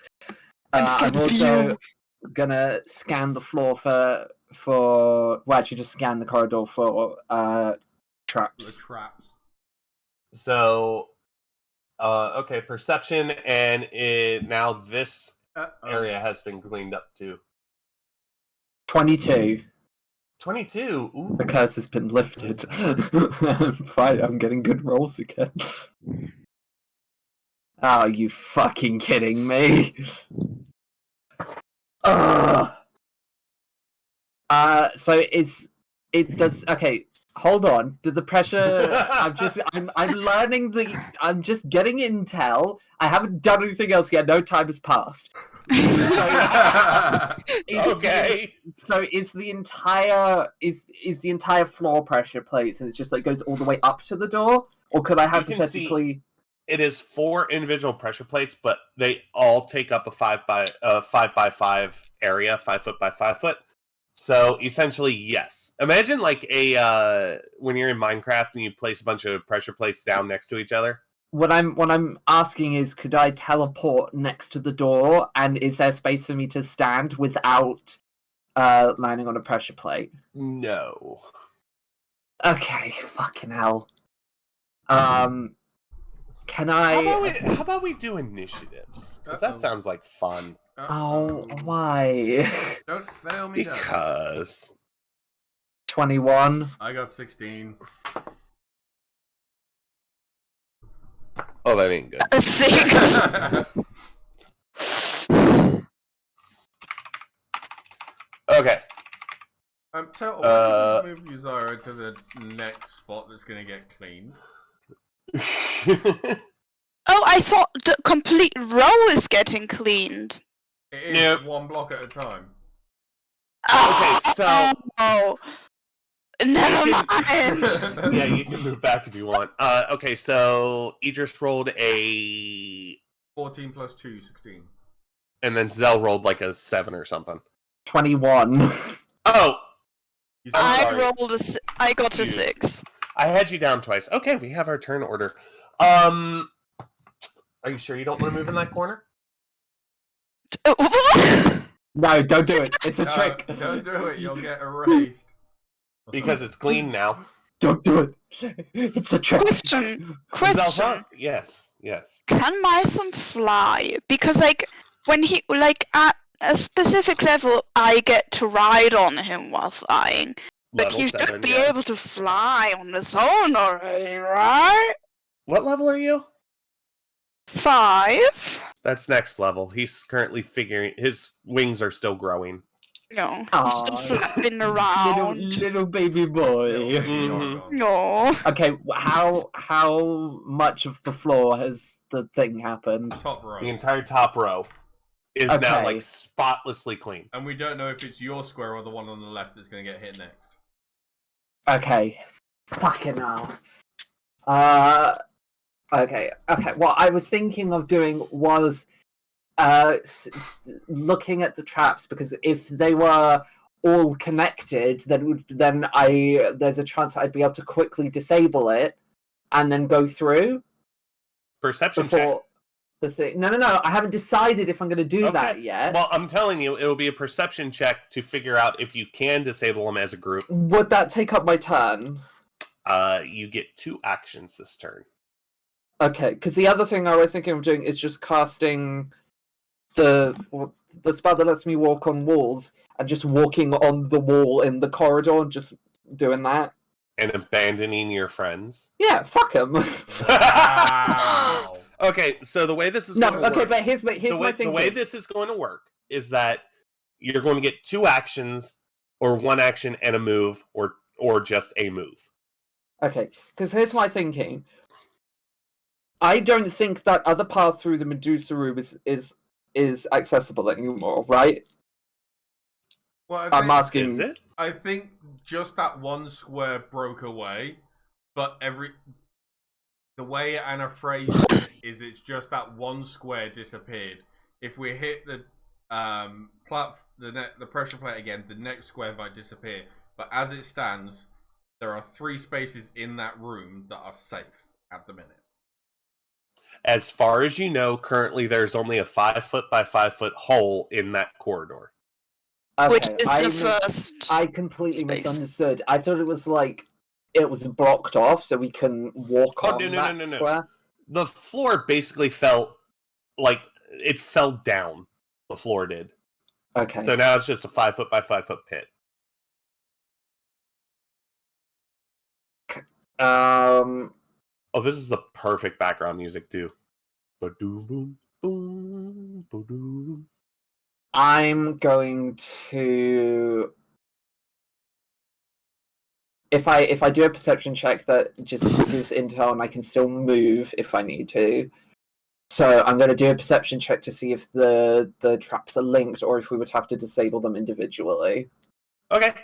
I'm scared I'm of also you. gonna scan the floor for well, actually just scan the corridor for The traps. traps. So, okay, perception, and now this area has been cleaned up too. 22. 22. Ooh. The curse has been lifted. I'm fine. I'm getting good rolls again. Oh, you fucking kidding me? Ugh. So it does. Okay, hold on. Did the pressure? I'm learning I'm just getting intel. I haven't done anything else yet. No time has passed. Okay. So is the entire floor pressure plates, and it's just like goes all the way up to the door, or could I You can see- hypothetically? It is 4 individual pressure plates, but they all take up a 5 by 5 area, 5 foot by 5 foot. So essentially, yes. Imagine like a when you're in Minecraft and you place a bunch of pressure plates down next to each other. what I'm asking is, could I teleport next to the door, and is there space for me to stand without landing on a pressure plate? No. Okay, fucking hell. Can I? How about we do initiatives? Because that sounds like fun. Oh, why? Don't fail me, Doug. Because 21. I got 16. oh, that ain't good. 6. Okay. Tell why move Uzira to the next spot that's gonna get cleaned. Oh, I thought the complete row is getting cleaned. It is Nope. one block at a time. Okay, so- Oh, never mind. Yeah, you can move back if you want. Okay, so Idris rolled a, 14 plus 2, 16. and then Zell rolled like a 7 or something. 21. Oh, You I'm said- sorry. I got a Jeez. 6. I had you down twice. Okay, we have our turn order. Are you sure you don't want to move in that corner? No, don't do it. It's a trick. Don't do it, you'll get erased. Because it's clean now. Don't do it. It's a trick. Question. Zelda? Yes, yes. Can Mysom fly? Because when he at a specific level, I get to ride on him while flying. But Level he 7, should be yes. able to fly on his own already, right? What level are you? 5? That's next level. He's currently figuring. His wings are still growing. No, he's Aw, still flapping around. little baby boy. Mhm. No. Okay, how much of the floor has the thing happened? Top row. The entire top row is now Okay. like spotlessly clean. And we don't know if it's your square or the one on the left that's going to get hit next. Okay. Fucking hell. Okay. What I was thinking of doing was looking at the traps, because if they were all connected, then there's a chance I'd be able to quickly disable it and then go through Perception check. before the thing. No. I haven't decided if I'm going to do that yet. Well, I'm telling you, it will be a perception check to figure out if you can disable them as a group. Would that take up my turn? You get 2 actions this turn. Okay, because the other thing I was thinking of doing is just casting the spell that lets me walk on walls and just walking on the wall in the corridor and just doing that. And abandoning your friends. Yeah, fuck him. Wow. Okay, so the way this is No, going to okay, work... but here's my thing. The way this is going to work is that you're going to get 2 actions, or 1 action and a move, or just a move. Okay, because here's my thinking. I don't think that other path through the Medusa room is accessible anymore, right? Well, I'm asking. Is it? I think just that one square broke away, but the way Anna phrased it is it's just that one square disappeared. If we hit the pressure plate again, the next square might disappear. But as it stands, there are 3 spaces in that room that are safe at the minute. As far as you know, currently there's only a 5-foot by 5-foot hole in that corridor. Which Okay, is the first. I completely space. misunderstood. I thought it was like it was blocked off so we can walk on that no. square. The floor basically fell down. The floor did. Okay. So now it's just a 5-foot by 5-foot pit. Oh, this is the perfect background music too. Ba-doom, boom, ba-doom. I'm going to. If I do a perception check that just gives intel and I can still move if I need to. So I'm going to do a perception check to see if the traps are linked or if we would have to disable them individually. Okay.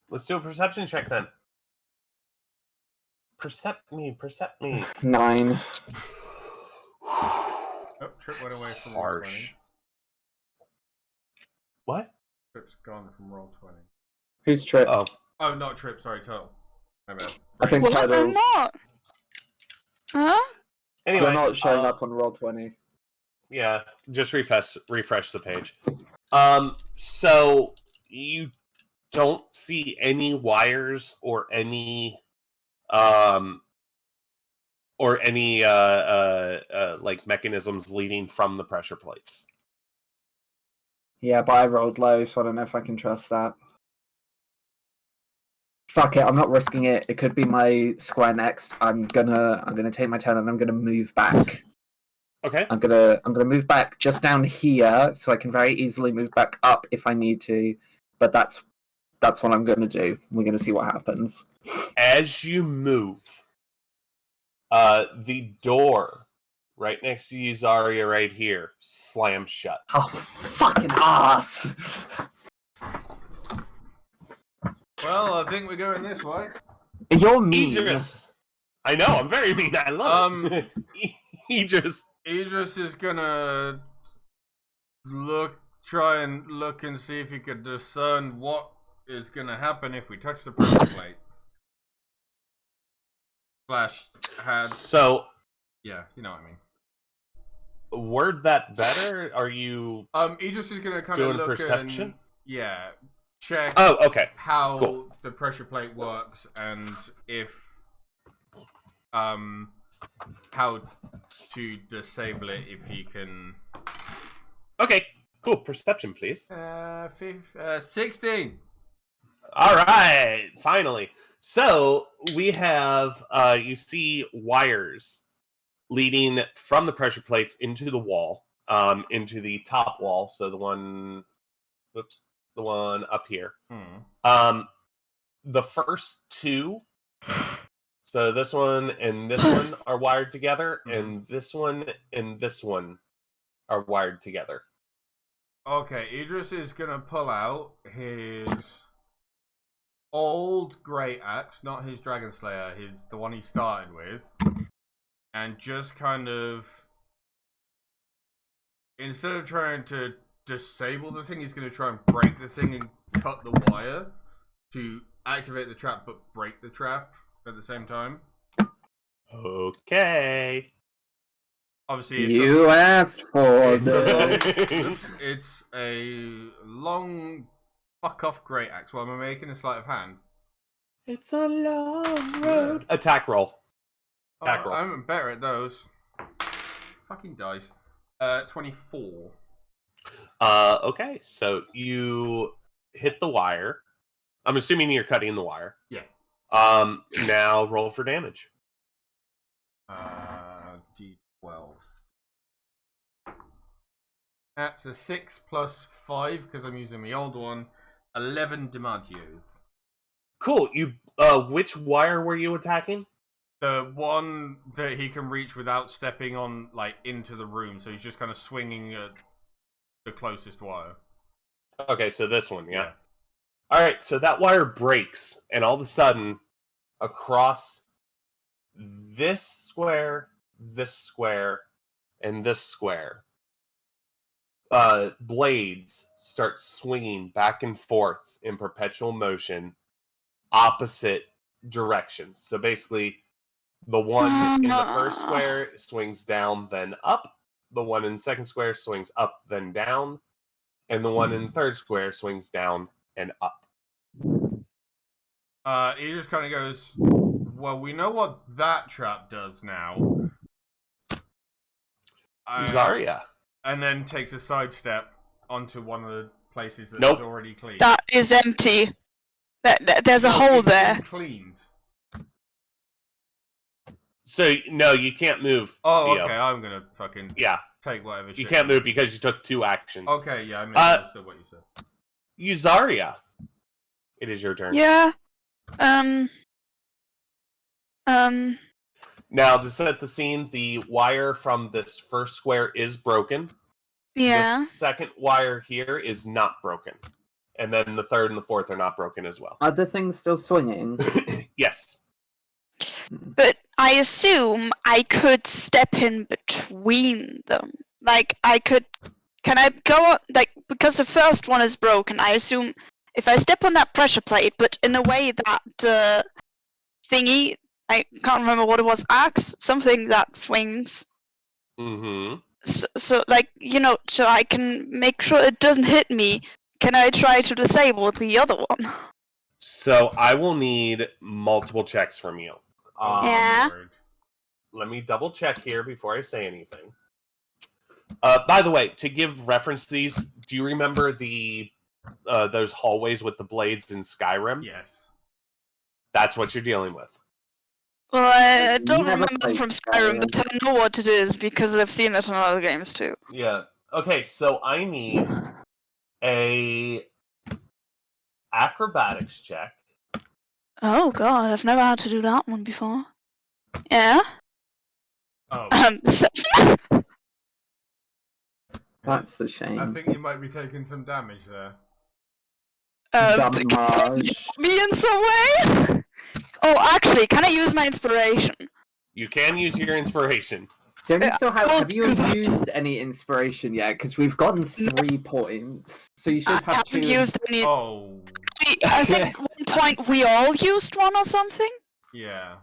Let's do a perception check then. Percept me. 9. Oh, Trip went away from roll 20. Harsh. What? Trip's gone from roll 20. Who's Trip? Oh, Oh, not Trip, sorry, Turtle. My bad. I think What? I'm Turtles. not. Huh? Anyway, You're not showing up on Roll20. Yeah, just refresh the page. So you don't see any wires or any like mechanisms leading from the pressure plates. Yeah, but I rolled low, so I don't know if I can trust that. Fuck it, I'm not risking it. It could be my square next. I'm gonna take my turn and I'm gonna move back. Okay. I'm gonna move back just down here, so I can very easily move back up if I need to. But that's what I'm gonna do. We're gonna see what happens. As you move, the door right next to you, Zarya, right here, slams shut. Oh, fucking ass! Well, I think we're going this way. You're mean. Idris. I know, I'm very mean. I love it. Idris. Idris is gonna try and look and see if he could discern what is gonna happen if we touch the pressure plate. Flash had. So, Yeah, you know what I mean. word that better? Are you Idris is gonna kind doing of look perception? and check Oh, okay. how Cool. the pressure plate works and if how to disable it if he can. Okay, cool. Perception, please. 16. All right, finally. So we have, you see wires leading from the pressure plates into the wall, into the top wall. So the one up here. The first two, so this one and this one are wired together, and this one and this one are wired together. Okay, Idris is gonna pull out his old great axe, not his Dragon Slayer, the one he started with, and just kind of, instead of trying to disable the thing, he's gonna try and break the thing and cut the wire to activate the trap, but break the trap at the same time. Okay. Obviously, You asked for it's this. it's a long fuck off great axe. Well, am I making a sleight of hand? It's a long road. Attack roll. Attack roll. I'm better at those. Fucking dice. 24. Okay, so you hit the wire. I'm assuming you're cutting the wire. Yeah. Now roll for damage. D12. That's a 6 plus 5 because I'm using my old one. 11 damages. Cool. You which wire were you attacking? The one that he can reach without stepping on, like, into the room. So he's just kind of swinging at the closest wire. Okay, so this one, yeah. All right, so that wire breaks, and all of a sudden, across this square, and this square, blades start swinging back and forth in perpetual motion, opposite directions. So basically, the one in the first square swings down, then up. The one in the second square swings up, then down. And the one in the third square swings down and up. He just kind of goes, well, we know what that trap does now. Zarya. And then takes a sidestep onto one of the places that's Nope. already cleaned. That is empty. There's a hole It's been there. Cleaned. So, no, you can't move. Oh, Dio. okay, I'm gonna fucking Yeah, take whatever shit. you can't move because you took 2 actions. Okay, yeah, I misunderstood what you said. Zarya. It is your turn. Yeah. Now, to set the scene, the wire from this first square is broken. Yeah. The second wire here is not broken. And then the third and the fourth are not broken as well. Are the things still swinging? Yes. But I assume I could step in between them. Like, can I go on, like, because the first one is broken, I assume if I step on that pressure plate, but in a way that the thingy I can't remember what it was. Axe, something that swings. Mm-hmm. So like, so I can make sure it doesn't hit me. Can I try to disable the other one? So I will need multiple checks from you. Yeah. Lord. Let me double check here before I say anything. By the way, to give reference to these, do you remember those hallways with the blades in Skyrim? Yes. That's what you're dealing with. Well, I don't Never remember played from Skyrim, Skyrim. but I know what it is because I've seen it in other games too. Yeah. Okay, so I need a acrobatics check. Oh god, I've never had to do that one before. Yeah. Oh, 7. That's a I shame. think you might be taking some damage there. Damage. Me in some way? Oh, actually, can I use my inspiration? You can use your inspiration. Don't you Yeah, still have? I'll Have you do that. used any inspiration yet? Because we've gotten 3 points, so you should I have haven't 2. used any. Oh, I think Yes. at one point we all used one or something. yeah.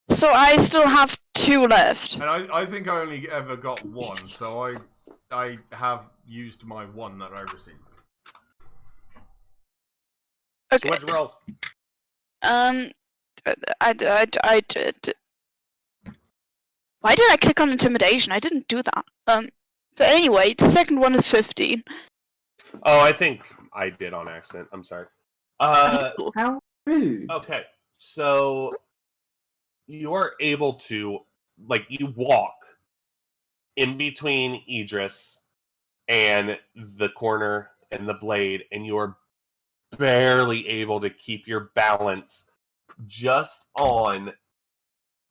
So I still have 2 left. And I think I only ever got 1, so I have used my 1 that I received. Okay. Switch roll. Why did I click on intimidation? I didn't do that. But anyway, the second one is 15. Oh, I think I did on accident. I'm sorry. How rude. Okay, so you are able to, you walk in between Idris and the corner and the blade, and you are barely able to keep your balance just on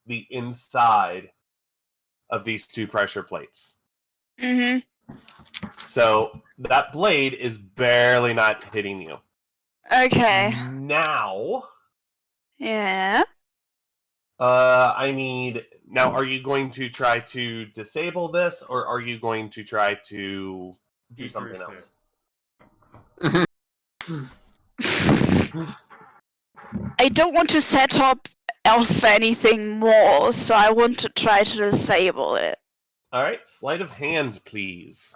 the inside of these 2 pressure plates. Mm-hmm. So that blade is barely not hitting you. Okay. Now, Yeah. I need... Now, are you going to try to disable this, or are you going to try to do something Decrease else? I don't want to set up elf anything more, so I want to try to disable it. Alright, sleight of hand, please.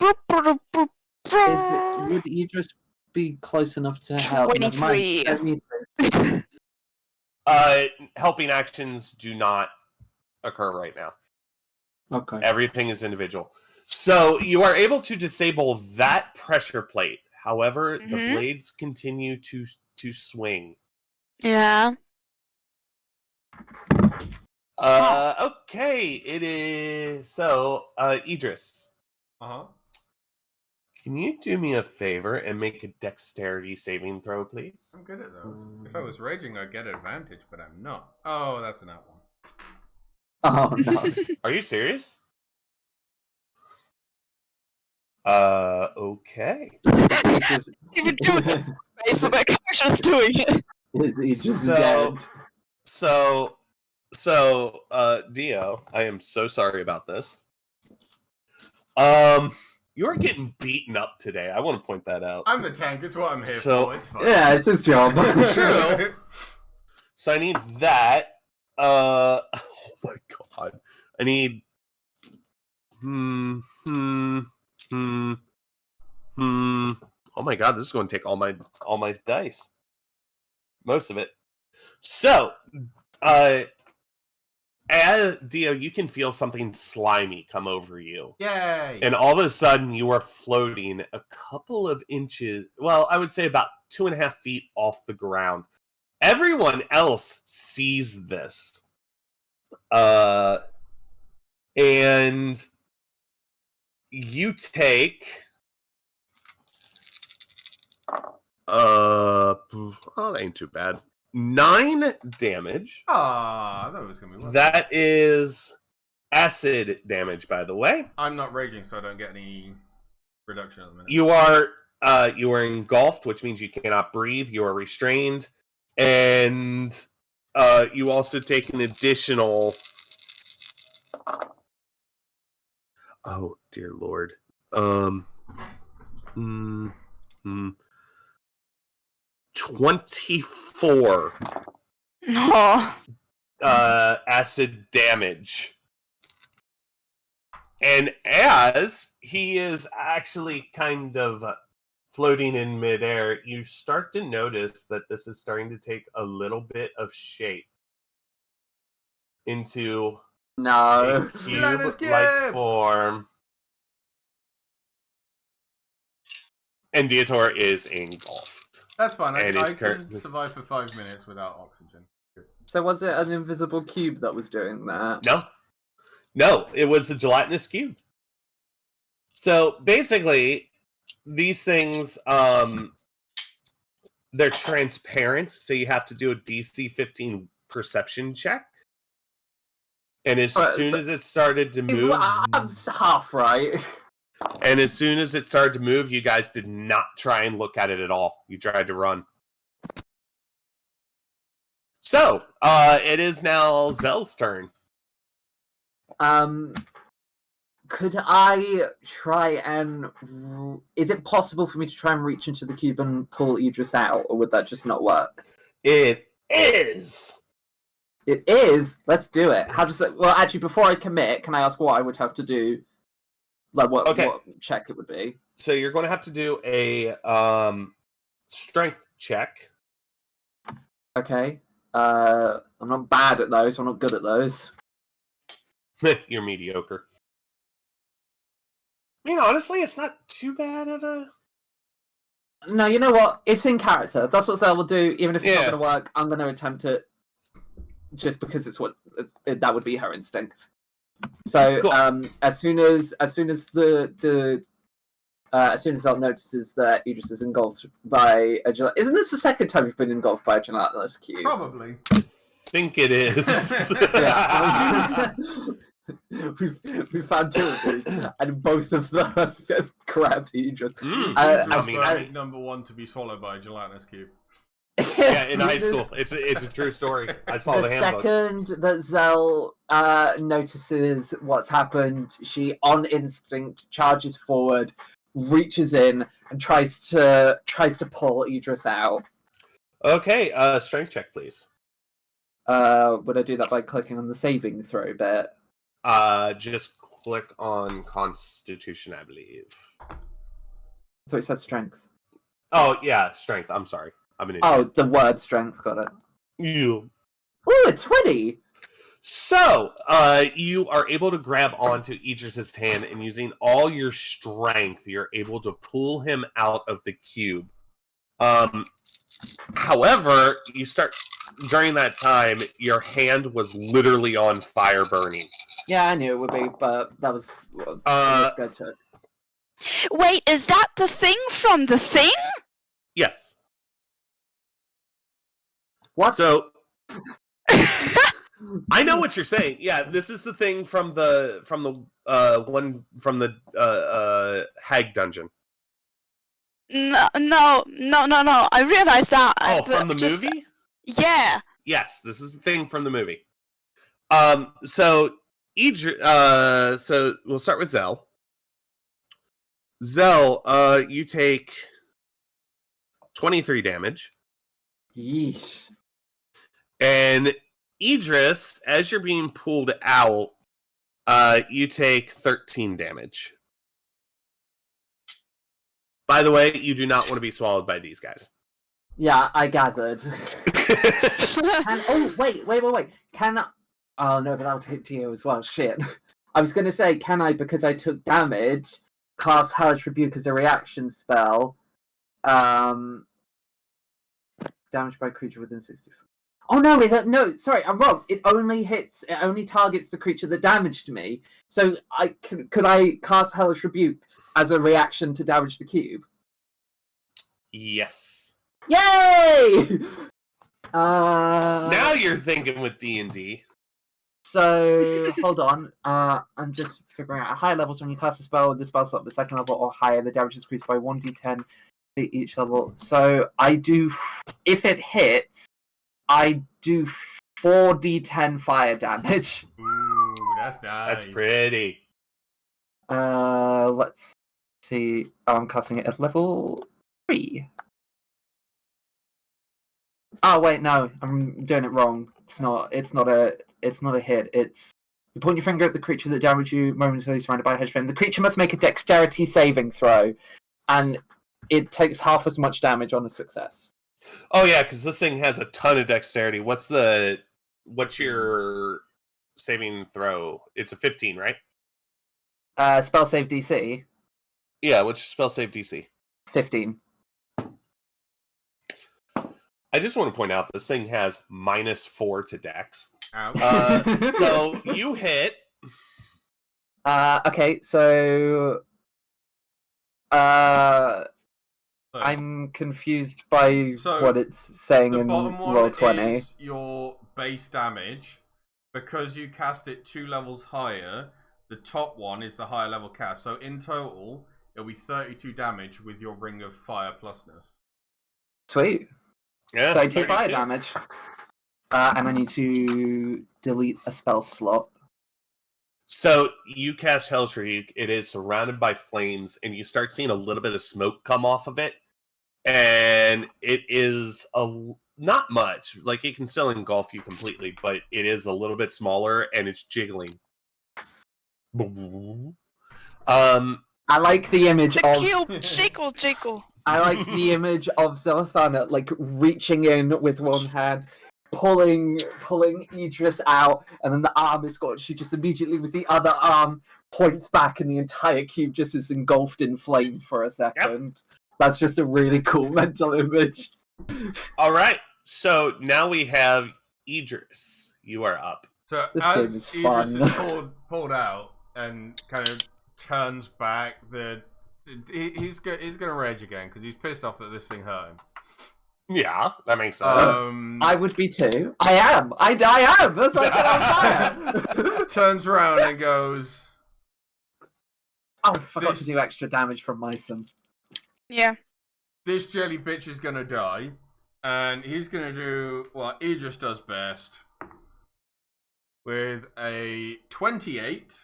Would Idris be close enough to help? Never mind. 23. Don't need to. Helping actions do not occur right now. Okay. Everything is individual. So you are able to disable that pressure plate. However, the Mhm. blades continue to swing. Yeah. Okay, it is... So, Idris, Uh-huh. can you do me a favor and make a dexterity saving throw, please? I'm good at those. If I was raging, I'd get advantage, but I'm not. Oh, that's an out one. Oh no. Are you serious? Okay. Idris, Even doing it, but my character's doing it. is Idris So- dead? So, Dio, I am so sorry about this. You're getting beaten up today. I want to point that out. I'm the tank. It's what I'm here So- for. It's fine. Yeah, it's his job. True. So I need that. Oh my god. I need. Oh my god, this is going to take all my dice. Most of it. So, as Dio, you can feel something slimy come over you. Yay! And all of a sudden, you are floating a couple of inches, well, I would say about 2.5 feet off the ground. Everyone else sees this. And you take... oh, that ain't too bad. 9 damage. Ah, that was gonna be worse. That is acid damage, by the way. I'm not raging, so I don't get any reduction at the minute. You are engulfed, which means you cannot breathe. You are restrained, and you also take an additional. Oh dear lord. 24 No. acid damage. And as he is actually kind of floating in midair, you start to notice that this is starting to take a little bit of shape into No. a Gelatinous cube-like cube! form. And Dietor is engulfed. That's fine. And I is can currently- survive for 5 minutes without oxygen. Good. So was it an invisible cube that was doing that? No, it was a gelatinous cube. So basically, these things, they're transparent, so you have to do a DC 15 perception check. And as soon as it started to move, I'm half right. and as soon as it started to move, you guys did not try and look at it at all. You tried to run. So, it is now Zell's turn. Could I try and... Is it possible for me to try and reach into the cube and pull Idris out, or would that just not work? It is. It is? Let's do it. How does it... Well, actually, before I commit, can I ask what I would have to do? Like, what check it would be? So you're going to have to do a strength check. Okay. I'm not bad at those. I'm not good at those. You're mediocre. I mean, honestly, it's not too bad of a... No, you know what? It's in character. That's what Zell will do. Even if it's not Yeah. going to work, I'm going to attempt it. Just because that would be her instinct. So, Cool. as soon as Zell notices that Idris is engulfed by a gelatinous... Isn't this the second time you've been engulfed by a gelatinous cube? Probably. Think it is. Yeah. we found two of these, and both of them have grabbed Idris. Number one to be swallowed by a gelatinous cube. Yeah, in high school. It's a true story. I saw the handbook. Second that Zell notices what's happened, she, on instinct, charges forward, reaches in, and tries to pull Idris out. Okay, strength check, please. Would I do that by clicking on the saving throw bit? Just click on Constitution, I believe. I thought it said strength. Oh, yeah, strength. I'm sorry. I'm an idiot. Oh, the word strength, got it. You. Ooh, a 20! So, you are able to grab onto Idris's hand, and using all your strength, you're able to pull him out of the cube. However, you start... During that time, your hand was literally on fire burning. Yeah, I knew it would be, but that was... go to it. Wait, is that the thing from the thing? Yes. What? So... I know what you're saying. Yeah, this is the thing from the Hag dungeon. No. I realized that. Oh, but from the movie? Yeah. Yes, this is the thing from the movie. So we'll start with Zell. Zell, you take 23 damage. Yeesh. And Idris, as you're being pulled out, you take 13 damage. By the way, you do not want to be swallowed by these guys. Yeah, I gathered. Wait. Can I... Oh, no, but that'll hit to you as well. Shit. I was going to say, can I, because I took damage, cast Hellish Rebuke as a reaction spell? Damage by creature within 60 feet. Oh, no, sorry, I'm wrong. It only targets the creature that damaged me. So, could I cast Hellish Rebuke as a reaction to damage the cube? Yes. Yay! Now you're thinking with D&D. So, hold on. I'm just figuring out. At higher levels, when you cast a spell with the spell slot at the second level or higher, the damage is increased by 1d10 at each level. So, I do... If it hits, I do 4d10 fire damage. Ooh, that's nice. That's pretty. Let's see. I'm casting it at level 3. Oh wait, no, I'm doing it wrong. It's not a hit. It's you point your finger at the creature that damaged you momentarily surrounded by a hedge flame. The creature must make a dexterity saving throw, and it takes half as much damage on a success. Oh yeah, because this thing has a ton of dexterity. What's your saving throw? It's a 15, right? Spell save DC Yeah, what's your spell save DC? 15. I just want to point out this thing has -4 to dex. Ow. So you hit. Okay, so I'm confused by So, what it's saying The in bottom one Roll20. is your base damage. Because you cast it 2 levels higher, the top one is the higher level cast. So in total, it'll be 32 damage with your Ring of Fire plusness. Sweet. Yeah, 32 fire damage. And I need to delete a spell slot. So you cast Hellshriek. It is surrounded by flames, and you start seeing a little bit of smoke come off of it. And it is not much. Like, it can still engulf you completely, but it is a little bit smaller, and it's jiggling. I like the image The of cube jiggle jiggle. I like the image of Zelthana like reaching in with one hand, pulling Idris out, and then the arm is gone. She just immediately with the other arm points back, and the entire cube just is engulfed in flame for a second. That's just a really cool mental image. All right. So now we have Idris. You are up. So This game as is Idris fun. is pulled out and kind of turns back, he's gonna rage again because he's pissed off that this thing hurt him. Yeah, that makes sense. I would be too. I am. I am. That's why I said I'm fire. Turns around and goes, Oh, I forgot to do extra damage from Myson. Yeah. "This jelly bitch is gonna die," and he's gonna do what Idris does best with a 28.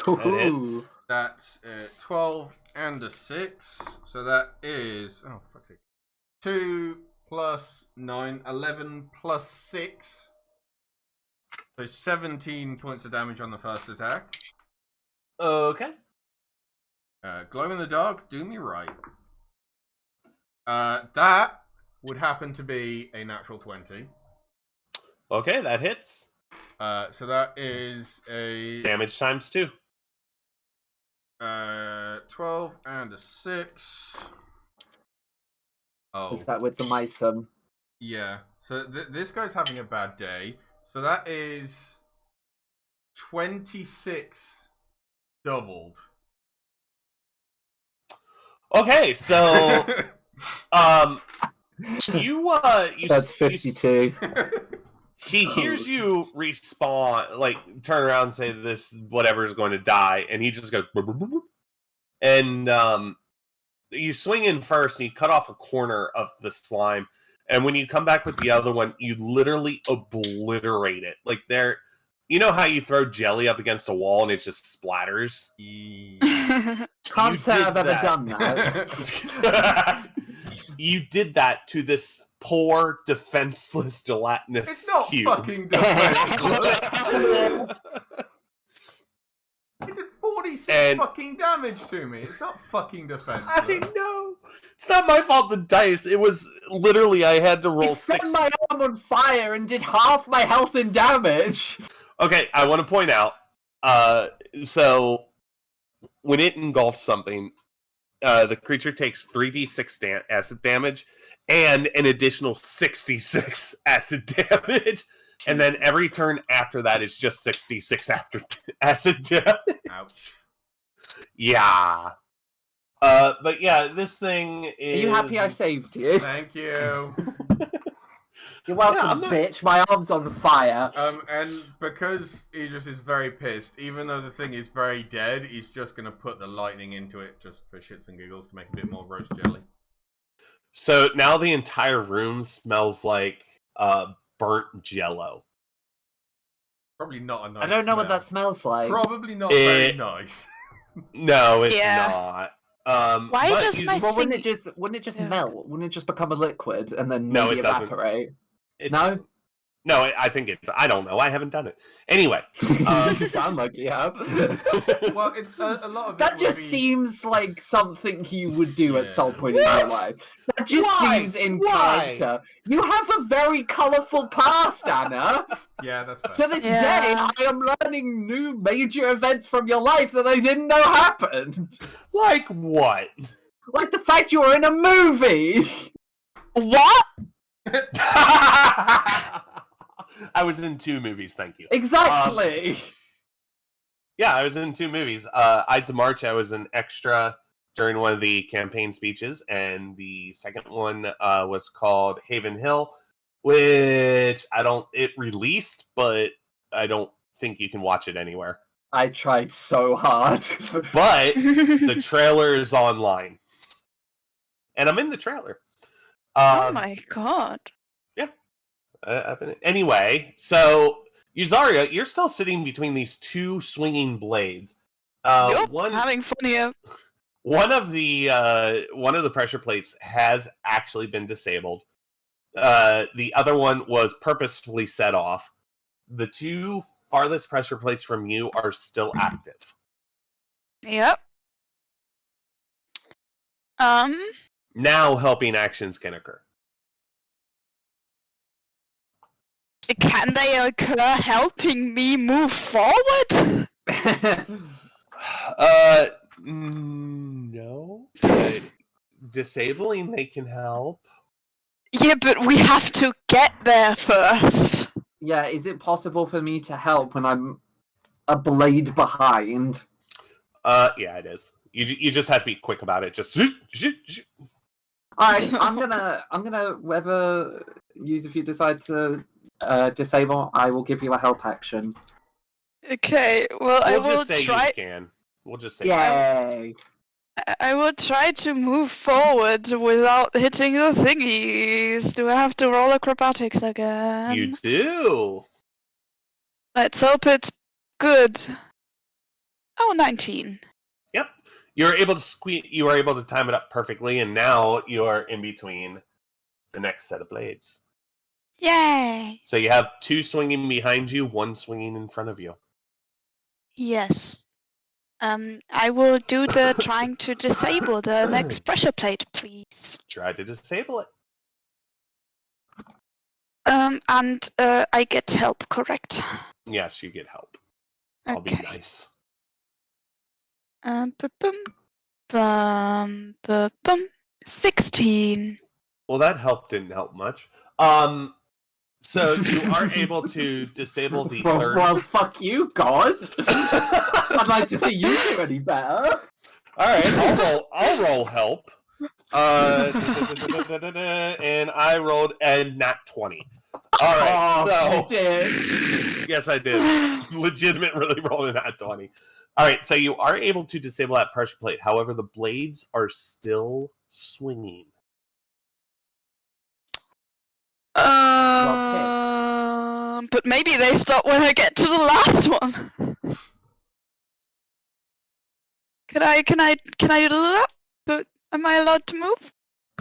hits. That's 12 and a 6. So that is, oh, fuck's sake. 2 plus 9, 11 plus 6. So 17 points of damage on the first attack. Okay. Glow in the dark, do me right. That would happen to be a natural 20. Okay, that hits. So that is a Damage times 2. 12 and a 6. Oh. Is that with the Myson? Yeah. So this guy's having a bad day. So that is 26 doubled. Okay, so you That's 52. he hears you respawn, like turn around and say this whatever is going to die, and he just goes "Boop, boop, boop, boop." And you swing in first and you cut off a corner of the slime, and when you come back with the other one, you literally obliterate it. Like you know how you throw jelly up against a wall and it just splatters? Can't say did I've ever that. done that. You did that to this poor, defenseless, gelatinous It's not cube. fucking defenseless. It did 46 fucking damage to me. It's not fucking defenseless. I know. It's not my fault, the dice. It was literally, I had to roll It set 6. my arm on fire and did half my health in damage. Okay, I want to point out, so when it engulfs something, the creature takes 3d6 acid damage and an additional 66 acid damage. And then every turn after that is just 66 after acid damage. Ouch. Yeah. But yeah, this thing is... Are you happy I saved you? Thank you. You're welcome, Yeah, I'm not- bitch. My arm's on fire. And because Idris is very pissed, even though the thing is very dead, he's just gonna put the lightning into it just for shits and giggles to make a bit more roast jelly. So now the entire room smells like burnt jello. Probably not a nice I don't know what smell. that smells like. Probably not very nice. No, it's Yeah. not. Why but does my Well, wouldn't it thing- just Yeah. melt? Wouldn't it just become a liquid and then No, maybe it doesn't. evaporate? it No? doesn't. No, I think it. I don't know. I haven't done it. Anyway, You sound like you have. Well, a lot of That it just would be... seems like something you would do at Yeah. some point in your What? life. That just Why? seems in Why? character. You have a very colourful past, Anna. Yeah, that's fair. To this Yeah. day, I am learning new major events from your life that I didn't know happened. like what? Like the fact you were in a movie. What? I was in 2 movies. Thank you. Exactly. Yeah, I was in 2 movies. Ides of March, I was an extra during one of the campaign speeches, and the second one was called Haven Hill, which it released, but I don't think you can watch it anywhere. I tried so hard. But the trailer is online, and I'm in the trailer. Oh my god. Anyway, so Yuzaria, you're still sitting between these 2 swinging blades. Yup, One having fun here. One of the pressure plates has actually been disabled. The other one was purposefully set off. The 2 farthest pressure plates from you are still active. Yep. Now helping actions can occur. Can they occur helping me move forward? No. But disabling they can help. Yeah, but we have to get there first. Yeah, is it possible for me to help when I'm a blade behind? Yeah, it is. You just have to be quick about it. Just Alright, I'm gonna whether use if you decide to disable, I will give you a help action. Okay, well, I we'll will just say try. you can. We'll just say Yay! I will try to move forward without hitting the thingies. Do I have to roll acrobatics again? you do. Let's hope it's good. Oh, 19. Yep. You're able to you are able to time it up perfectly, and now you are in between the next set of blades. Yay! So you have 2 swinging behind you, 1 swinging in front of you. Yes. I will do the trying to disable the next pressure plate, please. Try to disable it. And I get help, correct? Yes, you get help. I'll be Okay. nice. Bum. 16. Well, that help didn't help much. So you are able to disable the third. Well, fuck you, God. I'd like to see you do any better. All right, I'll roll help. And I rolled a nat 20. All right, Oh, so you did. yes, I did. Legitimate, really rolled a nat 20. All right, so you are able to disable that pressure plate. However, the blades are still swinging. But maybe they stop when I get to the last one. Can I do that? But am I allowed to move?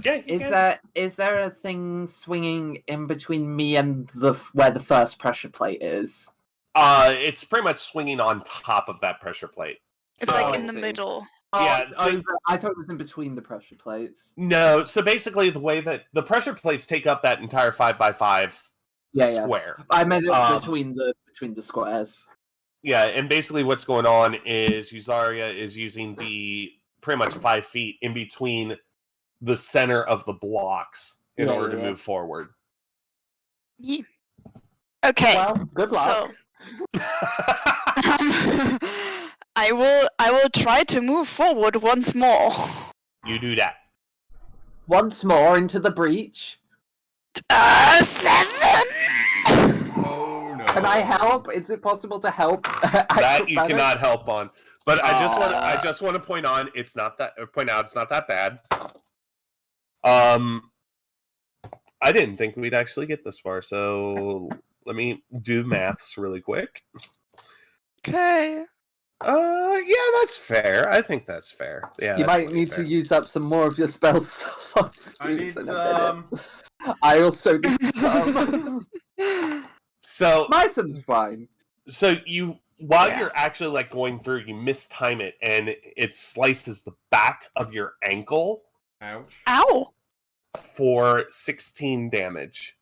Yeah, you can. Is there a thing swinging in between me and where the first pressure plate is? It's pretty much swinging on top of that pressure plate. It's So- like in the I see. middle. Yeah, I thought it was in between the pressure plates. No, so basically the way that the pressure plates take up that entire 5x5 Yeah. square. I meant it Um, between the squares. Yeah, and basically what's going on is Yuzaria is using the pretty much 5 feet in between the center of the blocks in Yeah, order to yeah. move forward. Yeah. Okay. Well, good luck. So I will try to move forward once more. You do that. Once more into the breach. 7. Oh no. Can I help? Is it possible to help? That you Acrobatics? cannot help on. But I just want to point out it's not that bad. I didn't think we'd actually get this far, so let me do maths really quick. Okay. Yeah, that's fair. I think that's fair. Yeah, You that's might pretty need fair. to use up some more of your spell slots. I need in a some. minute. I also need some. So My sim's fine. So while Yeah. you're actually like going through, you mistime it, and it slices the back of your ankle Ouch. Ow! for 16 damage.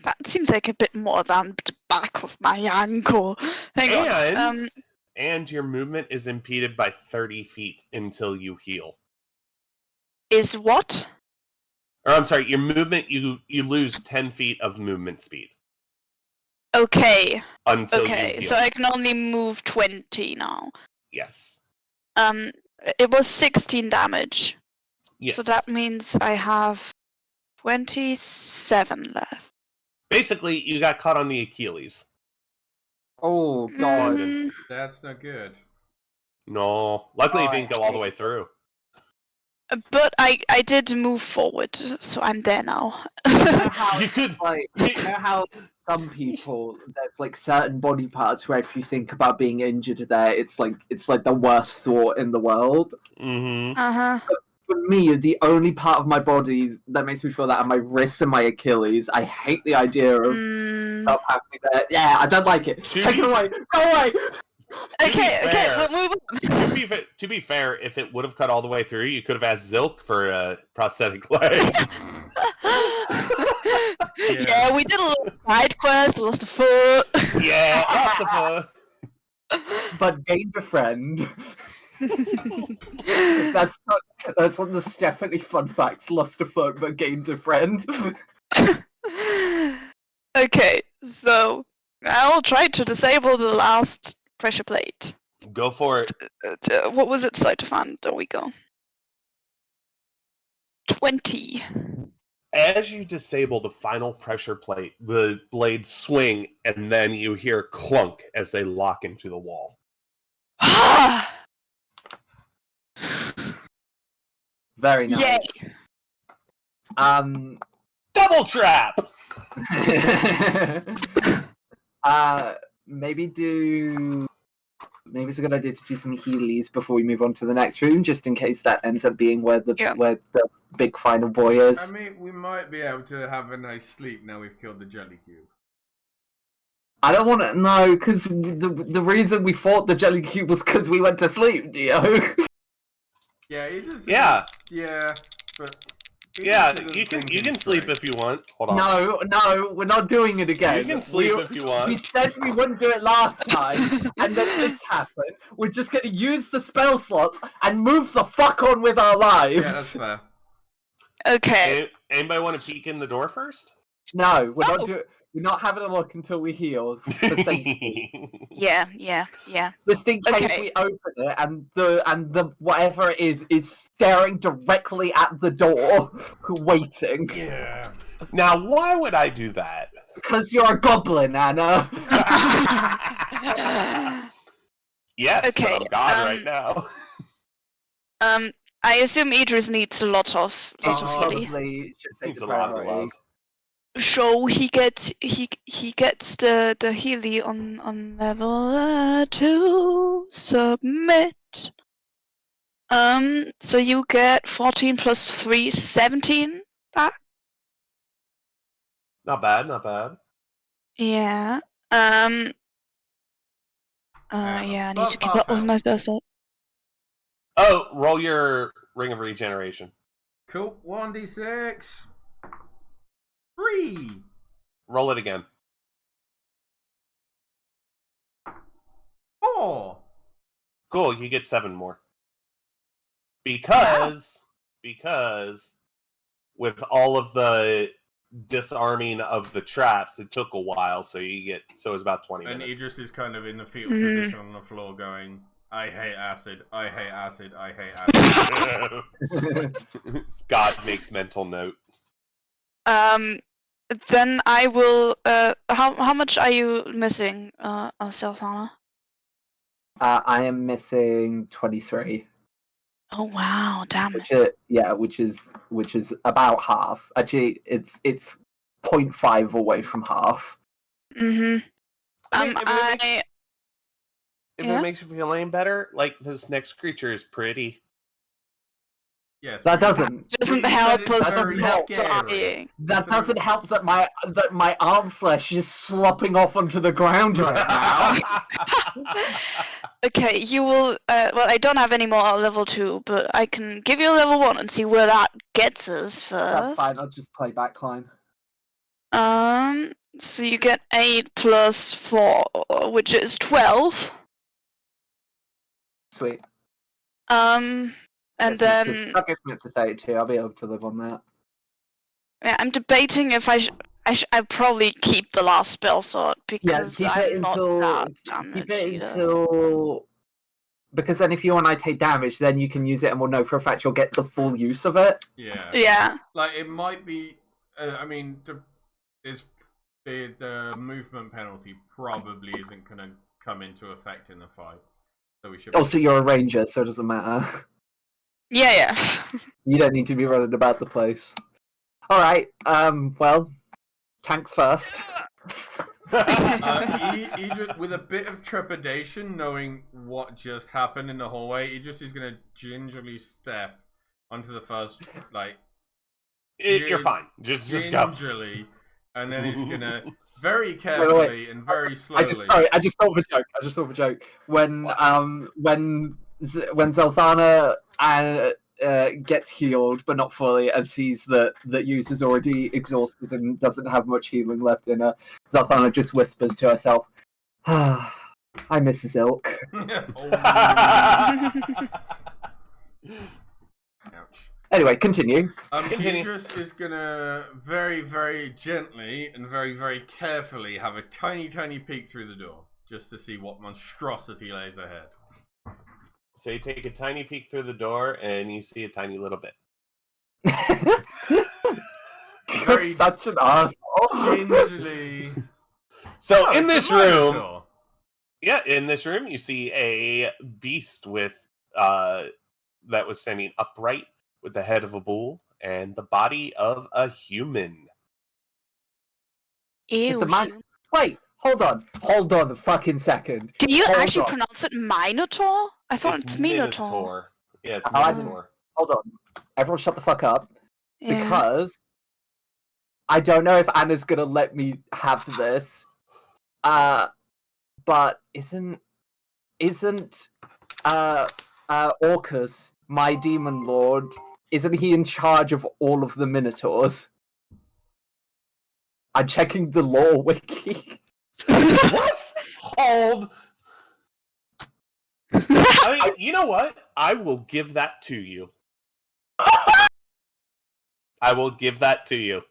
That seems like a bit more than the back of my ankle. Hang on. And your movement is impeded by 30 feet until you heal. Is what? Or I'm sorry, your movement you lose 10 feet of movement speed Okay. until you Okay. heal. So I can only move 20 now. Yes. It was 16 damage. Yes. So that means I have 27 left. Basically, you got caught on the Achilles. Oh god. Mm, That's not good. No. Luckily, Oh, it I didn't go all the hate way through. but I did move forward, so I'm there now. You know how, You could. like, you know how some people, there's like certain body parts where if you think about being injured there, it's like the worst thought in the world. Mm-hmm. Uh-huh. For me, the only part of my body that makes me feel that are my wrists and my Achilles. I hate the idea of stuff happening there. Yeah, I don't like it. Take it away. Go away. Okay, fair- we'll move on. To be fair, if it would have cut all the way through, you could have asked Zilk for a prosthetic leg. Yeah, we did a little side quest, lost a foot. Yeah, lost the foot. But gained a friend. That's on the Stephanie fun facts. Lost a foot, but gained a friend. Okay, so I'll try to disable the last pressure plate. Go for it. What was it, Cytofan? There we go. 20. As you disable the final pressure plate, the blades swing, and then you hear clunk as they lock into the wall. Very nice. Yay. Double trap! Maybe it's a good idea to do some healies before we move on to the next room, just in case that ends up being where the big final boy is. I mean, we might be able to have a nice sleep now we've killed the jelly cube. I don't want to know, because the reason we fought the jelly cube was because we went to sleep, Dio. Yeah, it just Yeah. Yeah, but Yeah, you can sleep if you want. Hold on. No, we're not doing it again. You can sleep if you want. We said we wouldn't do it last time, and then this happened. We're just going to use the spell slots and move the fuck on with our lives. Yeah, that's fair. Okay. Anybody want to peek in the door first? No, we're not having a look until we heal for safety. Yeah. Just in case Okay. we open it and the whatever it is staring directly at the door, waiting. Yeah. Now, why would I do that? Because you're a goblin, Anna. Yes, Okay, but I'm God right now. I assume Idris needs a lot of healing. Probably should take Needs the a lot of priority. love. So he gets the Healy on level 2 submit. So you get 14 plus 3, 17 back. Not bad, not bad. Yeah. Yeah, I need to keep up with my spell set. Oh, roll your Ring of Regeneration. Cool. 1d6. 3. Roll it again. 4. Cool, you get 7 more. Because with all of the disarming of the traps, it took a while, so it's about 20 And minutes. Idris is kind of in the fetal position on the floor going, I hate acid, I hate acid, I hate acid. God makes mental note. Then I will. How much are you missing, Selthana? I am missing 23. Oh wow, damn it. Which is about half. Actually, it's 0.5 away from half. Mm-hmm. I mean, if Yeah? it makes you feel any better, like this next creature is pretty. Yes. That doesn't. Doesn't You said help it's us very not scary. dying. That So- doesn't help that my arm flesh is slopping off onto the ground right now. Okay, you will. Well, I don't have any more level 2, but I can give you a level 1 and see where that gets us first. That's fine. I'll just play backline. So you get 8 plus 4, which is 12. Sweet. And then that gets me up to 32. I'll be able to live on that. yeah, I'm debating if I probably keep the last spell slot because keep I'm it until not that damaged keep it either. until because then if you want to take damage, then you can use it, and we'll know for a fact you'll get the full use of it. Yeah. Yeah. Like it might be. I mean, the movement penalty probably isn't going to come into effect in the fight, so we should. Also, you're a ranger, so it doesn't matter. Yeah. You don't need to be running about the place. All right. Well, tanks first. Idris, with a bit of trepidation, knowing what just happened in the hallway, Idris is going to gingerly step onto the first, like... You're fine. Just go. Gingerly, and then he's going to very carefully and very slowly... I just thought of a joke. When Zelthana gets healed, but not fully, and sees that Yuz is already exhausted and doesn't have much healing left in her, Zelthana just whispers to herself, I miss Zilk. Ouch. Anyway, continue. Continue. Idris is gonna very, very gently and very, very carefully have a tiny, tiny peek through the door, just to see what monstrosity lays ahead. So you take a tiny peek through the door, and you see a tiny little bit. You're Very such an asshole. Gingerly. So Oh, in it's a this room, minotaur. in this room, you see a beast with that was standing upright with the head of a bull and the body of a human. Ew. It's a man. Wait, hold on a fucking second. Do you Hold actually on. pronounce it Minotaur? I thought it's Minotaur. Yeah, it's I- Minotaur. Hold on. Everyone shut the fuck up. Yeah. Because I don't know if Anna's gonna let me have this. But isn't Orcus, my demon lord, isn't he in charge of all of the Minotaurs? I'm checking the lore wiki. What? Hold. I mean, you know what? I will give that to you. I will give that to you.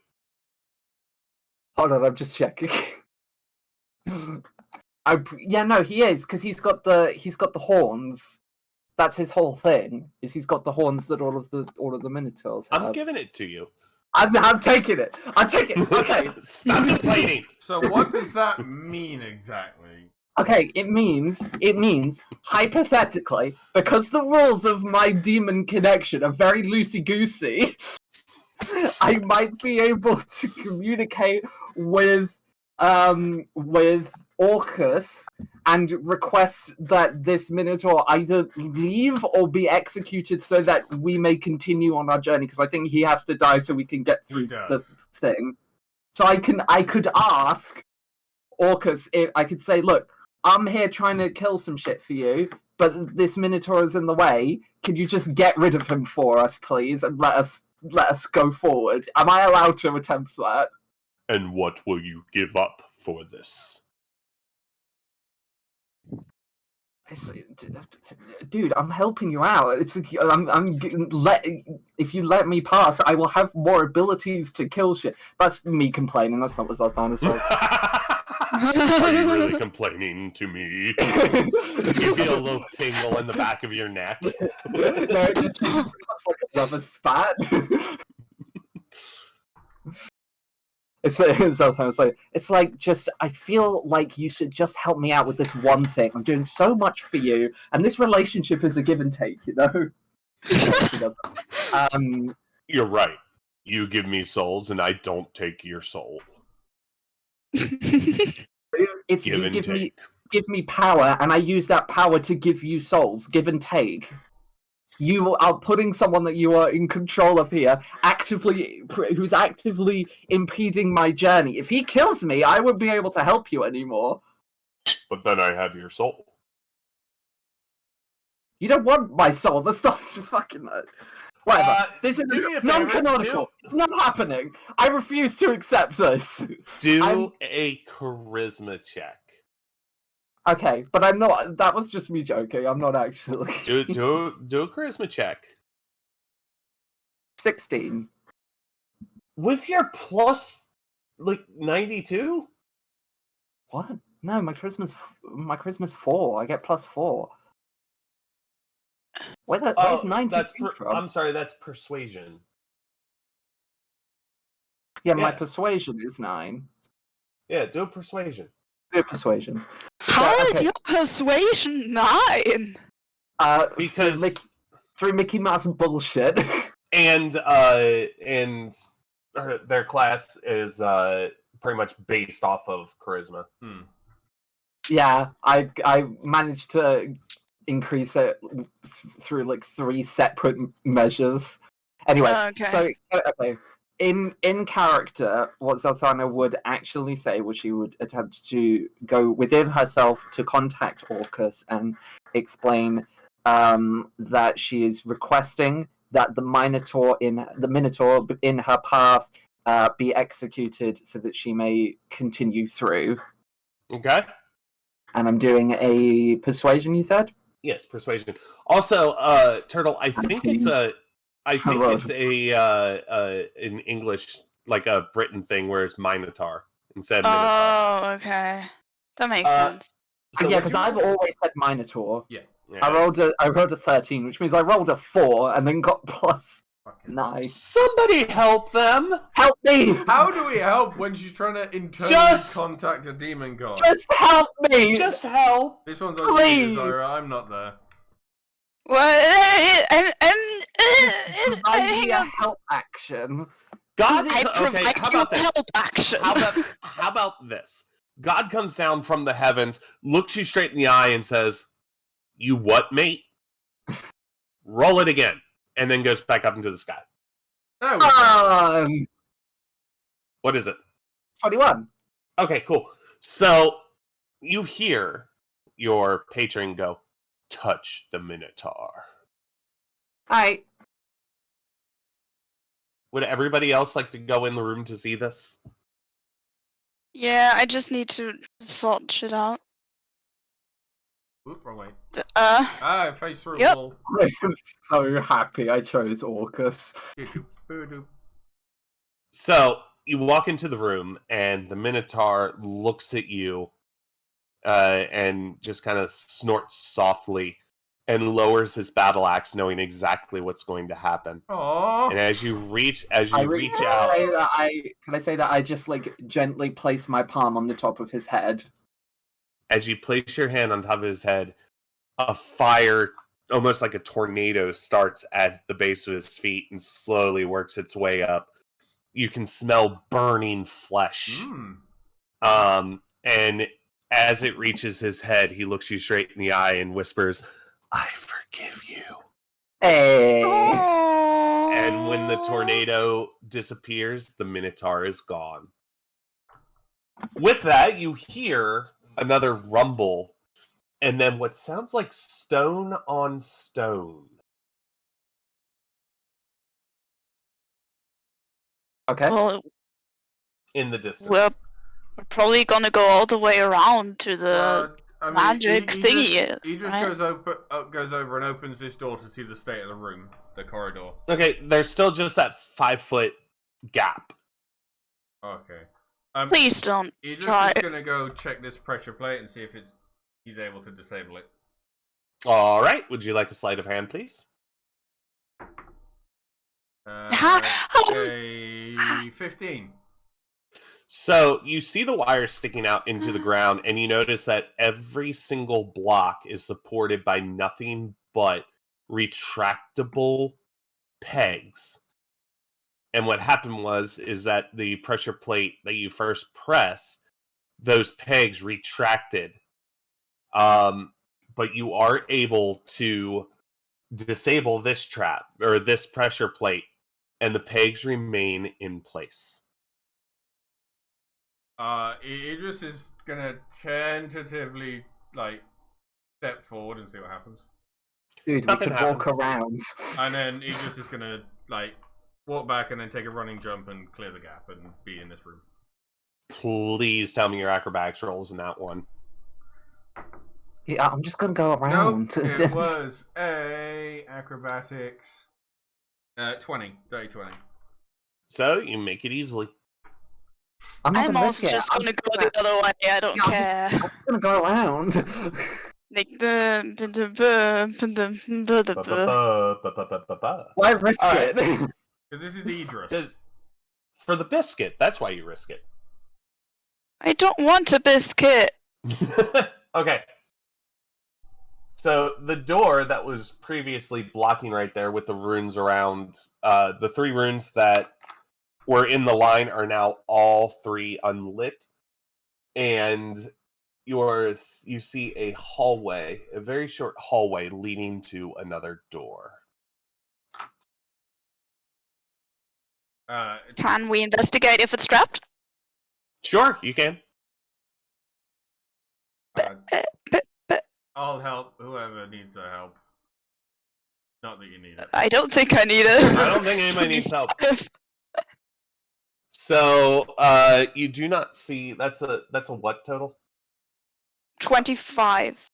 Hold on, I'm just checking. Yeah, no, he is, because he's got the horns. That's his whole thing. Is he's got the horns that all of the Minotaurs have. I'm giving it to you. I'm taking it. I'm taking it. Okay. Stop complaining. So what does that mean exactly? Okay, it means hypothetically, because the rules of my demon connection are very loosey-goosey, I might be able to communicate with Orcus and request that this Minotaur either leave or be executed so that we may continue on our journey, because I think he has to die so we can get through the does. thing. So I could ask Orcus, if I could say, look, I'm here trying to kill some shit for you, but this Minotaur is in the way. Can you just get rid of him for us, please, and let us go forward? Am I allowed to attempt that? And what will you give up for this? Dude, I'm helping you out. If you let me pass, I will have more abilities to kill shit. That's me complaining. That's not what Zelthana says. Are you really complaining to me? You feel a little tingle in the back of your neck. No, it just becomes like a rubber spat. It's like just, I feel like you should just help me out with this one thing. I'm doing so much for you, and this relationship is a give and take, you know? She doesn't. You're right. You give me souls, and I don't take your soul. It's Give you and give me. take. give me power, and I use that power to give you souls, give and take. You are putting someone that you are in control of here, who's actively impeding my journey. If he kills me, I won't be able to help you anymore. But then I have your soul. You don't want my soul. That's not fucking... Whatever. This is do me a favor, non-canonical. It's not happening. I refuse to accept this. Do a charisma check. Okay, but I'm not... That was just me joking. I'm not actually... Do a charisma check. 16. With your plus, 92? What? No, my charisma's 4. I get +4. Where's 92 from? I'm sorry, that's persuasion. Yeah, my Yeah. persuasion is 9. Yeah, do a persuasion. Good persuasion. How is okay. your persuasion 9? Because through Mickey Mouse bullshit. and their class is pretty much based off of charisma. Yeah, I managed to increase it through 3 separate measures. Anyway, Okay. so okay. In character, what Zelthana would actually say was she would attempt to go within herself to contact Orcus and explain that she is requesting that the Minotaur in her path be executed so that she may continue through. Okay. And I'm doing a persuasion, you said? Yes, persuasion. Also, Turtle, I think it's an English, a Britain thing where it's Minotaur instead of Minotaur. Oh, okay. That makes sense. So yeah, would because you- I've always said Minotaur. Yeah. Yeah. I rolled a 13, which means I rolled a 4 and then got Fucking- +9. Somebody help them! Help me! How do we help when she's trying to internally Just- contact a demon god? Just help me! Just help! This one's on please. you, Zyra. I'm not there. What? Provide me Hang a on. help action. God, I provide how you about this? help action. How about this? God comes down from the heavens, looks you straight in the eye, and says, "You what, mate?" Roll it again, and then goes back up into the sky. There we go. What is it? 21. Okay, cool. So you hear your patron go, "Touch the Minotaur." Hi. Would everybody else like to go in the room to see this? Yeah, I just need to sort shit out. Oop, wrong way. Uh, Face through a Yep. wall. I'm so happy I chose Orcus. Boo-doo. So you walk into the room, and the Minotaur looks at you and just kind of snorts softly and lowers his battle axe, knowing exactly what's going to happen. Aww. And as you reach Can out, I say that I just gently place my palm on the top of his head? as you place your hand on top of his head, a fire, almost like a tornado, starts at the base of his feet and slowly works its way up. You can smell burning flesh. And as it reaches his head, he looks you straight in the eye and whispers, "I forgive you." Hey. And when the tornado disappears, the Minotaur is gone. With that, you hear another rumble, and then what sounds like stone on stone. Okay. well, In the distance. we're probably gonna go all the way around to the. magic thingy, He just right? goes over and opens this door to see the state of the room, the corridor. Okay, there's still just that 5-foot gap. Okay. Please don't He just try. is gonna go check this pressure plate and see if he's able to disable it. All right, would you like a sleight of hand, please? A 15. So you see the wire sticking out into the ground, and you notice that every single block is supported by nothing but retractable pegs. And what happened is that the pressure plate that you first pressed, those pegs retracted But you are able to disable this trap or this pressure plate, and the pegs remain in place. Idris is gonna tentatively step forward and see what happens. Dude, Nothing we could walk happens. around. And then Idris is gonna walk back and then take a running jump and clear the gap and be in this room. Please tell me your acrobatics rolls in that one. Yeah, I'm just gonna go around. Nope, it was a acrobatics 20, dirty 20. So you make it easily. I'm also just gonna go the other way. I don't care. I'm just gonna go around. Like Why risk it? Because this is Idris. For the biscuit, that's why you risk it. I don't want a biscuit. Okay. So the door that was previously blocking right there with the runes around, the 3 runes that were in the line are now all 3 unlit. And you see a hallway, a very short hallway leading to another door. Can we investigate if it's trapped? Sure, you can. I'll help whoever needs our help. Not that you need it. I don't think I need it. I don't think anybody needs help. So, you do not see. That's a what total? 25.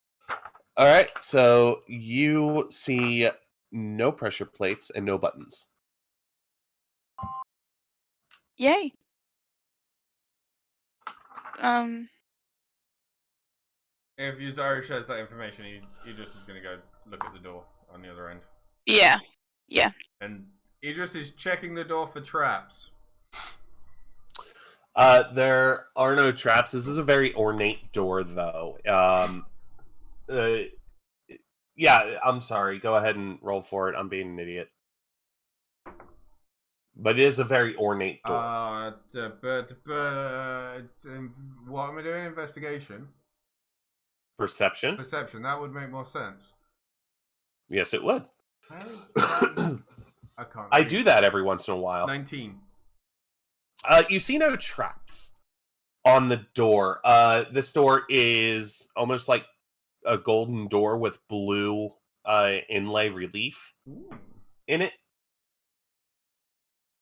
All right. So you see no pressure plates and no buttons. Yay. If Yuzari shares that information, Idris is going to go look at the door on the other end. Yeah. And Idris is checking the door for traps. There are no traps. This is a very ornate door, though. Yeah, I'm sorry. Go ahead and roll for it. I'm being an idiot. But it is a very ornate door. What am I doing? Investigation? Perception? Perception. That would make more sense. Yes, it would. I can't. I do that every once in a while. 19. You see no traps on the door. This door is almost like a golden door with blue inlay relief in it,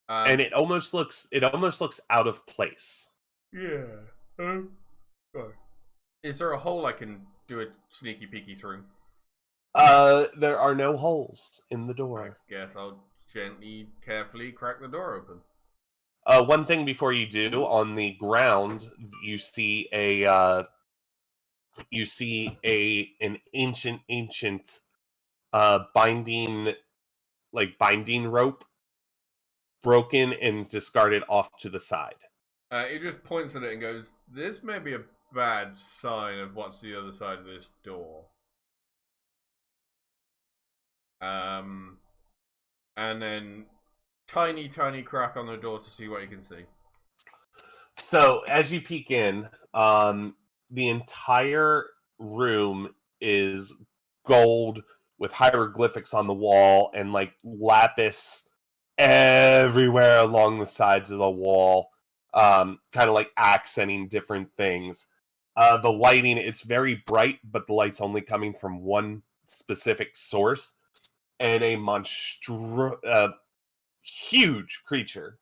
and it almost looks out of place. Yeah. Is there a hole I can do a sneaky peeky through? There are no holes in the door. I guess I'll gently, carefully crack the door open. One thing before you do, on the ground, you see an ancient binding rope, broken and discarded off to the side. He just points at it and goes, "This may be a bad sign of what's the other side of this door." And then tiny crack on the door to see what you can see. So as you peek in, the entire room is gold with hieroglyphics on the wall and like lapis everywhere along the sides of the wall, kind of like accenting different things. The lighting, it's very bright, but the light's only coming from one specific source, and a huge creature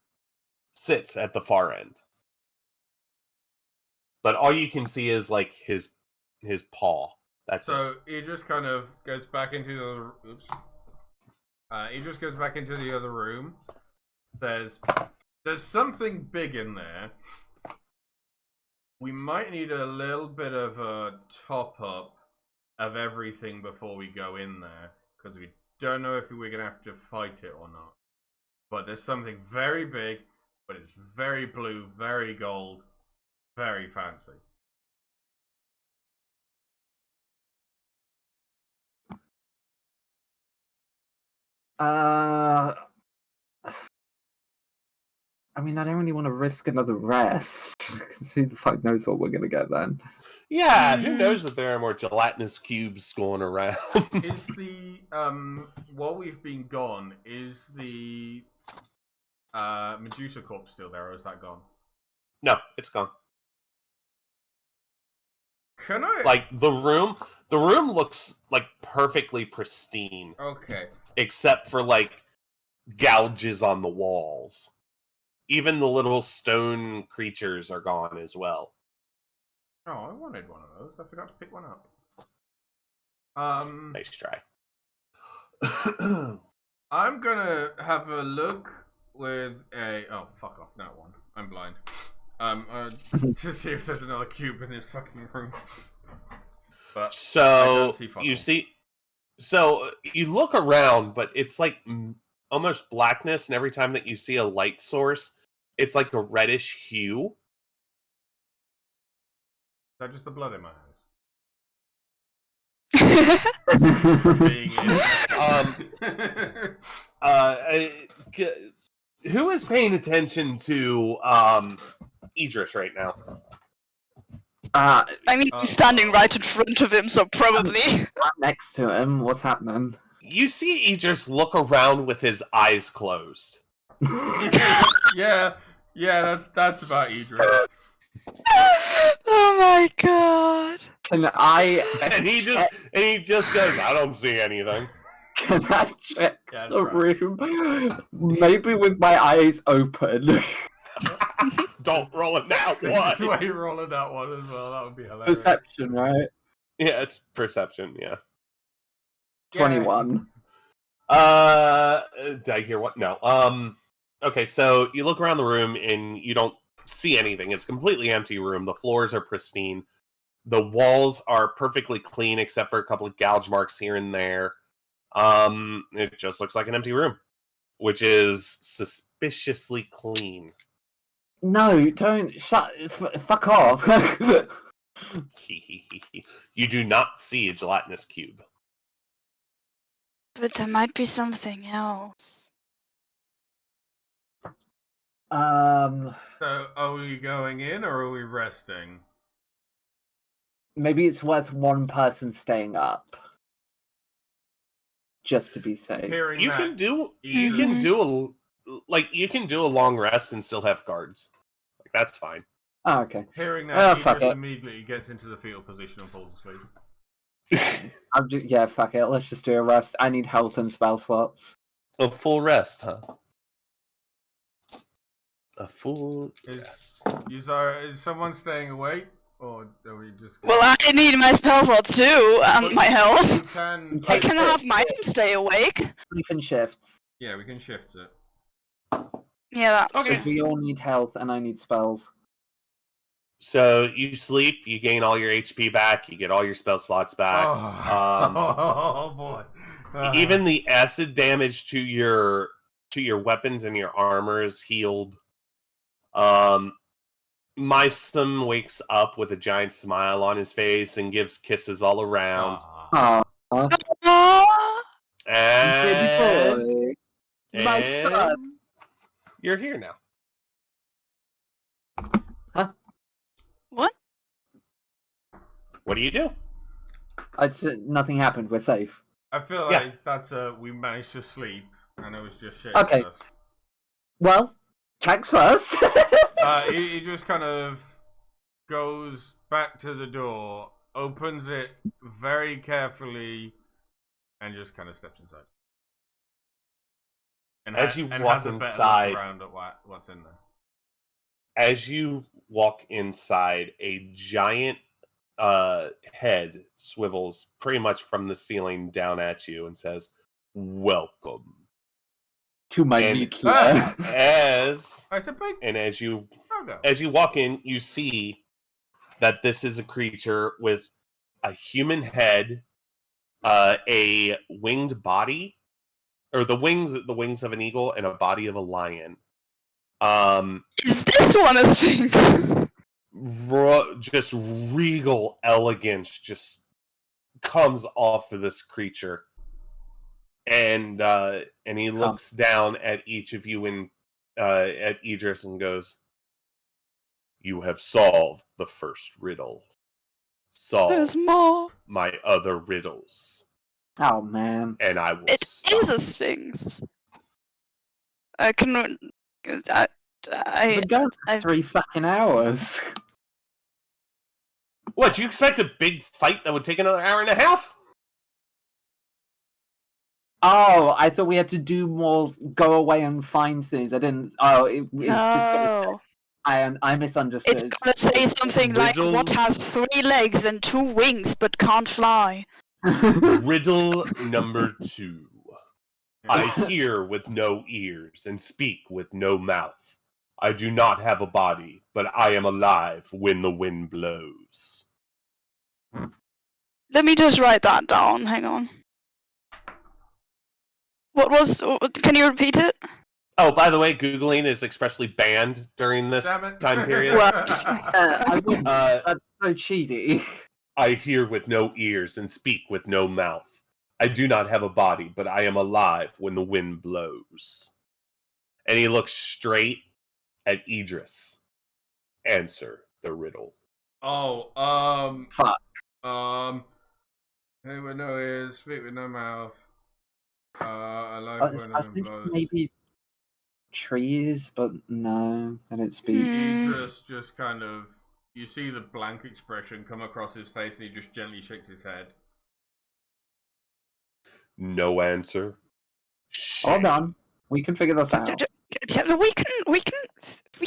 sits at the far end. But all you can see is like his paw. That's so it. He just kind of goes back into the he just goes back into the other room. There's something big in there. We might need a little bit of a top up of everything before we go in there, because we don't know if we're gonna have to fight it or not. But there's something very big, but it's very blue, very gold, very fancy. I mean, I don't really want to risk another rest. 'Cause who the fuck knows what we're gonna get then? Yeah, who knows if there are more gelatinous cubes going around? Is the while we've been gone, is the Medusa corpse still there, or is that gone? No, it's gone. Can I? Like the room looks like perfectly pristine, Okay. except for like gouges on the walls. Even the little stone creatures are gone as well. Oh, I wanted one of those. I forgot to pick one up. Nice try. I'm gonna have a look with a. Oh, fuck off! That one. I'm blind. To see if there's another cube in this fucking room. But So you see, so you look around, but it's like almost blackness, and every time that you see a light source, it's like a reddish hue. Is that just the blood in my eyes? Being Who is paying attention to Idris right now? I mean, he's standing right in front of him, so probably. Right next to him. What's happening? You see Idris look around with his eyes closed. yeah, that's about Idris. Oh my god. Can I? And he just goes, I don't see anything. Can I check Yeah, the that's room? Maybe with my eyes open. Don't roll it now. That's What? why you're rolling that one as well. That would be hilarious. Perception, right? Yeah, it's perception, yeah. 21. Did I hear what? No. Okay, so you look around the room and you don't see anything. It's a completely empty room. The floors are pristine. The walls are perfectly clean except for a couple of gouge marks here and there. It just looks like an empty room, which is suspiciously clean. No, don't. Fuck off. You do not see a gelatinous cube. But there might be something else. So, are we going in or are we resting? Maybe it's worth one person staying up. Just to be safe. Hearing You that, can do a long rest and still have guards. Like that's fine. Oh, okay. Hearing that, he fuck just it. immediately gets into the fetal position and falls asleep. Fuck it. Let's just do a rest. I need health and spell slots. A full rest, huh? A full rest. Is someone staying awake? Or are we just... Well, I need my spell slots too, and my health. You can... I can have mine stay awake. Sleeping shifts. Yeah, we can shift it. Yeah, that's Okay. Because we all need health and I need spells. So you sleep, you gain all your HP back, you get all your spell slots back. Oh boy. Even the acid damage to your weapons and your armor is healed. Mysum wakes up with a giant smile on his face and gives kisses all around. Aww. Ah. And, Boy. My and son. you're here now. What? What do you do? Nothing happened. We're safe. I feel Yeah. like that's we managed to sleep and it was just shit. Okay. Us. Well, tags first. He just kind of goes back to the door, opens it very carefully, and just kind of steps inside. And As you and walk has a better look inside- around at what's in there. As you walk inside, a giant head swivels pretty much from the ceiling down at you and says, "Welcome." to my And- meat lair. As I said, "Big you go." as you walk in, you see that this is a creature with a human head, a winged body, or the wings of an eagle, and a body of a lion. Is this one a thing? Just regal elegance just comes off of this creature, and he looks down at each of you in at Idris and goes, "You have solved the first riddle. Solve There's more. my other riddles, Oh man. and I will It stop." is a sphinx. I can. We're going for I- 3 fucking hours. What, you expect a big fight that would take another hour and a half? Oh, I thought we had to do more. Go away and find things. I didn't. Oh, it just No. I misunderstood. It's gonna say something like, Riddle- "What has 3 legs and 2 wings but can't fly?" Riddle number 2. I hear with no ears and speak with no mouth. I do not have a body, but I am alive when the wind blows. Let me just write that down. Hang on. Can you repeat it? Oh, by the way, Googling is expressly banned during this Damn it. time period. I wouldn't- Uh, that's so cheaty. I hear with no ears and speak with no mouth. I do not have a body, but I am alive when the wind blows. And he looks straight at Idris. Answer the riddle. Fuck. Hear with no ears, speak with no mouth. I Alive was, when I was the wind thinking blows. maybe trees, but no, they don't speak. Hmm. Idris just kind of, you see the blank expression come across his face, and he just gently shakes his head. No answer. Hold on, we can figure this out. We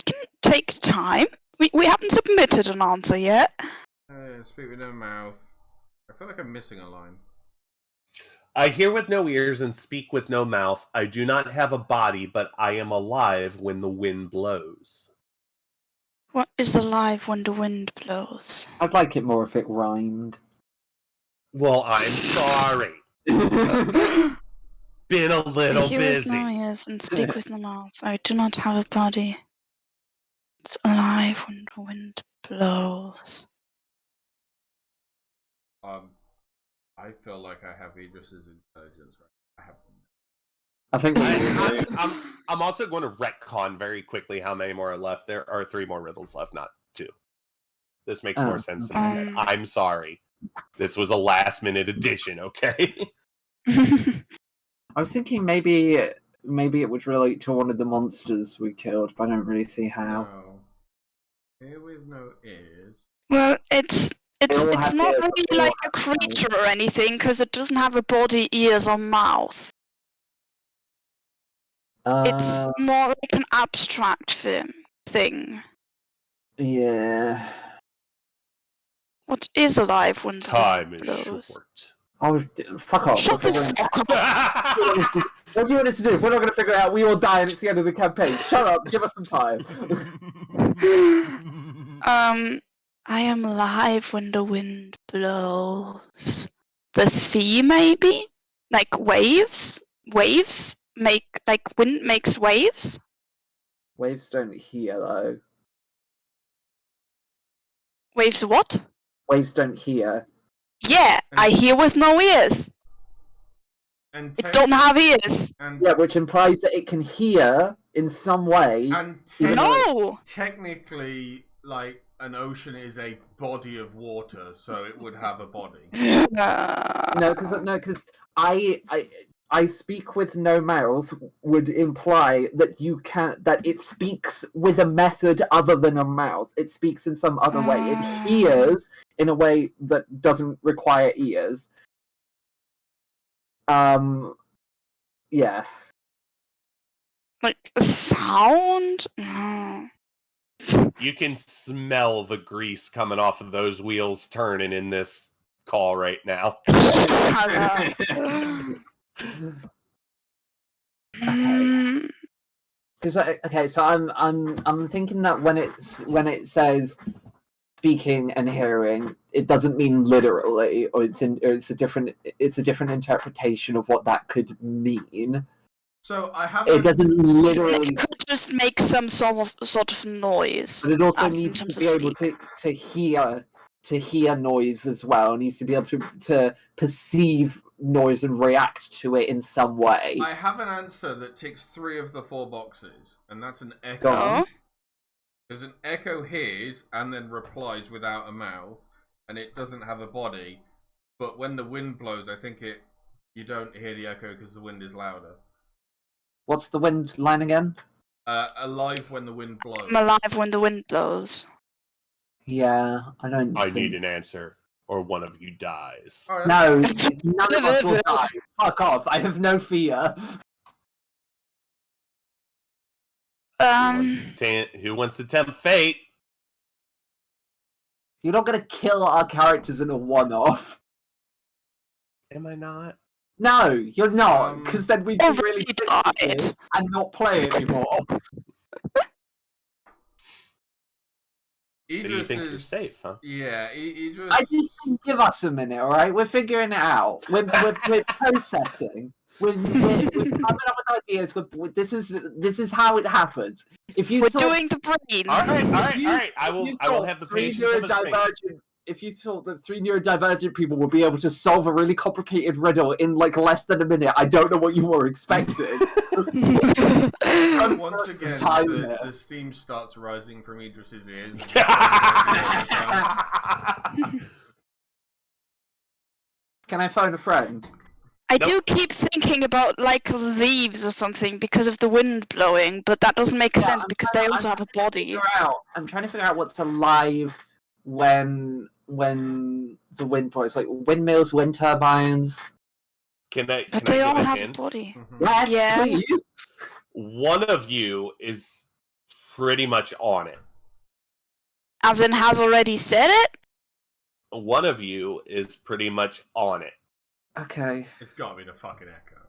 can take time. We haven't submitted an answer yet. Speak with no mouth. I feel like I'm missing a line. I hear with no ears and speak with no mouth. I do not have a body, but I am alive when the wind blows. What is alive when the wind blows? I'd like it more if it rhymed. Well, I'm sorry. Been a little I hear with no busy. ears and speak with no mouth. I do not have a body. It's alive when the wind blows. I feel like I have Idris's intelligence right. I have. I think we I'm also going to retcon very quickly how many more are left. There are 3 more riddles left, not 2. This makes more sense to me. I'm sorry. This was a last minute addition, okay? I was thinking maybe it would relate to one of the monsters we killed, but I don't really see how. No. Here with no ears. Well, it's all it's have not ears, really but they all like a have mouths. creature or anything because it doesn't have a body, ears, or mouth. It's more like an abstract thing. Yeah. What is alive when the Time wind is blows? short. Oh, fuck off. Shut What the do you fuck up! what do you want us to do? If we're not going to figure it out, we all die and it's the end of the campaign. Shut up. Give us some time. I am alive when the wind blows. The sea, maybe? Like waves? Waves make, like, wind makes waves? Waves don't hear, though. Waves what? Waves don't hear. Yeah, I hear with no ears. And It don't have ears. and, Yeah, which implies that it can hear in some way. and No! technically, like, an ocean is a body of water, so it would have a body. No, because I speak with no mouth would imply that that it speaks with a method other than a mouth. It speaks in some other way. It hears in a way that doesn't require ears. Yeah. Like, a sound? No. You can smell the grease coming off of those wheels turning in this call right now. Because okay, so I'm thinking that when it says speaking and hearing, it doesn't mean literally, or it's a different interpretation of what that could mean. So I have. It doesn't literally, It could just make some sort of noise. but it also as in needs terms to be of able speak. to hear noise as well. It needs to be able to perceive noise and react to it in some way. I have an answer that ticks 3 of the 4 boxes, and that's an echo. Go on. Oh, There's an echo hears and then replies without a mouth, and it doesn't have a body. But when the wind blows, I think you don't hear the echo because the wind is louder. What's the wind line again? Alive when the wind blows. I'm alive when the wind blows. Yeah, I don't. I think... need an answer, or one of you dies. Alright. No, none of us will die. Fuck off! I have no fear. Who wants to tempt fate? You're not gonna kill our characters in a one-off. Am I not? No, you're not, because then we'd be Already really died. pissed and not play anymore. So you think you're safe, huh? Yeah, Idris... I just think give us a minute, all right? We're figuring it out. We're processing. We're coming up with ideas. This is how it happens. If you We're thought, doing the brain. All right. I if you will thought have the three patience of a sphinx. neurodivergent- If you thought that 3 neurodivergent people would be able to solve a really complicated riddle in like less than a minute, I don't know what you were expecting. Once again, Time the steam starts rising from Idris's ears. Can I phone a friend? I do keep thinking about like leaves or something because of the wind blowing, but that doesn't make sense because they also have a body. I'm trying to figure out what's alive when the wind blows, like windmills, wind turbines. Can I But they all give a have a hint? body. Yes, Yeah. please. One of you is pretty much on it. As in has already said it? One of you is pretty much on it. Okay. It's gotta be the fucking echo.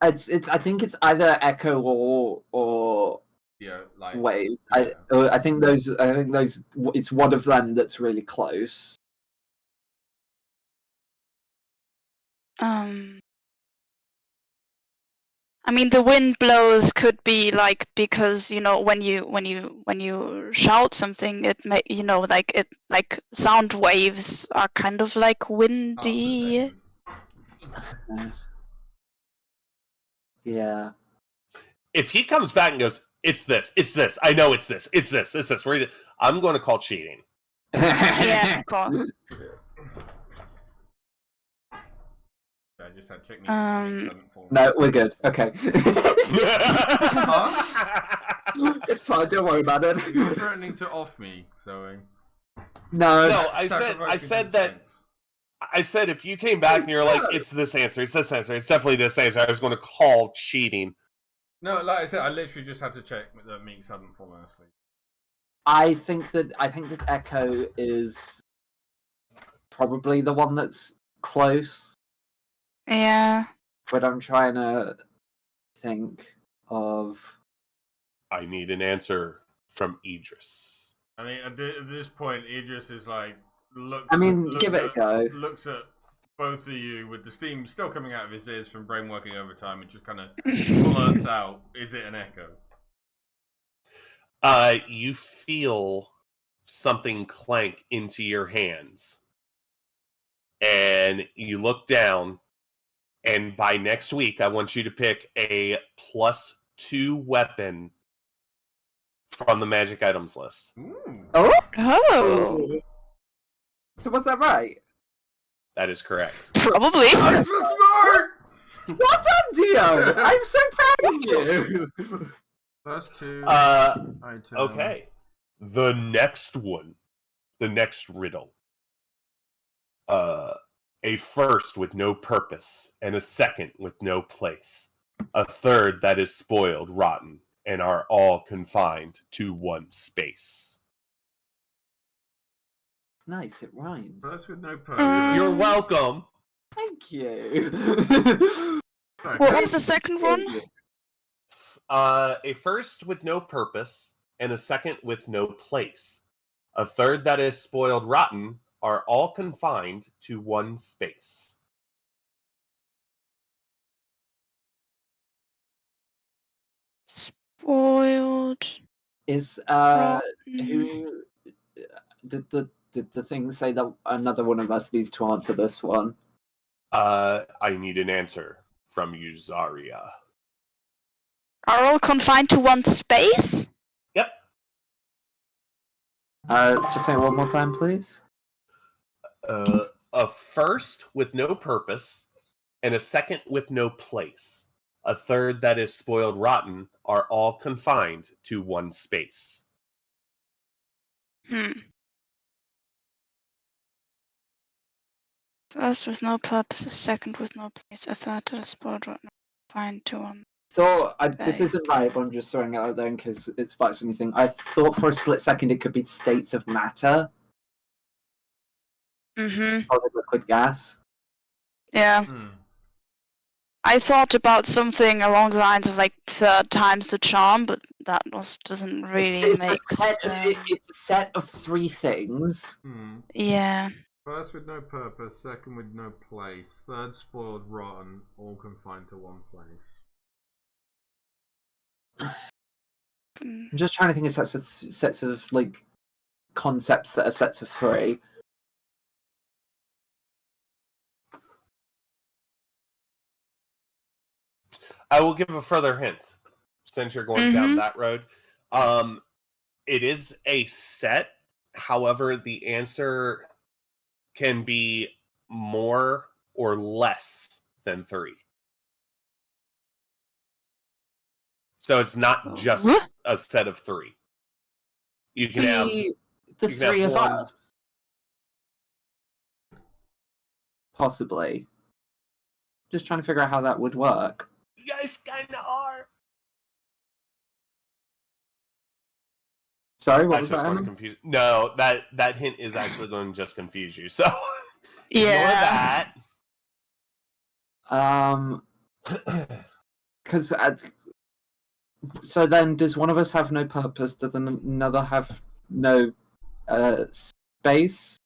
It's. I think it's either echo or Yeah, like waves. yeah. I think those. It's one of them that's really close. I mean, the wind blows could be like because when you shout something, it may like sound waves are kind of like windy. Yeah. If he comes back and goes, it's this. I know it's this. I'm going to call cheating. Yeah, of course. I just had check. No, we're good. Okay. Huh? It's fine. Don't worry about it. You're threatening to off me, so. No. No, I said if you came back and you're like, it's this answer, it's definitely this answer, I was going to call cheating. No, like I said, I literally just had to check that Meeks hadn't fallen asleep. I think that Echo is probably the one that's close, Yeah. but I'm trying to think of. I need an answer from Idris. I mean, at this point, Idris is like looks give it a go. Looks at both of you with the steam still coming out of his ears from brain working overtime, and just kind of blurts out, "Is it an echo?" You feel something clank into your hands, and you look down. And by next week, I want you to pick a +2 weapon from the magic items list. Ooh. Oh. So was that right? That is correct. Probably. I'm so smart. Well done, Dio! I'm so proud of you! First 2 items. Okay. The next one. The next riddle. A first with no purpose, and a second with no place. A third that is spoiled, rotten, and are all confined to one space. Nice, it rhymes. First with no purpose. You're welcome. Thank you. What was the second one? A first with no purpose, and a second with no place. A third that is spoiled, rotten, are all confined to one space. Spoiled. Is who did the thing say that another one of us needs to answer this one? I need an answer from you, Zarya. Are all confined to one space? Yep. Just say it one more time, please. A first with no purpose, and a second with no place. A third that is spoiled rotten are all confined to one space. First with no purpose, a second with no place, a third that is spoiled rotten, confined to one. This isn't right, but I'm just throwing it out there because it sparks anything. I thought for a split second it could be states of matter. Solid, liquid, gas. Yeah. I thought about something along the lines of like third times the charm, but that doesn't really make sense. It's a set of three things. Yeah. First with no purpose, second with no place, third spoiled rotten, all confined to one place. I'm just trying to think of sets of like concepts that are sets of three. I will give a further hint, since you're going down that road. It is a set. However, the answer can be more or less than 3. So it's not just a set of 3. You can have the three of one. us. Possibly. Just trying to figure out how that would work. You guys kind of are. Sorry, what That's was just that? going to confuse. No, that hint is actually going to just confuse you. So ignore Yeah. that. Because so then, does one of us have no purpose? Does another have no space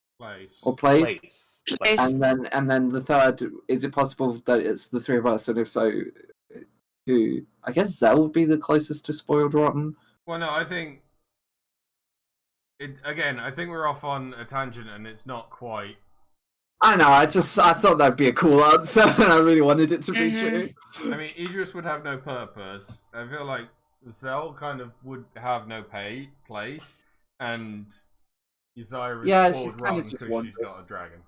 or place? And then the third, is it possible that it's the three of us? And if so, who? I guess Zell would be the closest to spoiled rotten. Well, no, I think I think we're off on a tangent, and it's not quite. I know. I thought that'd be a cool answer, and I really wanted it to be true. I mean, Idris would have no purpose. I feel like Zell kind of would have no place, and Uzziah is spoiled rotten because she's got a dragon.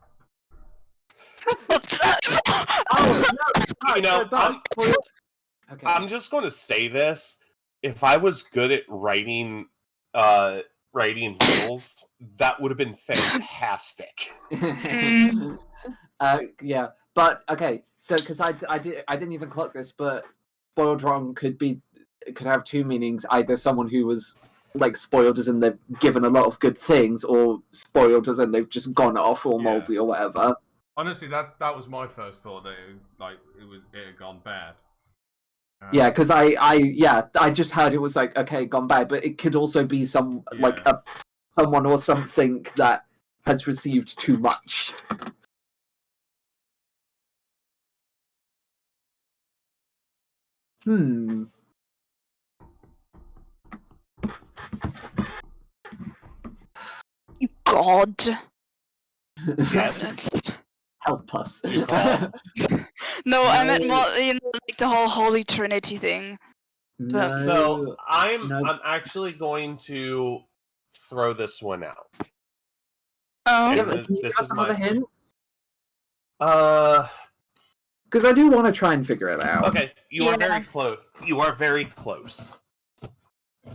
I'm just going to say this. If I was good at writing riddles, that would have been fantastic. Yeah, but okay. So because I didn't even clock this, but spoiled rotten could have two meanings. Either someone who was like spoiled as in they've given a lot of good things, or spoiled as in they've just gone off or moldy or whatever. Honestly, that was my first thought, that it had gone bad. Yeah, because I just heard it was like, okay, gone bad, but it could also be someone or something that has received too much. God. Yes. Help us. No, I meant more, like the whole Holy Trinity thing. No, so I'm actually going to throw this one out. Oh. Yeah, but can you give us another hint? Because I do want to try and figure it out. Okay, you are very close. You are very close.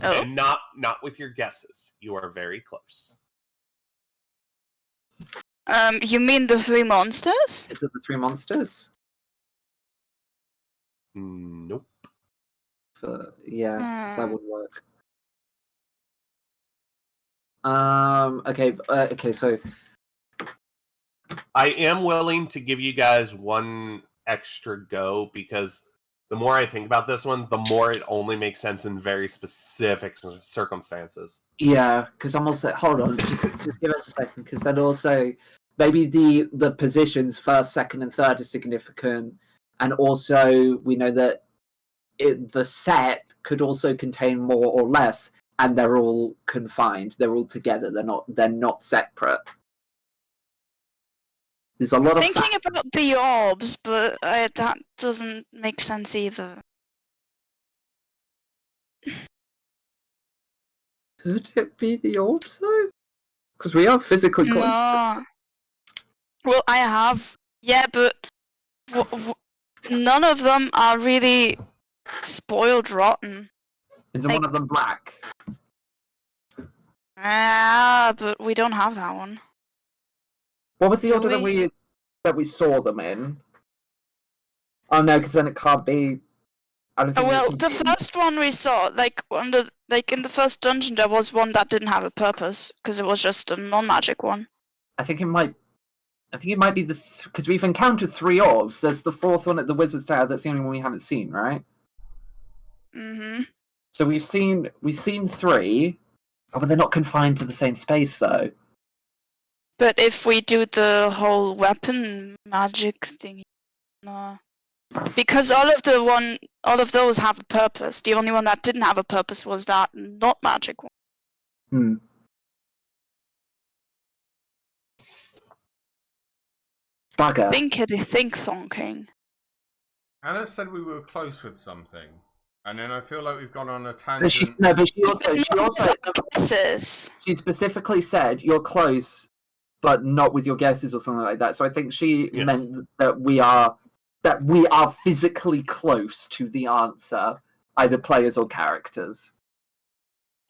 Oh. And not with your guesses. You are very close. You mean the 3 monsters? Is it the 3 monsters? Nope. That would work. Okay, so I am willing to give you guys one extra go, because the more I think about this one, the more it only makes sense in very specific circumstances. Yeah, because I'm also... Hold on, just give us a second, because then also maybe the positions first, second, and third are significant, and also we know that the set could also contain more or less, and they're all confined. They're all together. They're not separate. There's a lot of Thinking about the orbs, but that doesn't make sense either. Could it be the orbs though? Because we are physically close. No. Well, I have. Yeah, but none of them are really spoiled rotten. Isn't one of them black? Ah, but we don't have that one. What was the Do order that we saw them in? Oh no, because then it can't be. I don't think Well, it the can be- first one we saw, in the first dungeon, there was one that didn't have a purpose because it was just a non-magic one. I think it might be because we've encountered 3 orbs. There's the 4th one at the Wizard's Tower. That's the only one we haven't seen, right? Mhm. So we've seen 3. Oh, but they're not confined to the same space though. But if we do the whole weapon magic thing, no. Because all of those have a purpose. The only one that didn't have a purpose was that not magic one. Bugger. Think thonking. Anna said we were close with something, and then I feel like we've gone on a But she tangent. also Guesses. she specifically said you're close, but not with your guesses or something like that. So I think she Yes. meant that we are physically close to the answer, either players or characters.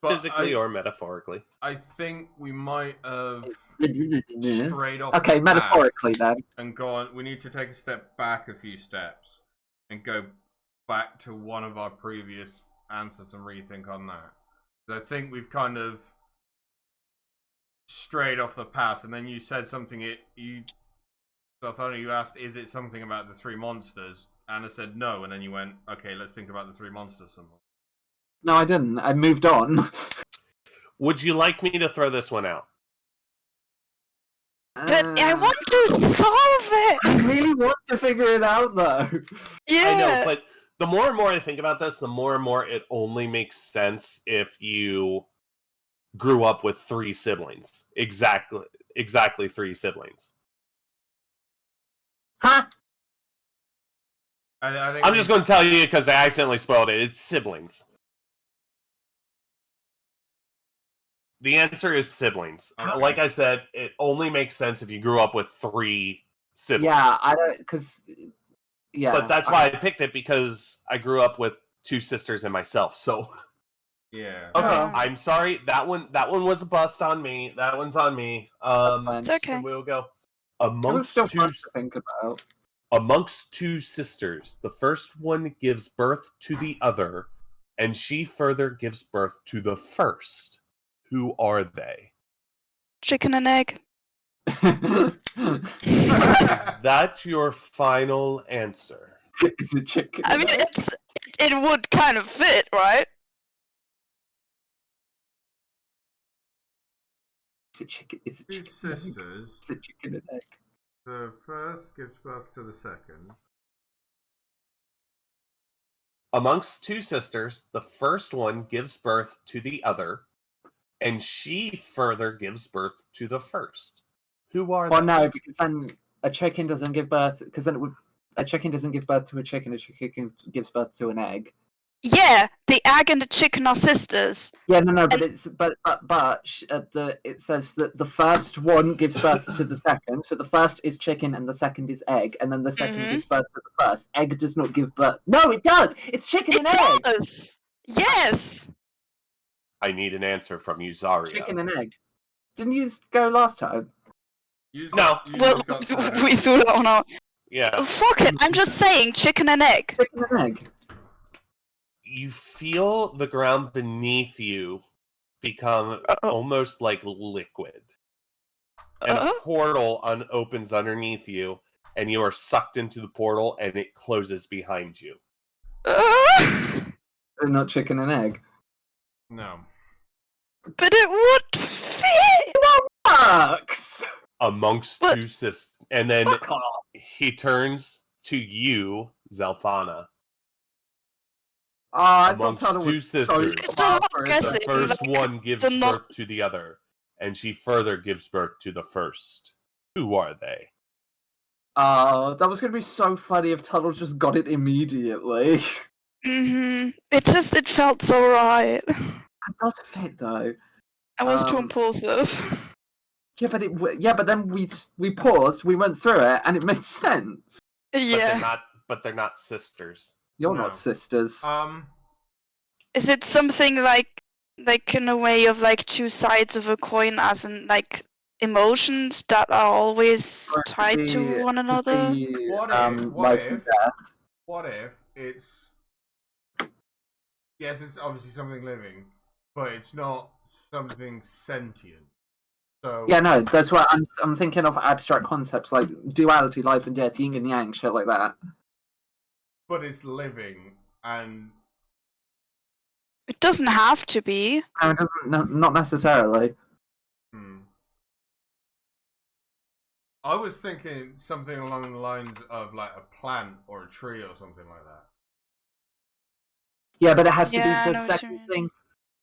But Physically or metaphorically. I think we might have Okay, strayed off the path metaphorically then. and gone. We need to take a step back a few steps and go back to one of our previous answers and rethink on that. I think we've kind of strayed off the path, and then you said something. You asked, "Is it something about the 3 monsters?" Anna said no, and then you went, "Okay, let's think about the 3 monsters some more." No, I didn't. I moved on. Would you like me to throw this one out? But I want to solve it! I really want to figure it out though. Yeah! I know, but the more and more I think about this, the more and more it only makes sense if you grew up with 3 siblings. Exactly 3 siblings. Huh? I think I'm just going to tell you because I accidentally spoiled it. It's siblings. The answer is siblings. Okay. Like I said, it only makes sense if you grew up with 3 siblings. Yeah, I don't because yeah. But that's why I picked it, because I grew up with 2 sisters and myself. So Yeah. okay, Oh. I'm sorry. That one was a bust on me. That one's on me. It's okay. So we'll go It was amongst still 2 fun to think about. amongst 2 sisters. The first one gives birth to the other, and she further gives birth to the first. Who are they? Chicken and egg. Is that your final answer? It's a chicken. I mean, it would kind of fit, right? It's a chicken. It's a 2 chicken. and egg. sisters. It's a chicken and egg. The first gives birth to the second. Amongst 2 sisters, the first one gives birth to the other, and she further gives birth to the first. Who are Well, they? no, because then a chicken doesn't give birth. Because then a chicken doesn't give birth to a chicken. A chicken gives birth to an egg. Yeah, the egg and the chicken are sisters. Yeah, no, but it says that the first one gives birth to the second. So the first is chicken and the second is egg, and then the second Mhm. gives birth to the first. Egg does not give birth. No, it does. It's chicken and egg. Does. Yes. I need an answer from you, Zarya. Chicken and egg. Didn't you go last time? You just No. got- you Well, just got thrown out. we threw that one out. Yeah. Fuck it. I'm just saying chicken and egg. Chicken and egg. You feel the ground beneath you become almost like liquid. And a portal opens underneath you, and you are sucked into the portal, and it closes behind you. They're not chicken and egg. No. But it would fit. Fucks. Amongst But- 2 sisters. And then Fuck off. he turns to you, Zelfana. I thought Amongst Tunnel 2 was so sisters. It's not clever. guessing. The first like, one gives the no- birth to the other, and she further gives birth to the first. Who are they? Oh, that was going to be so funny if Tuttle just got it immediately. It felt so right. That does fit though. I was too Um, impulsive. Yeah, but then we paused, we went through it, and it made sense. Yeah. But they're not sisters. You're No. not sisters. Is it something like in a way of like two sides of a coin, as in like emotions that are always tied to one another? What if it's yes, it's obviously something living, but it's not something sentient. So Yeah, no, that's what I'm thinking of abstract concepts like duality, life and death, yin and yang, shit like that. but it's living, and It doesn't have to be. No, it doesn't. Not necessarily. I was thinking something along the lines of like a plant or a tree or something like that. Yeah, but it has to Yeah, I be know the what you second mean. thing.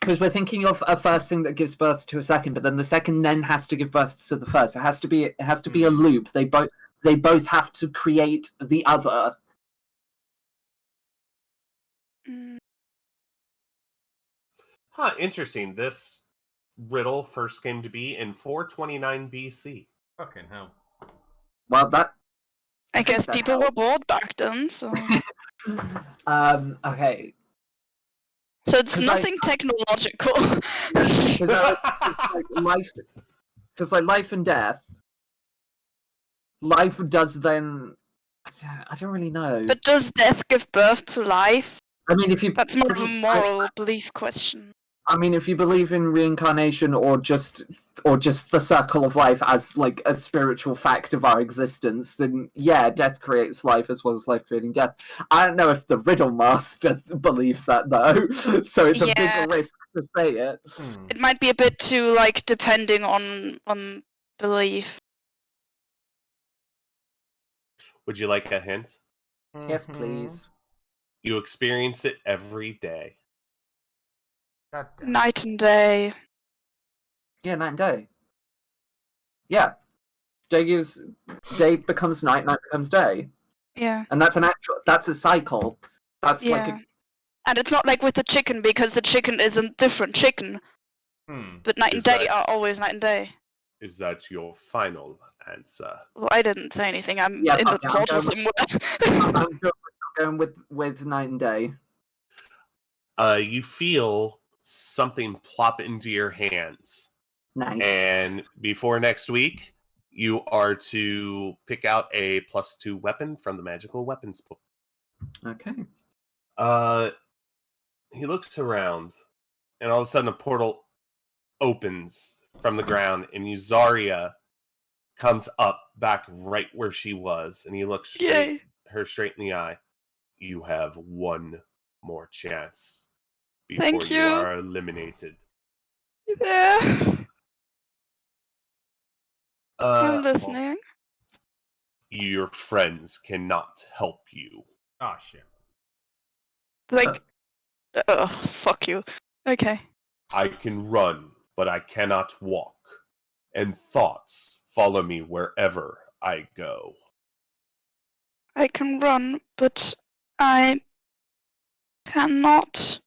Because we're thinking of a first thing that gives birth to a second, but then the second then has to give birth to the first. It has to be a loop. They both have to create the other. Huh, interesting. This riddle first came to be in 429 BC. Fucking hell. Well, I guess that people were bored back then, so. Okay. So it's 'Cause nothing technological. Because like life and death. Life does then. I don't really know. But does death give birth to life? I mean, if you That's more of a moral belief question. I mean, if you believe in reincarnation or just the circle of life as like a spiritual fact of our existence, then yeah, death creates life as well as life creating death. I don't know if the Riddle Master believes that though, so it's a bigger risk to say it. It might be a bit too like depending on belief. Would you like a hint? Yes, please. You experience it every day. Night and day. Yeah, night and day. Yeah, day becomes night, night becomes day. Yeah. And that's a cycle. That's and it's not like with the chicken, because the chicken is a different chicken. But night and day are always night and day. Is that your final answer? Well, I didn't say anything. I'm in the portal somewhere. I'm going with night and day. You feel something plop into your hands. Nice. And before next week, you are to pick out a +2 weapon from the magical weapons book. Okay. He looks around, and all of a sudden a portal opens from the ground, and Yuzaria comes up back right where she was, and he looks her straight in the eye. You have one more chance before you are eliminated. Yeah. I'm listening. Your friends cannot help you. Oh shit. Like, fuck you. Okay. I can run, but I cannot walk. And thoughts follow me wherever I go. I can run, but I cannot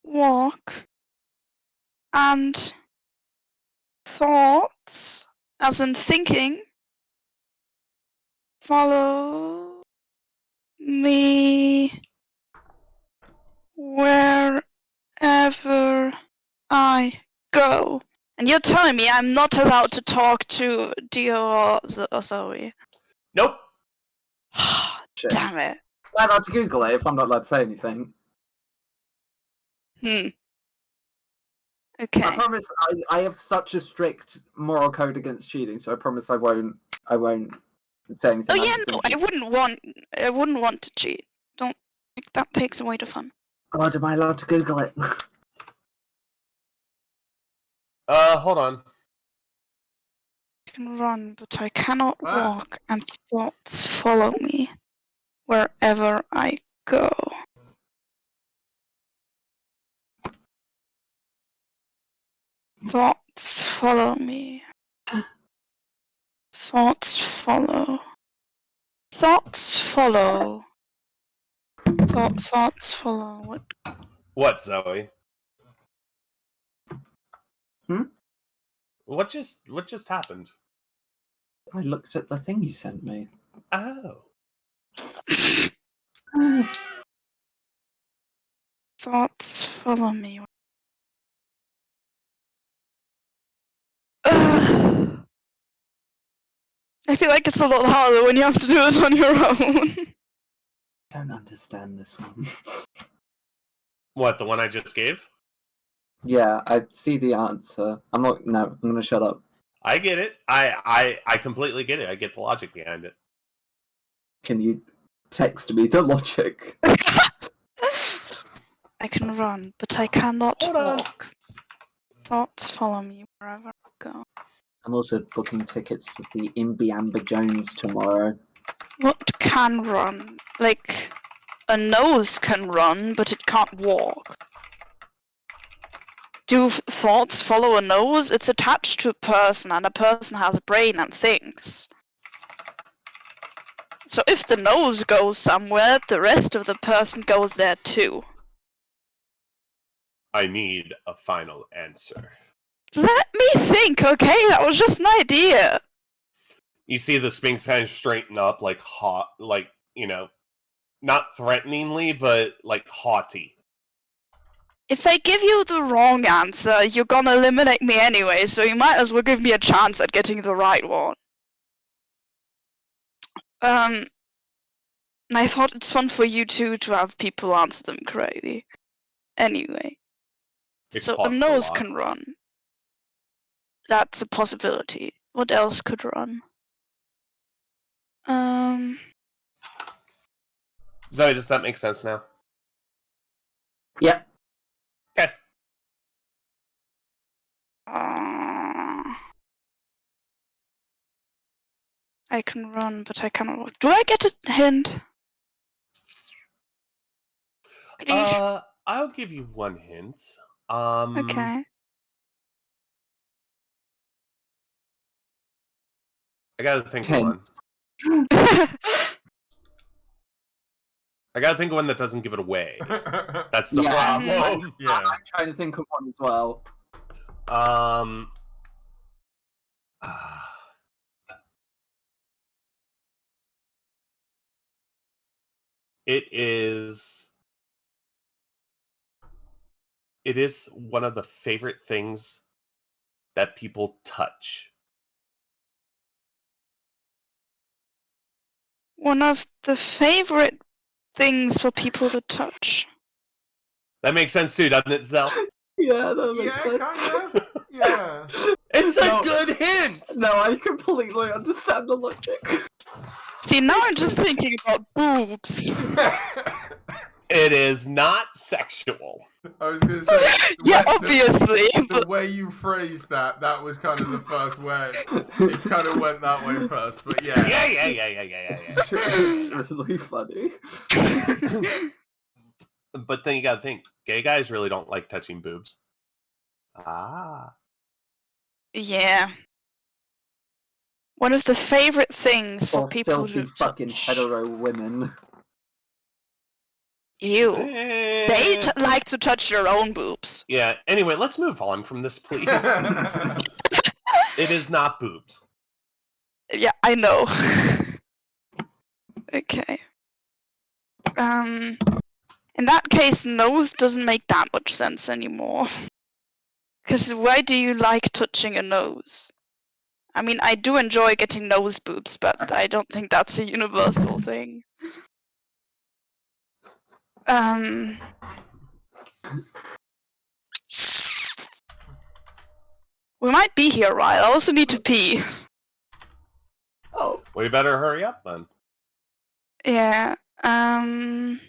walk. And thoughts, as in thinking, follow me wherever I go. And you're telling me I'm not allowed to talk to Dio or Zoe? Nope. Damn it. I'm allowed to Google it if I'm not allowed to say anything. Okay. I promise I have such a strict moral code against cheating, so I promise I won't say anything. Oh yeah, no, I wouldn't want to cheat. Don't, that takes away the fun. God, am I allowed to Google it? Hold on. I can run, but I cannot walk, and thoughts follow me wherever I go. Thoughts follow me. Thoughts follow Thoughts follow. Thoughts follow. What, Zoe? Hmm? What just happened? I looked at the thing you sent me. Oh. Thoughts follow me. I feel like it's a lot harder when you have to do it on your own. I don't understand this one. What, the one I just gave? Yeah, I see the answer. I'm gonna shut up. I get it. I completely get it. I get the logic behind it. Can you text me the logic? I can run, but I cannot Hold on. walk. Thoughts follow me wherever I go. I'm also booking tickets to see Imby Amber Jones tomorrow. What can run? Like, a nose can run, but it can't walk. Do thoughts follow a nose? It's attached to a person, and a person has a brain and thinks. So if the nose goes somewhere, the rest of the person goes there too. I need a final answer. Let me think, okay? That was just an idea. You see the Sphinx kind of straighten up, like not threateningly, but like haughty. If I give you the wrong answer, you're gonna eliminate me anyway, so you might as well give me a chance at getting the right one. And I thought it's fun for you too to have people answer them correctly. Anyway. It So a costs a nose lot. can run. That's a possibility. What else could run? Zoe, does that make sense now? Yep. Okay. I can run, but I cannot walk. Do I get a hint? Please? I'll give you one hint. Okay. I gotta think of Okay. one. I gotta think of one that doesn't give it away. That's the Yeah. problem. Yeah. I'm trying to think of one as well. It is one of the favorite things that people touch. One of the favorite things for people to touch. That makes sense too, doesn't it, Zell? Yeah, that makes Yeah, sense. kinda. Yeah. It's a No. good hint! No, I completely understand the logic. See, now I'm just thinking about boobs. It is not sexual. I was gonna say. Yeah, the- obviously. The But way you phrased that was kind of the first word. It kind of went that way first, but yeah. Yeah. It's really funny. But then you gotta think, gay guys really don't like touching boobs. Ah. yeah. One of the favorite things for Or people filthy to fucking touch. hetero women. Ew. Eh. They like to touch their own boobs. Yeah, anyway, let's move on from this, please. It is not boobs. Yeah, I know. Okay. In that case, nose doesn't make that much sense anymore. Because why do you like touching a nose? I mean, I do enjoy getting nose boobs, but I don't think that's a universal thing. We might be here, right? I also need to pee. Oh. We better hurry up then. Yeah. One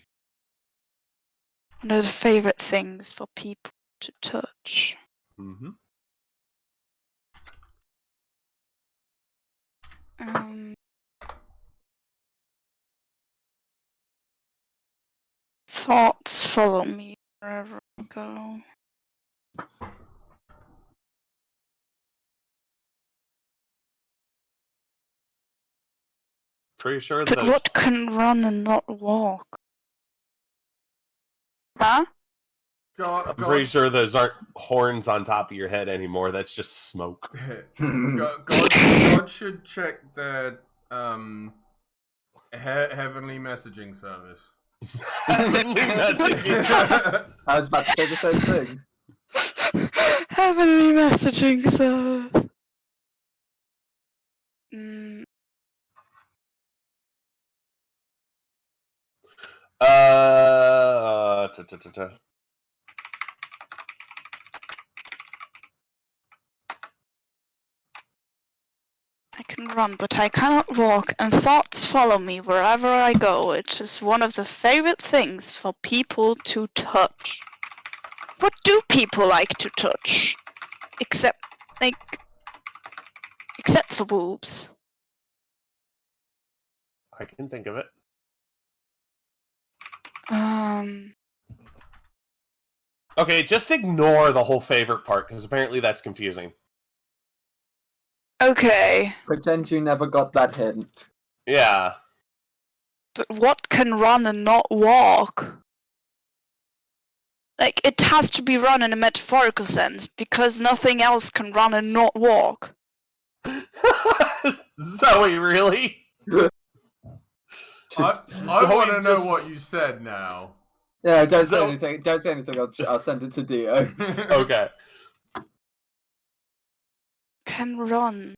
of the favorite things for people to touch. Mm-hmm. Thoughts follow me wherever I go. pretty sure But those. what can run and not walk? Huh? I'm pretty sure those aren't horns on top of your head anymore. That's just smoke. God should check their heavenly messaging service. Heavenly messaging. I was about to say the same thing. Heavenly messaging service. Ta. I can run, but I cannot walk, and thoughts follow me wherever I go. It is one of the favorite things for people to touch. What do people like to touch? Except for boobs. I can think of it. Okay, just ignore the whole favorite part, because apparently that's confusing. Okay. Pretend you never got that hint. Yeah. But what can run and not walk? Like, it has to be run in a metaphorical sense, because nothing else can run and not walk. Zoe, really? I want to know what you said now. Yeah, don't say anything. Don't say anything. I'll send it to Dio. Okay. Can run.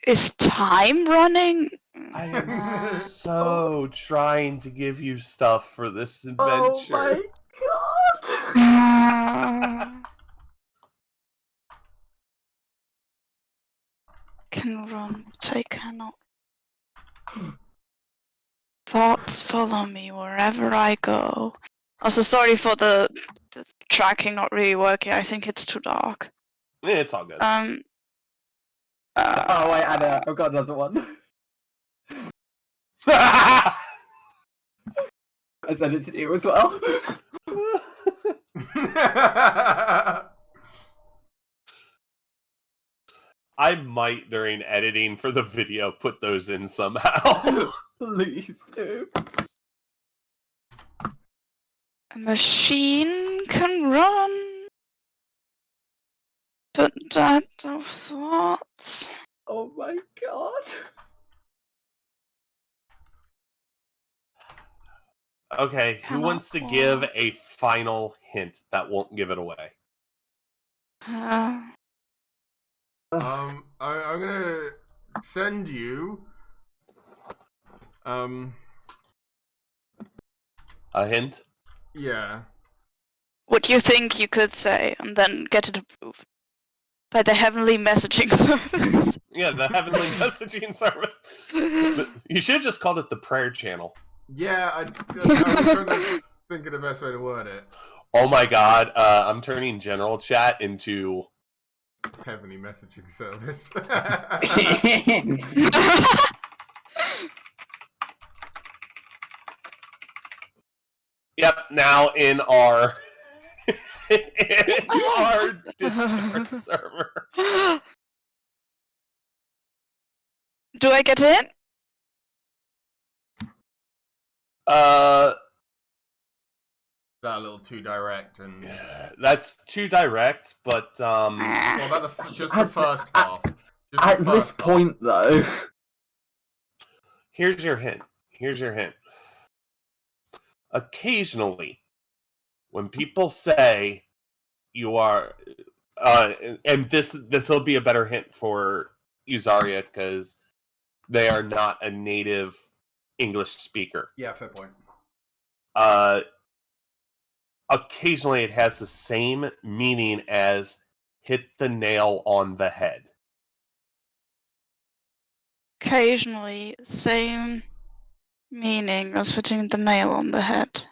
Is time running? I am so trying to give you stuff for this adventure. Oh my god! Can run, but I cannot. Thoughts follow me wherever I go. Also, sorry for the tracking not really working. I think it's too dark. Yeah, it's all good. Oh wait, Anna, I've got another one. I sent it to you as well. I might, during editing for the video, put those in somehow. Please do. A machine can run, but that of thoughts. Oh my god. Okay, who wants to give a final hint that won't give it away? I'm gonna send you a hint? Yeah. What you think you could say, and then get it approved by the heavenly messaging service. Yeah, the heavenly messaging service. You should have just called it the prayer channel. Yeah, I was trying to think of the best way to word it. Oh my god, I'm turning general chat into heavenly messaging service. Yep, now in our Discord server. Do I get in? That a little too direct, and that's too direct. But well, about just the first half. At this point, though, here's your hint. Here's your hint. Occasionally, when people say you are, and this will be a better hint for Uzaria because they are not a native English speaker. Yeah, fair point. Occasionally, it has the same meaning as hit the nail on the head. Occasionally, same meaning as hitting the nail on the head.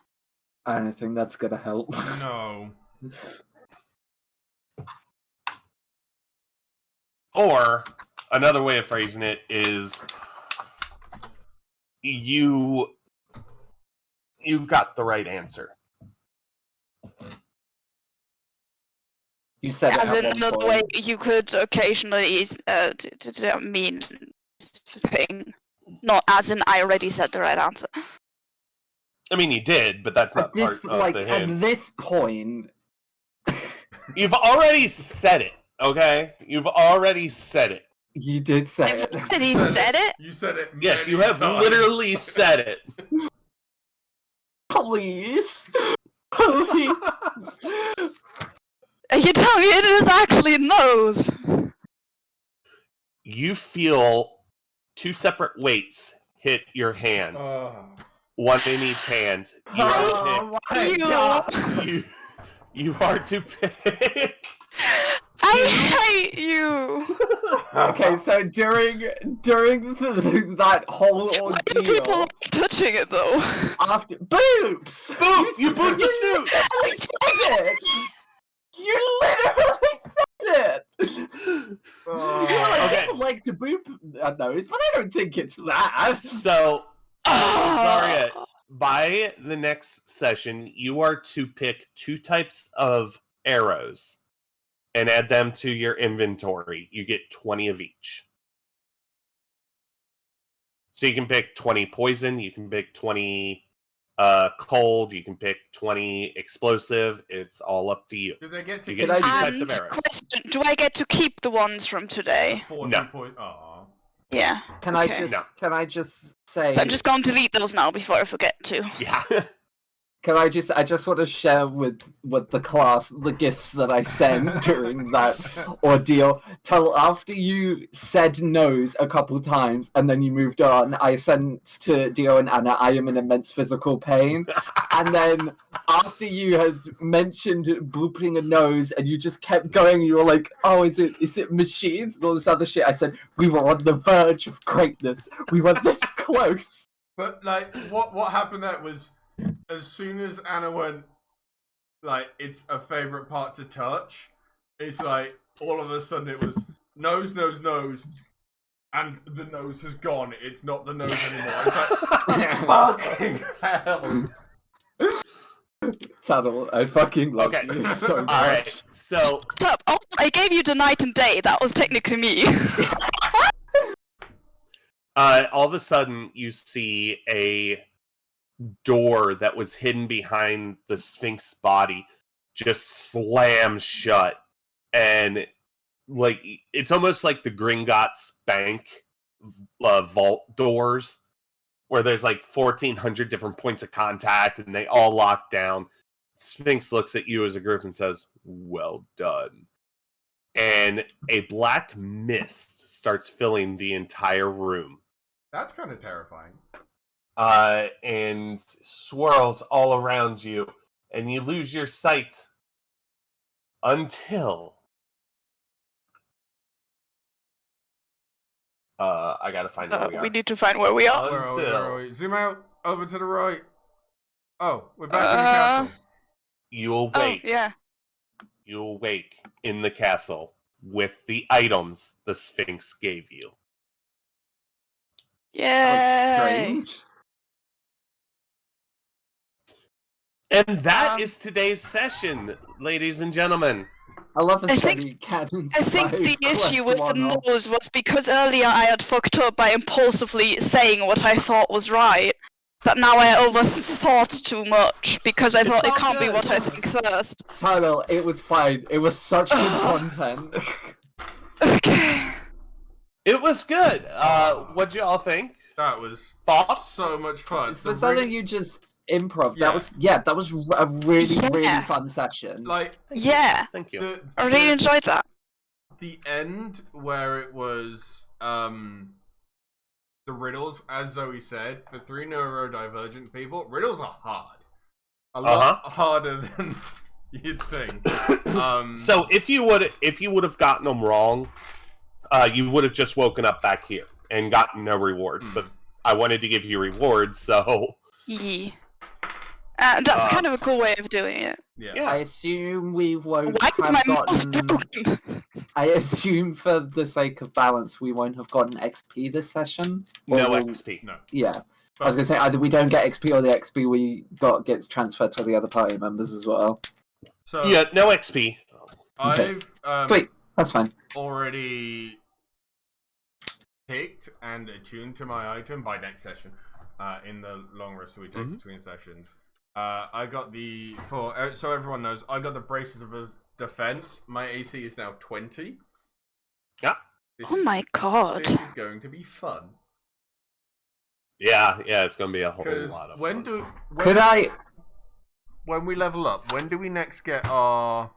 I don't think that's gonna help. No. Or another way of phrasing it is you got the right answer. You said As it in at one another way, point. you could occasionally mean thing. Not as in I already said the right answer. I mean, you did, but that's not At this, part of like, the at hint. this point, You've already said it, okay? You've already said it. you did say it. Did he said it? You said it. Yes, you many have times. literally said it. Please. Please. You tell me it is actually nose. You feel two separate weights hit your hands, Oh. one in each hand. You are Oh my You- god. to, you are to pick. I hate you. Okay, so during that whole Why do people ordeal, like touching it though? after boobs, Boop! You booped the snoot! literally said it. You literally said it. Oh. You were like, Okay. people like to boop a nose, but I don't think it's that. So, Zarya, by the next session, you are to pick two types of arrows and add them to your inventory. You get 20 of each. So you can pick 20 poison, you can pick 20 cold, you can pick 20 explosive. It's all up to you. Do they get to You keep get Can I- two types of And arrows. question: do I get to keep the ones from today? 40 No. point? Aw. Yeah. Can Okay. I just say? So I'm just going to delete those now before I forget to. Yeah. I just want to share with the class the gifts that I sent during that ordeal. Till after you said nose a couple times and then you moved on, I sent to Dio and Anna, I am in immense physical pain. And then after you had mentioned booping a nose and you just kept going, you were like, oh, is it machines and all this other shit. I said, we were on the verge of greatness. We were this close. But like, what happened there was, as soon as Anna went, like, it's a favorite part to touch. It's like all of a sudden it was nose, and the nose has gone. It's not the nose anymore. It's like fucking hell. Tunnel, I fucking love Okay. you so much. Alright, so Shut up. Also, I gave you the night and day. That was technically me. all of a sudden you see a door that was hidden behind the Sphinx body just slam shut, and like it's almost like the Gringotts Bank vault doors where there's like 1,400 different points of contact and they all lock down. Sphinx looks at you as a group and says, well done. And a black mist starts filling the entire room. That's kind of terrifying. And swirls all around you, and you lose your sight until I gotta find where we are. We need to find where we are. Where are we? Where Until are we? Zoom out over to the right. Oh, we're back in the castle. you Oh, awake. yeah. You awake in the castle with the items the Sphinx gave you. That was Yay. strange. And that Um, is today's session, ladies and gentlemen. I love a I think- semi-canon. I think the quest issue with the one-off. nose was because earlier I had fucked up by impulsively saying what I thought was right. That now I overthought too much because I It's thought it all can't be good. what I think first. Tyler, it was fine. It was such good content. Okay. It was good. What'd you all think? That was Thoughts? so much fun. For The something ring- you just improv, Yeah. that was a really really Yeah. fun session. like Yeah. Thank you. I really enjoyed that. the end where it was the riddles, as Zoe said, for 3 neurodivergent people, riddles are hard. A lot harder than you'd think. So if you would have gotten them wrong, you would have just woken up back here and gotten no rewards. But I wanted to give you rewards, so Yeah. That's kind of a cool way of doing it. yeah. I assume we won't Why is my have mouth gotten. broken? I assume, for the sake of balance, we won't have gotten XP this session. Or no we'll- XP. No. Yeah, I was gonna say either we don't get XP or the XP we got gets transferred to the other party members as well. So Yeah, no XP. Okay. I've Sweet, that's fine. already picked and attuned to my item by next session. In the long rest we take between sessions. I got so everyone knows, I got the Braces of Defense. My AC is now 20. Yeah. My god. This is going to be fun. Yeah, it's going to be a whole lot of fun. When we level up, when do we next get our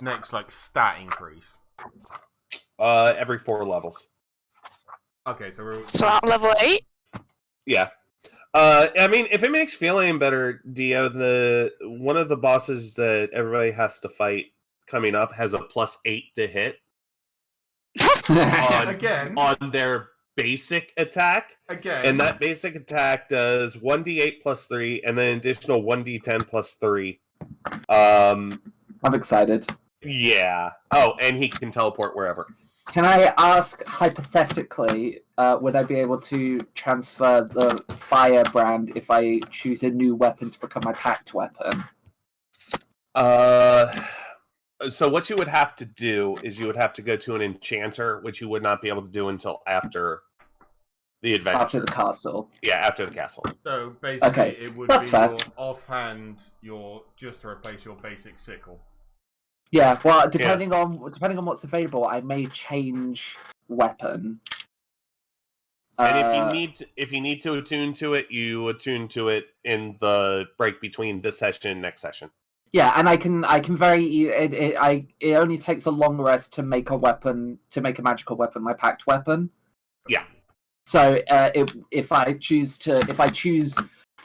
next stat increase? Every 4 levels. Okay, so we're at level 8? Yeah. I mean, if it makes you feel any better, Dio, one of the bosses that everybody has to fight coming up has a +8 to hit on their basic attack. Again. And that basic attack does 1d8 + 3, and then an additional 1d10 + 3. I'm excited. Yeah. Oh, and he can teleport wherever. Can I ask, hypothetically, would I be able to transfer the firebrand if I choose a new weapon to become my packed weapon? So what you would have to do is you would have to go to an enchanter, which you would not be able to do until after the adventure. After the castle. Yeah, after the castle. So basically, it would be fair. your offhand, just to replace your basic sickle. Yeah, well, depending on what's available, I may change weapon. And if you need to attune to it, you attune to it in the break between this session and next session. Yeah, and I can it only takes a long rest to make a magical weapon my packed weapon. Yeah. So if I choose to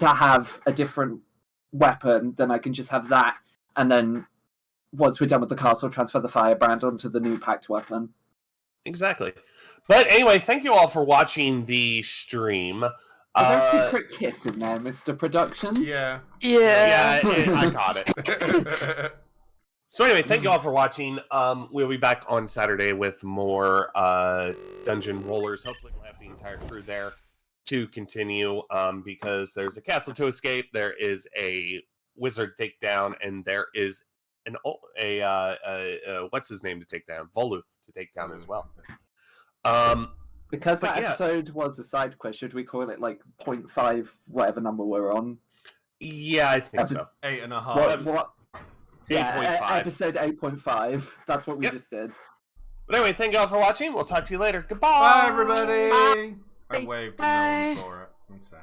have a different weapon, then I can just have that, and then once we're done with the castle, transfer the firebrand onto the new packed weapon. Exactly. But anyway, thank you all for watching the stream. Is there a secret kiss in there, Mr. Productions? Yeah. Yeah. I caught it. So anyway, thank you all for watching. We'll be back on Saturday with more Dungeon Rollers. Hopefully we'll have the entire crew there to continue, because there's a castle to escape, there is a wizard takedown, and there is what's his name to take down? Voluth to take down as well. Because that episode was a side quest, should we call it 0.5, whatever number we're on? Yeah, I think so. 8.5. What? 8.5. Yeah, episode 8.5. That's what we just did. But anyway, thank you all for watching. We'll talk to you later. Goodbye. Bye, everybody. I waved and no one saw it. I'm sad.